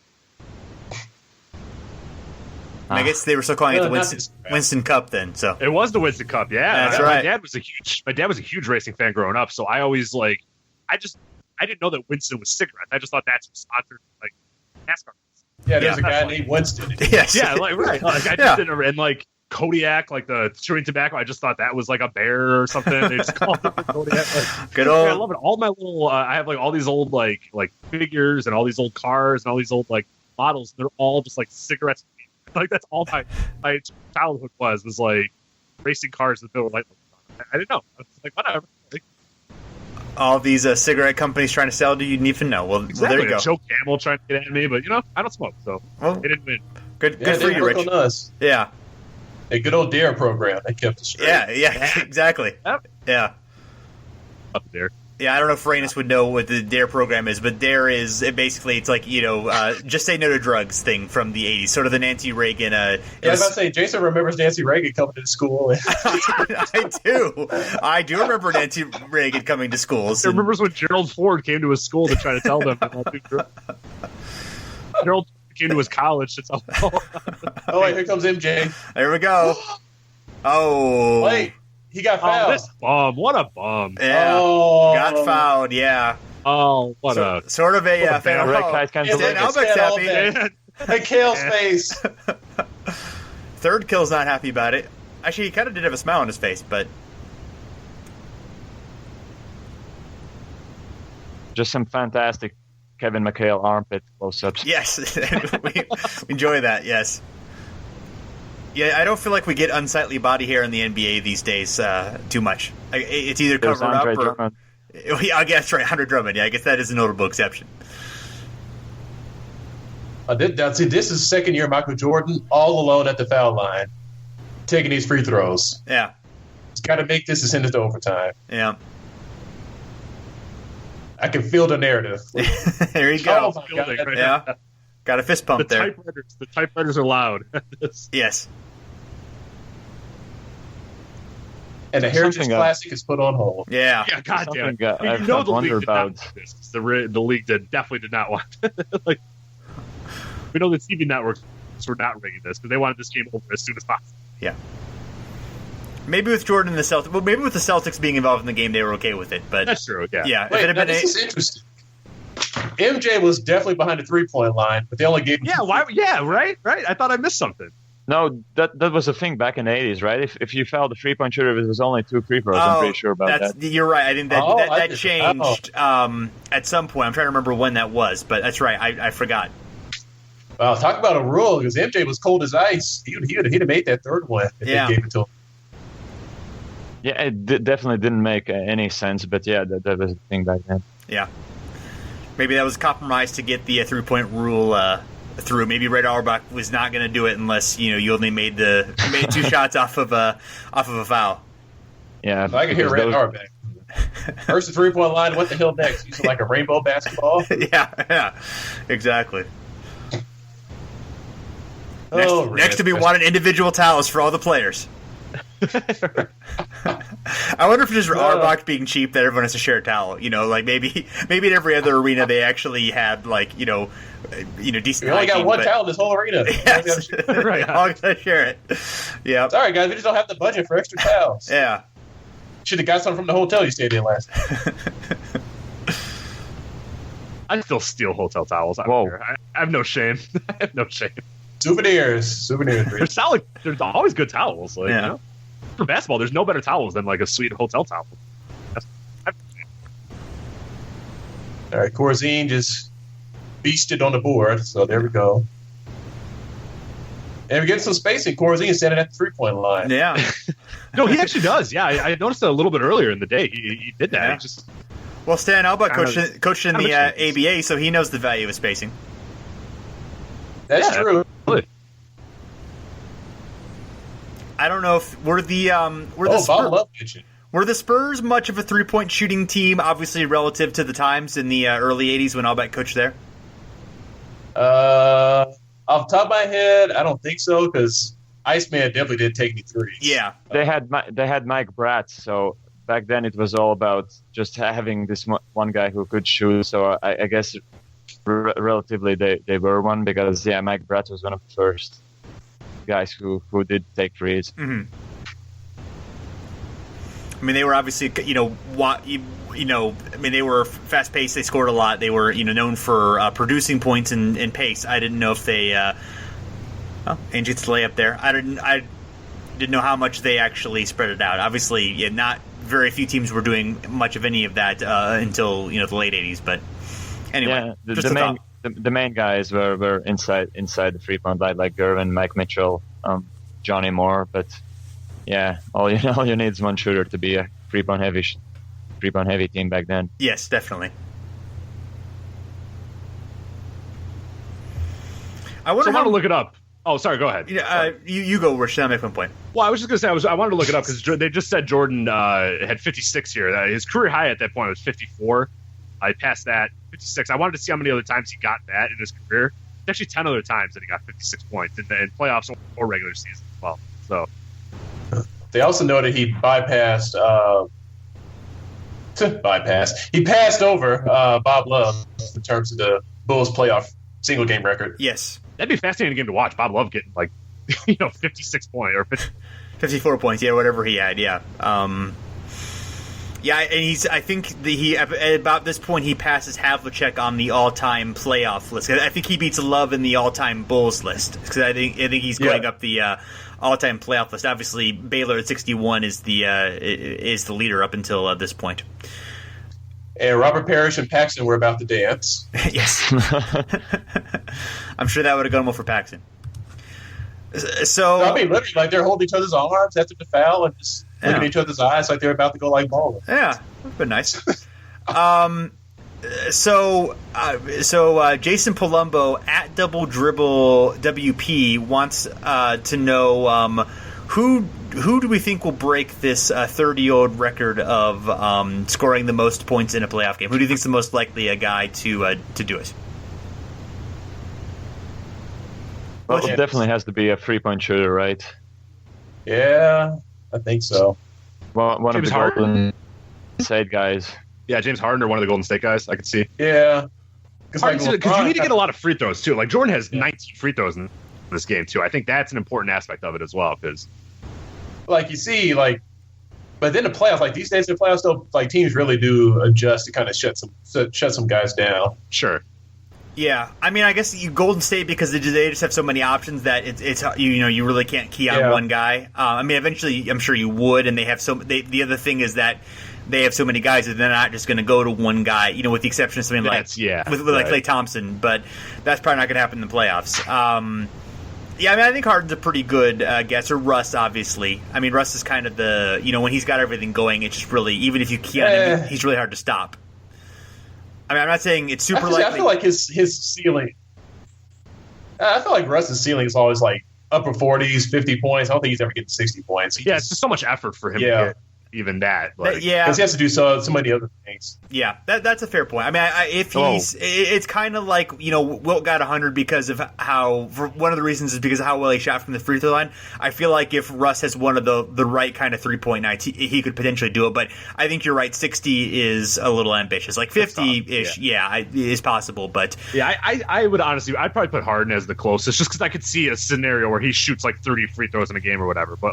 I guess they were still calling it the not this bad. Winston Cup then. So It was the Winston Cup, yeah. That's My right. dad was a huge racing fan growing up, so I always I didn't know that Winston was cigarettes. I just thought that's sponsored like NASCAR. Yeah, there's Yeah. a guy named Winston. yes. Yeah, right. Like I Yeah. just didn't, and like Kodiak, like the chewing tobacco. I just thought that was like a bear or something. They just called it Kodiak. Like, Good yeah, I old. love it. All my little, I have like all these old like figures and all these old cars and all these old like models. They're all just like cigarettes. Like that's all my childhood was like racing cars with Bill light. I didn't know. I was like, whatever. Like, All these cigarette companies trying to sell to you didn't even know. Well, exactly. there you go. Joe Camel trying to get at me, but I don't smoke, so Well, it didn't win. good Yeah, for they you, work Rich. on us. Yeah. A good old DARE program. They kept us straight. Yeah. Exactly. Yep. Yeah. Up there. Yeah, I don't know if Reinis would know what the DARE program is, but DARE is it's like just say no to drugs thing from the 80s, sort of the Nancy Reagan. I was about to say, Jason remembers Nancy Reagan coming to school. I do remember Nancy Reagan coming to schools. He remembers when Gerald Ford came to his school to try to tell them about Gerald came to his college to tell them. Oh, wait, here comes MJ. There we go. Oh. Wait. He got fouled. This bum. What a bum. Yeah. Oh. Got fouled, yeah. Oh, sort of a fan. Albeck's happy. McHale's face. Third kill's not happy about it. Actually, he kind of did have a smile on his face, but... Just some fantastic Kevin McHale armpit close-ups. Yes. we enjoy that, yes. Yeah, I don't feel like we get unsightly body hair in the NBA these days too much. It's either covered up or... Drummond. Yeah, I guess, right, Andre Drummond. Yeah, I guess that is a notable exception. This is second year Michael Jordan all alone at the foul line, taking these free throws. Yeah. He's got to make this and send it to overtime. Yeah. I can feel the narrative. There you go. Oh, my God. Yeah. Got a fist pump there. The typewriters are loud. Yes. And the Heritage Classic is put on hold. Yeah. Yeah, goddamn. You know the league about this. The league definitely did not want like. We know the TV networks were not rigging this because they wanted this game over as soon as possible. Yeah. Maybe with Jordan and the Celtics, well, maybe with the Celtics being involved in the game, they were okay with it. But that's true. Yeah. Yeah. Wait, this is interesting. MJ was definitely behind the 3-point line, but they only gave him. Yeah. Why? Yeah. Right. I thought I missed something. No, that was a thing back in the 80s, right? If you fouled the 3-point shooter, it was only 2 free throws. I'm pretty sure about that. You're right. I think that changed at some point. I'm trying to remember when that was, but that's right. I forgot. Wow, talk about a rule, because MJ was cold as ice. He'd have made that third one if they gave it to him. Yeah, it definitely didn't make any sense, but yeah, that was a thing back then. Yeah. Maybe that was a compromise to get the 3-point rule through. Maybe Red Auerbach was not going to do it unless you only made 2 shots off of a foul. Yeah, if I could hear Red Auerbach. First the 3-point line, what the hell next? Using like a rainbow basketball? Yeah, exactly. Next to be wanted individual towels for all the players. I wonder if it's just Auerbach being cheap that everyone has to share a towel. Like maybe in every other arena they actually had decent. We only got one towel in this whole arena. Yes. Right, all gotta share it. Yeah. Sorry guys, we just don't have the budget for extra towels. Yeah. Should have got some from the hotel you stayed in last night. I still steal hotel towels. I have no shame. I have no shame. Souvenirs. There's always good towels. For basketball, there's no better towels than like a sweet hotel towel. All right, Corzine just beasted on the board, so there we go. And we get some spacing. Corzine is standing at the 3-point line. Yeah. No, he actually does. Yeah, I noticed it a little bit earlier in the day. He did that. Yeah. Well, Stan Albeck coached in the ABA, so he knows the value of spacing. That's true. Really. I don't know if were the Spurs much of a 3-point shooting team, obviously relative to the times in the early 80s when Albeck coached there? Off the top of my head, I don't think so, because Iceman definitely didn't take any threes. Yeah. They had Mike Bratz, so back then it was all about just having this one guy who could shoot, so I guess relatively they were one, because Mike Bratz was one of the first guys who did take threes. Mm-hmm. I mean, they were obviously, they were fast paced. They scored a lot. They were, known for producing points and pace. I didn't know if they, Ainge gets the layup there. I didn't know how much they actually spread it out. Obviously, not very few teams were doing much of any of that until the late 80s. But anyway, the main guys were inside the 3-point line, like Gervin, Mike Mitchell, Johnny Moore. But all you need is one shooter to be a 3-point heavy team back then. Yes, definitely. I want to look it up. Oh, sorry. Go ahead. You go, Rich. I'll make one point. Well, I was just going to say, I wanted to look it up because they just said Jordan had 56 here. His career high at that point was 54. I passed that, 56. I wanted to see how many other times he got that in his career. There's actually 10 other times that he got 56 points in playoffs or regular season as well. So they also noted he bypassed. He passed over Bob Love in terms of the Bulls' playoff single game record. Yes, that'd be a fascinating game to watch. Bob Love getting 56 points or 54 points, whatever he had, yeah. And I think at about this point he passes Havlicek on the all-time playoff list. I think he beats Love in the all-time Bulls list because I think he's going up the all-time playoff list. Obviously, Baylor at 61 is the leader up until this point. And Robert Parish and Paxson were about to dance. Yes, I'm sure that would have gone well for Paxson. So I mean, literally, they're holding each other's arms after the foul and just looking at each other's eyes like they're about to go bowling. Yeah, that's been nice. So Jason Palumbo at Double Dribble WP wants to know who do we think will break this 30-year-old record of scoring the most points in a playoff game? Who do you think is the most likely a guy to do it? Well, it definitely has to be a 3-point shooter, right? Yeah, I think so. Well, one James of the Golden State guys. Yeah, James Harden or one of the Golden State guys. I could see. Yeah. Because you need to get a lot of free throws, too. Like, Jordan has 19 free throws in this game, too. I think that's an important aspect of it as well. Because, you see, but then the playoffs, these days in the playoffs, though, teams really do adjust to kind of shut some guys down. Sure. Yeah, I mean, I guess Golden State because they just have so many options that it's you really can't key on one guy. I mean, eventually, I'm sure you would, and they have the other thing is that they have so many guys that they're not just going to go to one guy. With the exception of something like Klay Thompson, but that's probably not going to happen in the playoffs. I mean, I think Harden's a pretty good guess, or Russ, obviously. I mean, Russ is kind of the when he's got everything going, it's just really even if you key on him, he's really hard to stop. I mean, I'm not saying it's super likely. I feel like his ceiling. I feel like Russ's ceiling is always upper 40s, 50 points. I don't think he's ever getting 60 points. It's just so much effort for him to get even that. Because he has to do so many other things. Yeah, that's a fair point. I mean, it's kind of like Wilt got 100 because of one of the reasons is because of how well he shot from the free throw line. I feel like if Russ has one of the right kind of 3-point nights, he could potentially do it. But I think you're right. 60 is a little ambitious. 50-ish, is possible. But I would honestly, I'd probably put Harden as the closest, just because I could see a scenario where he shoots 30 free throws in a game or whatever. But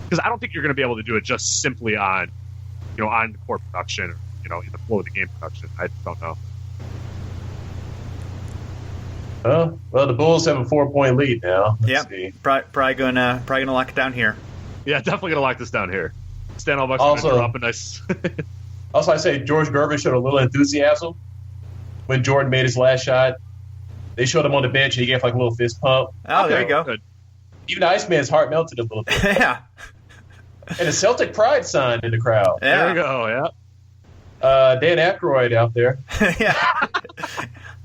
because I don't think you're going to be able to do it just simply on, on the court production or, in the flow of the game production. I don't know. Well, the Bulls have a 4-point lead now. Yeah, probably gonna lock it down here. Yeah, definitely gonna lock this down here. Stan Albeck's gonna drop a nice. Also, I say George Gervin showed a little enthusiasm when Jordan made his last shot. They showed him on the bench and he gave a little fist pump. Oh, there you go. Good. Even the Iceman's heart melted a little bit. Yeah. And a Celtic pride sign in the crowd. Yeah. There we go, yeah. Dan Aykroyd out there. Yeah.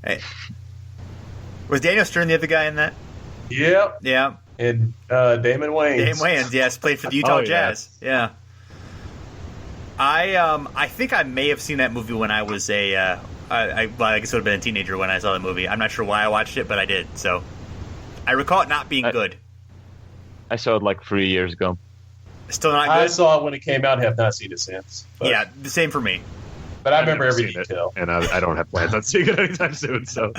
Hey. Was Daniel Stern the other guy in that? Yep. Yeah. And Damon Wayans. Damon Wayans, yes, played for the Utah Jazz. Yeah. I think I may have seen that movie when I was I guess it would have been a teenager when I saw the movie. I'm not sure why I watched it, but I did. So I recall it not being good. I saw it 3 years ago. Still not good? I saw it when it came out and have not seen it since. Yeah, the same for me. But I remember every detail. And I don't have plans on seeing it anytime soon. So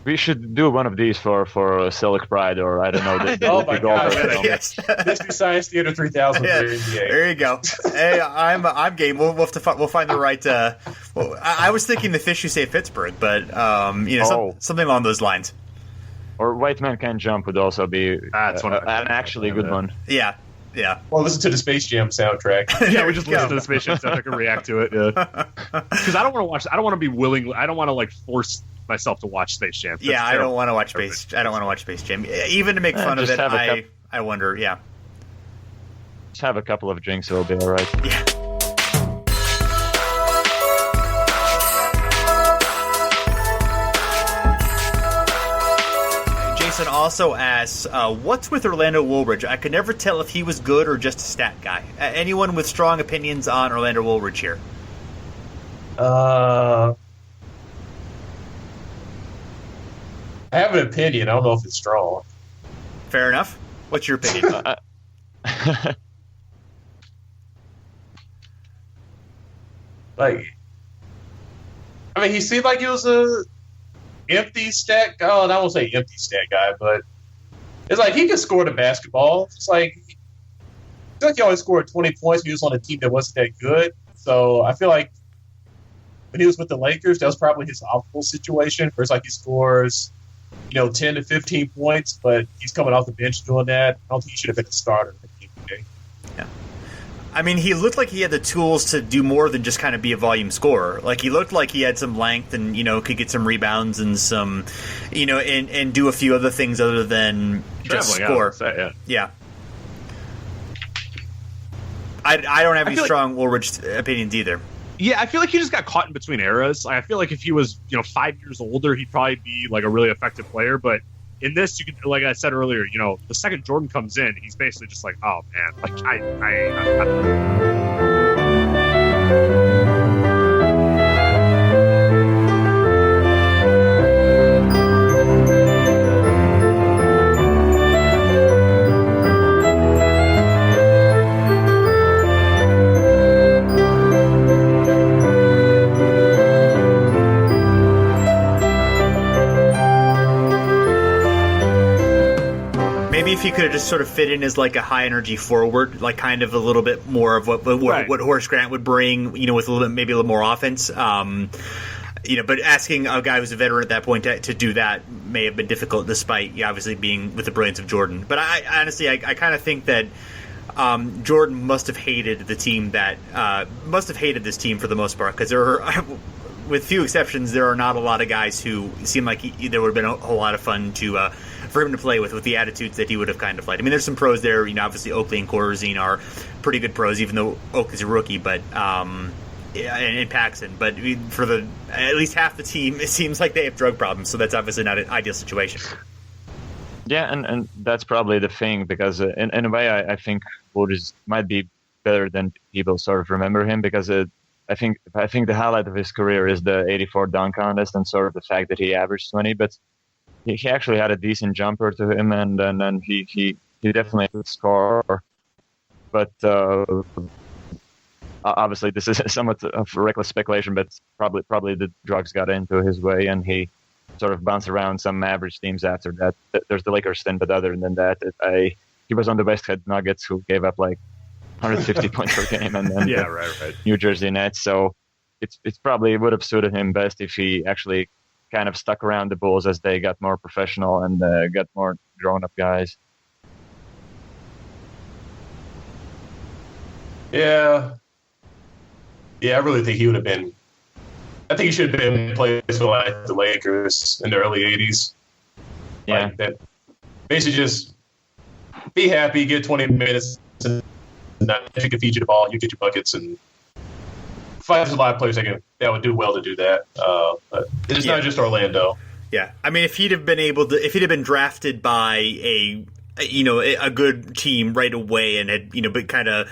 we should do one of these for Celtic Pride, or I don't know. Oh my God! Yes. Mystery Science Theater 3000. Yeah. There you go. Hey, I'm game. We'll find the right. I was thinking the Fish Who Saved Pittsburgh, but something along those lines. Or White Man Can't Jump would also be an actually good one. Yeah. Yeah. Well, listen to the Space Jam soundtrack. Yeah, we just listen to the Space Jam soundtrack and react to it. Yeah. Because I don't want to watch. I don't want to be willing. I don't want to force myself to watch Space Jam. That's I don't want to watch Space. I don't want to watch Space Jam. Even to make fun of it, I wonder. Yeah. Just have a couple of drinks, it'll be all right. Yeah. Dawson also asks, what's with Orlando Woolridge? I could never tell if he was good or just a stat guy. Anyone with strong opinions on Orlando Woolridge here? I have an opinion. I don't know if it's strong. Fair enough. What's your opinion? He seemed like he was a empty stat guy. I won't say empty stat guy, but it's like he could score the basketball. It's like I feel like he only scored 20 points. He was on a team that wasn't that good. So I feel like when he was with the Lakers, that was probably his optimal situation. Where it's like he scores, 10 to 15 points, but he's coming off the bench doing that. I don't think he should have been a starter. Yeah. I mean, he looked like he had the tools to do more than just kind of be a volume scorer. Like, he looked like he had some length and, could get some rebounds and some, and do a few other things other than just score. Yeah. I don't have any strong Woolridge opinions either. Yeah, I feel like he just got caught in between eras. I feel like if he was, 5 years older, he'd probably be like a really effective player. But in this, you can, like I said earlier, the second Jordan comes in, he's basically just like, oh man, like I If he could have just sort of fit in as like a high energy forward, like kind of a little bit more of what Horace Grant would bring, with a little bit, maybe a little more offense. But asking a guy who's a veteran at that point to do that may have been difficult, despite obviously being with the brilliance of Jordan. But I honestly kind of think that Jordan must have hated the team must have hated this team for the most part, because there are, with few exceptions, there are not a lot of guys who seem like there would have been a whole lot of fun for him to play with the attitudes that he would have kind of liked. I mean, there's some pros there. Obviously Oakley and Corazine are pretty good pros, even though Oakley's a rookie. But and Paxson. But for at least half the team, it seems like they have drug problems. So that's obviously not an ideal situation. Yeah, and that's probably the thing, because in a way, I think Woolridge might be better than people sort of remember him, because I think the highlight of his career is the '84 dunk contest and sort of the fact that he averaged 20, but he actually had a decent jumper to him, and he definitely could score. But obviously, this is somewhat of reckless speculation, but probably the drugs got into his way, and he sort of bounced around some average teams after that. There's the Lakers thing, but other than that, he was on the West Head Nuggets, who gave up like 150 points per game, and then right. New Jersey Nets. So it's probably would have suited him best if he actually kind of stuck around the Bulls as they got more professional and got more grown-up guys. Yeah, I really think he would have been. I think he should have been playing for like the Lakers in the early '80s. Yeah, that basically just be happy, get 20 minutes, and if you can feed you the ball, you get your buckets, and there's a lot of players that would do well to do that. But it's not just Orlando. Yeah, I mean, if he'd have been drafted by a good team right away and had but kind of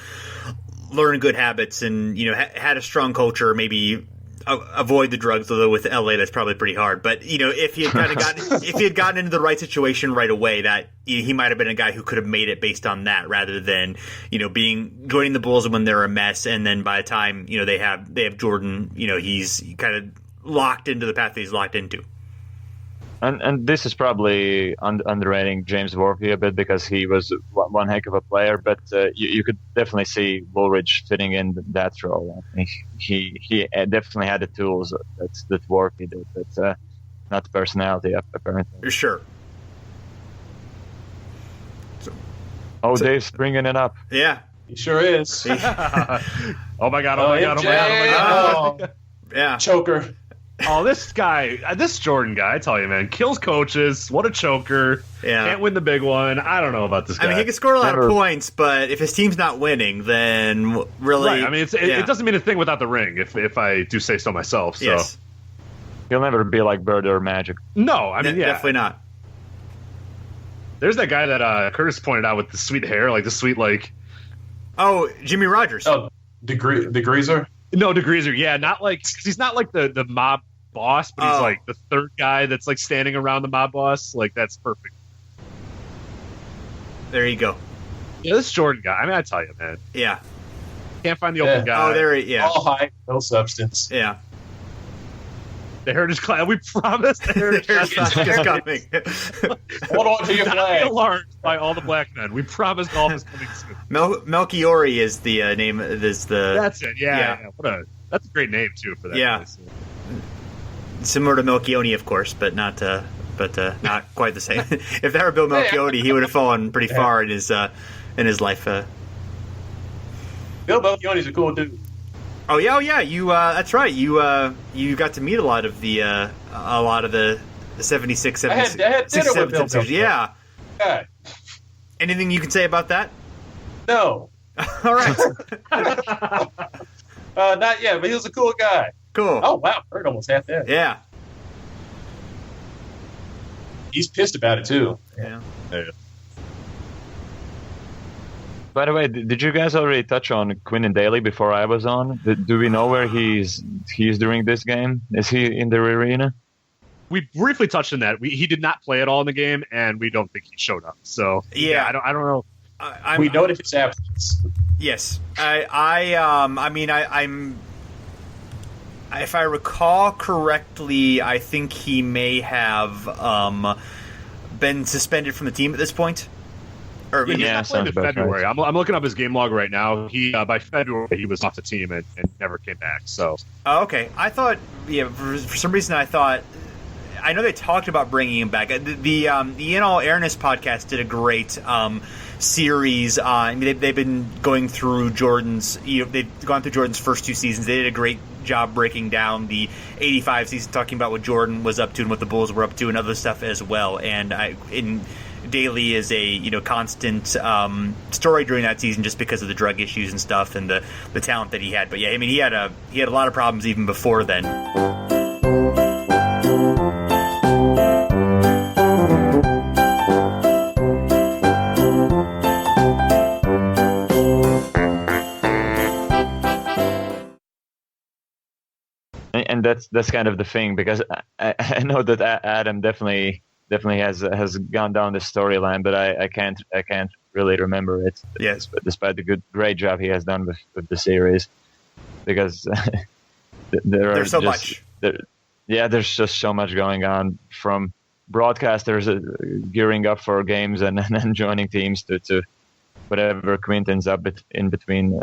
learned good habits and had a strong culture, maybe avoid the drugs. Although with LA, that's probably pretty hard. But if he had gotten into the right situation right away, that he might have been a guy who could have made it based on that, rather than joining the Bulls when they're a mess, and then by the time they have Jordan, he's kind of locked into the path that he's locked into. And this is probably underrating James Worthy a bit, because he was one heck of a player, but you could definitely see Woolridge fitting in that role. He definitely had the tools that Worthy did, but not the personality, apparently. Sure. Dave's bringing it up. Yeah. He sure is. Oh my god. Yeah. Choker. Oh, this Jordan guy, I tell you, man, kills coaches. What a choker. Yeah. Can't win the big one. I don't know about this guy. I mean, he can score a lot of points, but if his team's not winning, then really... Right, I mean, it doesn't mean a thing without the ring, if I do say so myself. So. Yes. He'll never be like Bird or Magic. No, I mean, Definitely not. There's that guy that Curtis pointed out with the sweet hair, like the sweet like. Oh, Jimmy Rogers. Oh, the Greaser. No, DeGreaser. Yeah, not like because he's not like the mob boss, but he's like the third guy that's like standing around the mob boss. Like that's perfect. There you go. Yeah, this Jordan guy. I mean, I tell you, man. Yeah. Can't find the open guy. Oh, there. Yeah. All hype, no substance. Yeah. The Heritage Class. We promised the Heritage Class is coming. Hold on to your flag. Not be alarmed by all the black men. We promised all this coming soon. Melchiori is the name. Is the. That's it. Yeah. That's a great name too for that. Yeah. Place. Similar to Melchioni, of course, but not quite the same. If that were Bill Melchioni, he would have fallen pretty far in his life. Bill Melchioni's a cool dude. Oh yeah. You that's right. You got to meet a lot of the 76, 77. I had dinner with Bill Melchioni. Yeah. God. Anything you can say about that? No. All right. Not yet, but he was a cool guy. Cool. Oh wow, heard almost half that. Yeah. He's pissed about it too. Yeah. By the way, did you guys already touch on Quinn and Daly before I was on? Do we know where he's during this game? Is he in the arena? We briefly touched on that. He did not play at all in the game, and we don't think he showed up. So yeah, I don't know. We noted his absence. Yes, I'm. If I recall correctly, I think he may have been suspended from the team at this point. Or yeah, played in February. Right. I'm looking up his game log right now. He by February he was off the team and never came back. So okay, I thought for some reason I thought. I know they talked about bringing him back. The In All Airness podcast did a great series on. They've been going through Jordan's. They've gone through Jordan's first two seasons. They did a great job breaking down the '85 season, talking about what Jordan was up to and what the Bulls were up to and other stuff as well. And Daly is a constant story during that season just because of the drug issues and stuff and the talent that he had. But yeah, I mean he had a lot of problems even before then. And that's kind of the thing, because I know that Adam definitely has gone down the storyline, but I can't really remember it. Yes, despite the great job he has done with the series, because there's so much. There's just so much going on, from broadcasters gearing up for games and then joining teams to whatever Quint ends up in between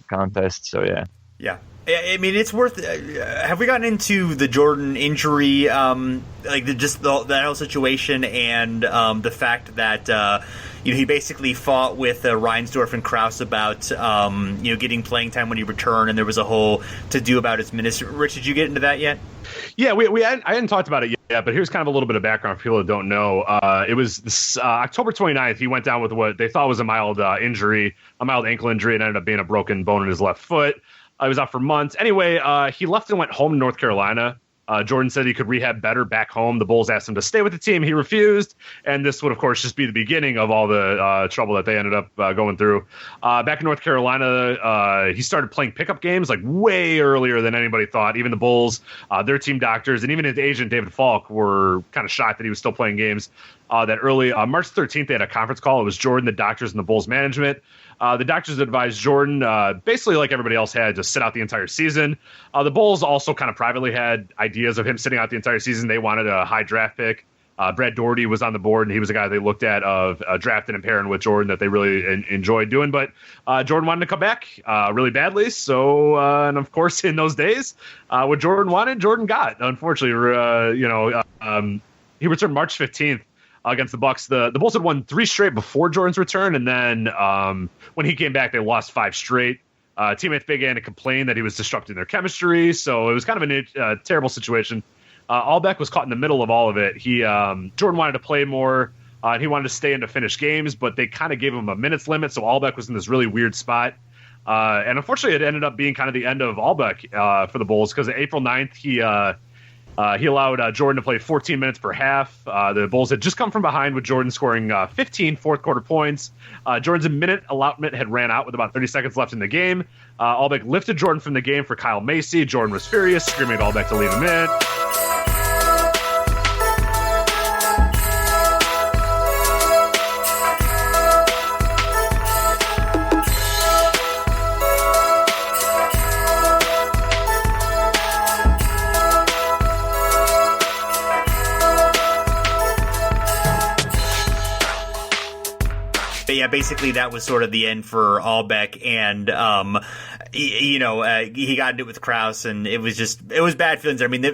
contests. So yeah. Yeah. I mean, it's worth. Have we gotten into the Jordan injury, that whole situation, and the fact that he basically fought with Reinsdorf and Krause about getting playing time when he returned, and there was a whole to do about his minutes. Rich, did you get into that yet? Yeah, I hadn't talked about it yet, but here's kind of a little bit of background for people that don't know. It was October 29th. He went down with what they thought was a mild injury, a mild ankle injury, and ended up being a broken bone in his left foot. I was out for months. Anyway, he left and went home to North Carolina. Jordan said he could rehab better back home. The Bulls asked him to stay with the team. He refused. And this would, of course, just be the beginning of all the trouble that they ended up going through. Back in North Carolina, he started playing pickup games like way earlier than anybody thought. Even the Bulls, their team doctors, and even his agent, David Falk, were kind of shocked that he was still playing games that early. March 13th, they had a conference call. It was Jordan, the doctors, and the Bulls management. The doctors advised Jordan, basically like everybody else had, to sit out the entire season. The Bulls also kind of privately had ideas of him sitting out the entire season. They wanted a high draft pick. Brad Daugherty was on the board, and he was a guy they looked at of drafting and pairing with Jordan that they really enjoyed doing. But Jordan wanted to come back really badly. So, and of course, in those days, what Jordan wanted, Jordan got. Unfortunately, he returned March 15th. Against the Bucks. The Bulls had won 3 straight before Jordan's return, and then when he came back, they lost 5 straight. Teammates began to complain that he was disrupting their chemistry, so it was kind of a terrible situation. Albeck was caught in the middle of all of it. Jordan wanted to play more, and he wanted to stay in to finish games, but they kind of gave him a minutes limit, so Albeck was in this really weird spot. And unfortunately, it ended up being kind of the end of Albeck for the Bulls, because April 9th, He allowed Jordan to play 14 minutes per half. The Bulls had just come from behind with Jordan scoring 15 fourth-quarter points. Jordan's minute allotment had ran out with about 30 seconds left in the game. Albeck lifted Jordan from the game for Kyle Macy. Jordan was furious, screaming at Albeck to leave him in. But yeah, basically that was sort of the end for Albeck, and he got into it with Krause, and it was bad feelings. I mean,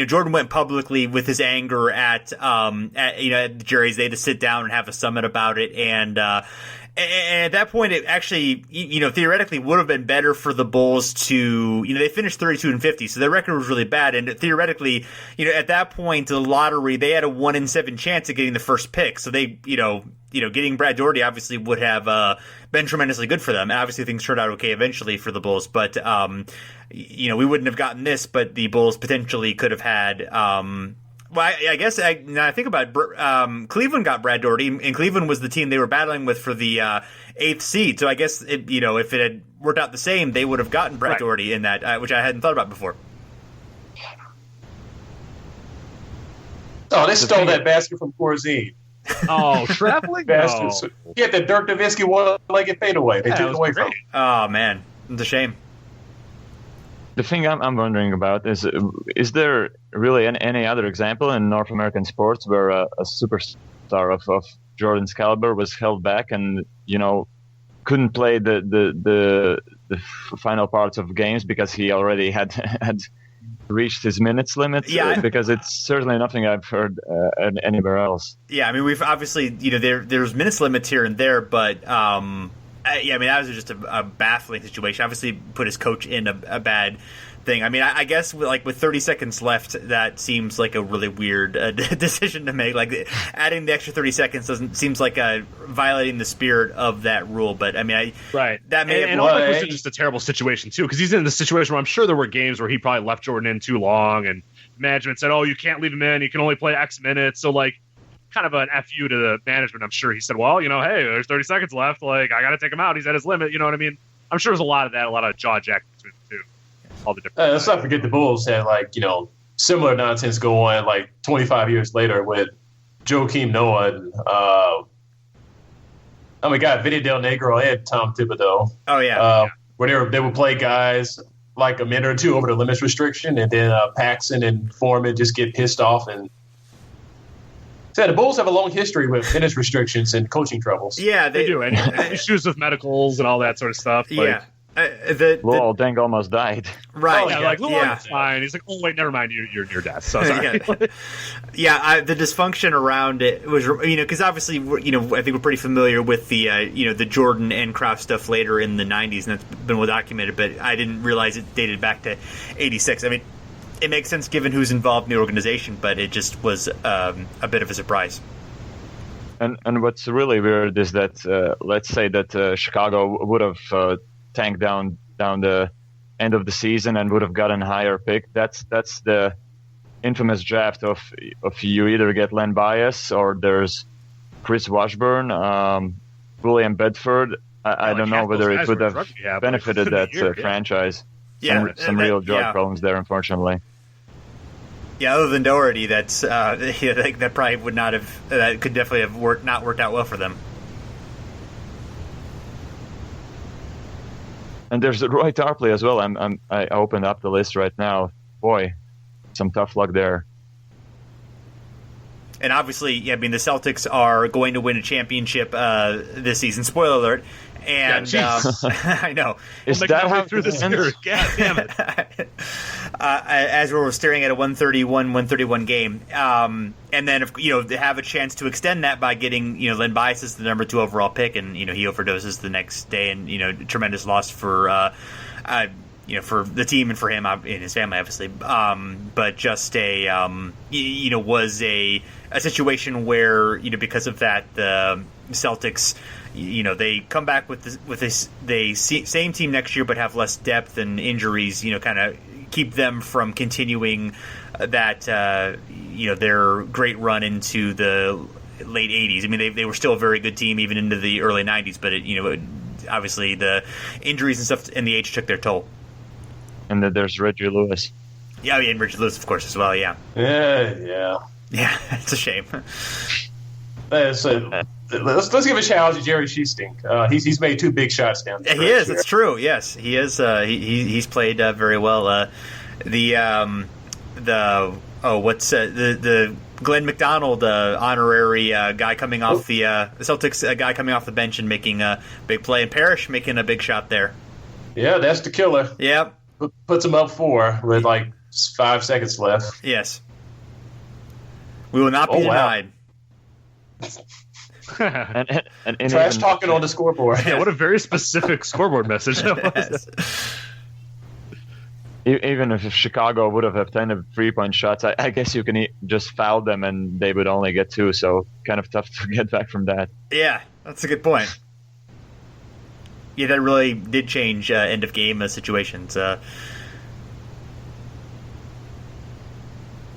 Jordan went publicly with his anger at Jerry's. They had to sit down and have a summit about it, and at that point, it actually, theoretically would have been better for the Bulls to, they finished 32-50, so their record was really bad. And theoretically, at that point, the lottery, they had a 1 in 7 chance of getting the first pick. So they, getting Brad Daugherty obviously would have been tremendously good for them. Obviously, things turned out okay eventually for the Bulls, but we wouldn't have gotten this. But the Bulls potentially could have had. Well, I guess now I think about it, Cleveland got Brad Daugherty, and Cleveland was the team they were battling with for the 8th seed. So I guess if it had worked out the same, they would have gotten Brad Daugherty in that, which I hadn't thought about before. Oh, they stole that basket from Corzine. Oh, traveling bastards! No. He had the Dirk Nowitzki one-legged fadeaway. They took it away from him. Oh man, it's a shame. The thing I'm wondering about is there really any other example in North American sports where a superstar of Jordan's caliber was held back and couldn't play the final parts of games because he already had reached his minutes limit? Yeah, because it's certainly nothing I've heard anywhere else. Yeah, I mean, we've obviously there's minutes limits here and there, but that was just a baffling situation. Obviously, put his coach in a bad thing. I mean, I guess with 30 seconds left, that seems like a really weird decision to make. Like adding the extra 30 seconds seems like violating the spirit of that rule. But I mean, that may and Albeck was in just a terrible situation too, because he's in the situation where I'm sure there were games where he probably left Jordan in too long, and management said, "Oh, you can't leave him in. You can only play X minutes." So kind of an FU to the management. I'm sure he said, well, hey, there's 30 seconds left. I got to take him out. He's at his limit. You know what I mean? I'm sure there's a lot of that, a lot of jaw jacking between the two. All the different. Let's not forget the Bulls had similar nonsense go on 25 years later with Joakim Noah and Vinny Del Negro and Tom Thibodeau. Oh yeah. Where they would play guys a minute or two over the limits restriction, and then Paxson and Foreman just get pissed off and. So the Bulls have a long history with minutes restrictions and coaching troubles. Yeah, they do. And issues with medicals and all that sort of stuff. Yeah. Deng almost died. Right. Luol's fine. He's like, oh, wait, never mind. You're dead. So sorry. The dysfunction around it was, because obviously, I think we're pretty familiar with the Jordan and Krause stuff later in the 90s, and that's been well documented, but I didn't realize it dated back to 86. I mean, it makes sense given who's involved in the organization, but it just was a bit of a surprise. And what's really weird is that let's say that Chicago would have tanked down the end of the season and would have gotten a higher pick. That's the infamous draft of you either get Len Bias or there's Chris Washburn, William Bedford. I don't know whether it would have benefited that franchise. Some real drug problems there, unfortunately. Yeah, other than Daugherty, that's that probably would not have. That could definitely have not worked out well for them. And there's Roy Tarpley as well. I opened up the list right now. Boy, some tough luck there. And obviously, the Celtics are going to win a championship this season. Spoiler alert. And I know. Is that how through the center? God damn it. As we're staring at a 131 game. And then, they have a chance to extend that by getting, Len Bias is the number 2 overall pick, and, he overdoses the next day, and, tremendous loss for, for the team and for him and his family, obviously. But just was a situation where, because of that, the Celtics, they come back with the same team next year, but have less depth and injuries, kind of keep them from continuing that their great run into the late 80s. I mean, they were still a very good team even into the early 90s, but obviously the injuries and stuff and the age took their toll. And then there's Reggie Lewis. Yeah, and Reggie Lewis, of course, as well. Yeah. Yeah. It's a shame. Let's give a shout out to Jerry Sichting. He's made 2 big shots down there. He is. It's true. Yes, he is. He's played very well. The Glenn McDonald honorary guy coming off the Celtics guy coming off the bench and making a big play, and Parish making a big shot there. Yeah, that's the killer. Yep. Puts him up 4 with 5 seconds left. Yes. We will not be denied. and Trash talking on the scoreboard. Yeah, what a very specific scoreboard message that was. Even if Chicago would have obtained 3-point shots, I guess you can just foul them and they would only get 2, so kind of tough to get back from that. Yeah, that's a good point. Yeah, that really did change end of game situations.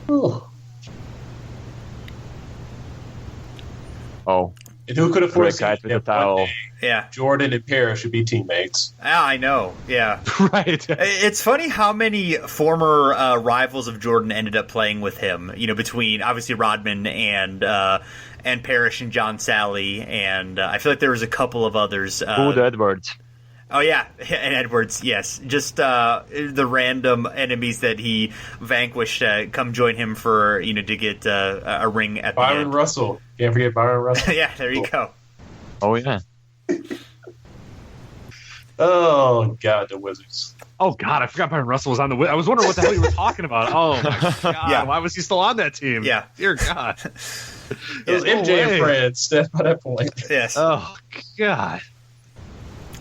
Oh. And who could have foreseen with the towel? Yeah, Jordan and Parish should be teammates. I know. Yeah, right. It's funny how many former rivals of Jordan ended up playing with him. Between obviously Rodman and Parish and John Sally, and I feel like there was a couple of others. Hood Edwards. Oh yeah, and Edwards. Yes, just the random enemies that he vanquished come join him for to get a ring at Byron the end. Russell. Can't forget Byron Russell. Yeah, there you go. Oh yeah. Oh God, the Wizards. Oh God, I forgot Byron Russell was on the. I was wondering what the hell you were talking about. Oh my God, Yeah. Why was he still on that team? Yeah. Dear God. It was MJ and friends by that point. Yes. Oh God.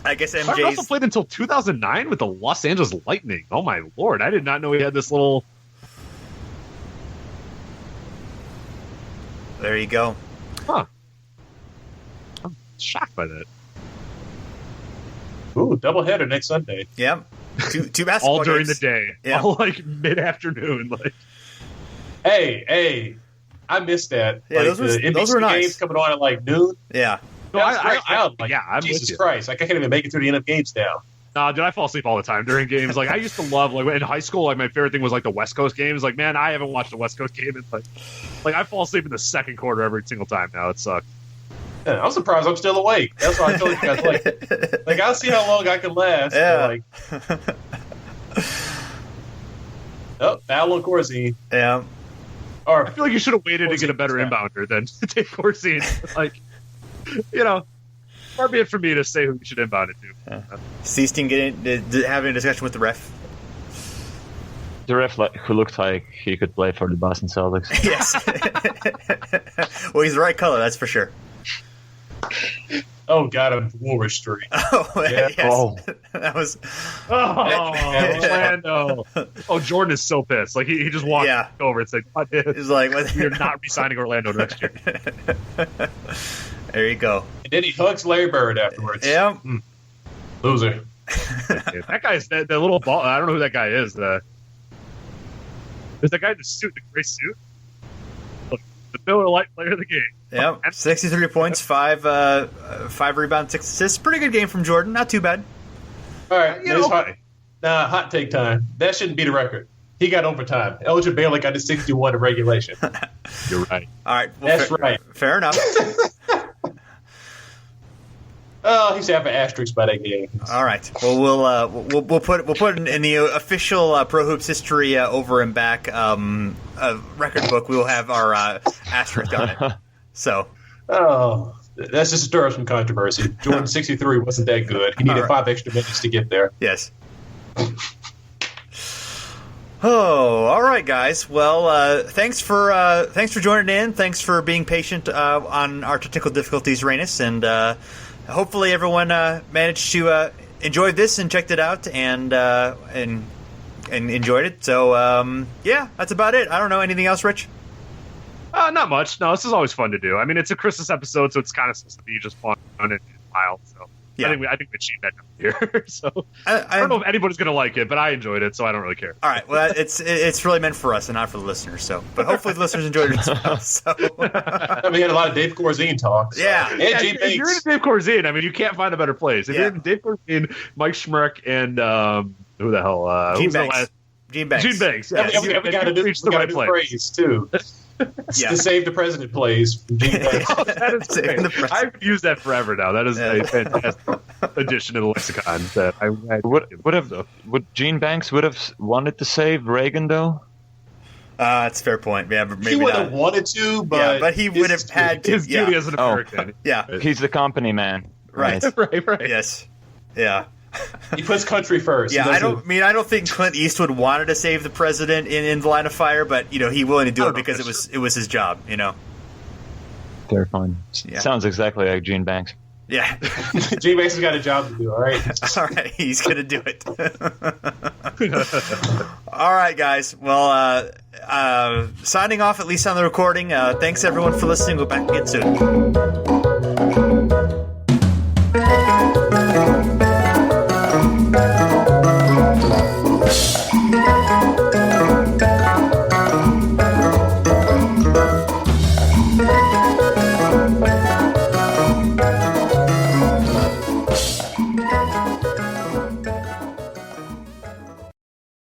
I guess Byron Russell MJ's. played until 2009 with the Los Angeles Lightning. Oh my Lord, I did not know he had this little. There you go. Huh. I'm shocked by that. Ooh, doubleheader next Sunday. Yep. Two basketball All during games. the day. Yeah. All mid-afternoon. Hey, I missed that. Yeah, those were nice. Games coming on at noon. Yeah. No, I'm with Jesus you. Christ! I can't even make it through the end of games now. Nah, dude, I fall asleep all the time during games. I used to love, in high school, my favorite thing was, the West Coast games. Man, I haven't watched a West Coast game in, I fall asleep in the second quarter every single time now. It sucks. Yeah, I'm surprised I'm still awake. That's why I told you guys, I'll see how long I can last. Yeah. Foul on Corzine. Yeah. Or I feel like you should have waited to get a better inbounder than to take Corzine. Far be it for me to say who you should inbound it to. Sichting having a discussion with the ref. The ref who looked like he could play for the Boston Celtics. Yes. Well, he's the right color, that's for sure. Oh God, a Woolridge streak. Oh, Yeah. yes. Oh. That was. Orlando. Oh, Jordan is so pissed. He just walked over and said, He's like, "You're not re-signing Orlando next year." There you go. And then he hugs Larry Bird afterwards. Yeah. Loser. That guy's that little ball. I don't know who that guy is. There's that guy in the suit, the gray suit. Look, the Miller Lite player of the game. Yep. 63 points, 5 rebounds, 6 assists. Pretty good game from Jordan. Not too bad. All right. Hot take time. That shouldn't be the record. He got overtime. Elgin Baylor got his 61 in regulation. You're right. All right. Well, That's right. Fair enough. Oh, he's having asterisks by that game. All right. Well, we'll put in the official Pro Hoops history over and back record book. We will have our asterisk on it. So. Oh, that's just stir up some controversy. Jordan 63 wasn't that good. He needed 5 extra minutes to get there. Yes. Oh, all right, guys. Well, thanks for joining in. Thanks for being patient on our technical difficulties, Reinis, and hopefully everyone managed to enjoy this and checked it out and enjoyed it. So yeah, that's about it. I don't know anything else, Rich. Not much. No, this is always fun to do. I mean, it's a Christmas episode, so it's kind of supposed to be just fun and wild. So Yeah. I think we cheat that here. So I don't know if anybody's going to like it, but I enjoyed it, so I don't really care. All right. Well, it's really meant for us and not for the listeners. So, but hopefully the listeners enjoyed it as well. So we had a lot of Dave Corzine talk. So. Yeah. And Gene if you're Banks. in Dave Corzine, I mean, you can't find a better place. If you're in Dave Corzine, Mike Smrek, and who the hell? Gene who's Banks. the last? Gene Banks. Gene Banks. Yeah, we got to do reach the right the place. phrase too. Yeah. The Save the President plays from Gene Banks. Oh, that is great. I've used that forever now. That is a fantastic addition to the lexicon. That I would Gene Banks would have wanted to save Reagan though? That's a fair point. Yeah, but maybe He would not. have wanted to, but he would have had to. his duty as an American. Yeah. He's the company man. Right. Right. Yes. Yeah. He puts country first. Yeah, I don't think Clint Eastwood wanted to save the president in the line of fire, but he willing to do it because it was his job. Fair fine. Yeah. Sounds exactly like Gene Banks. Yeah. Gene Banks has got a job to do. All right. All right, he's gonna do it. All right, guys. Well, signing off at least on the recording. Thanks everyone for listening. We'll be back again soon.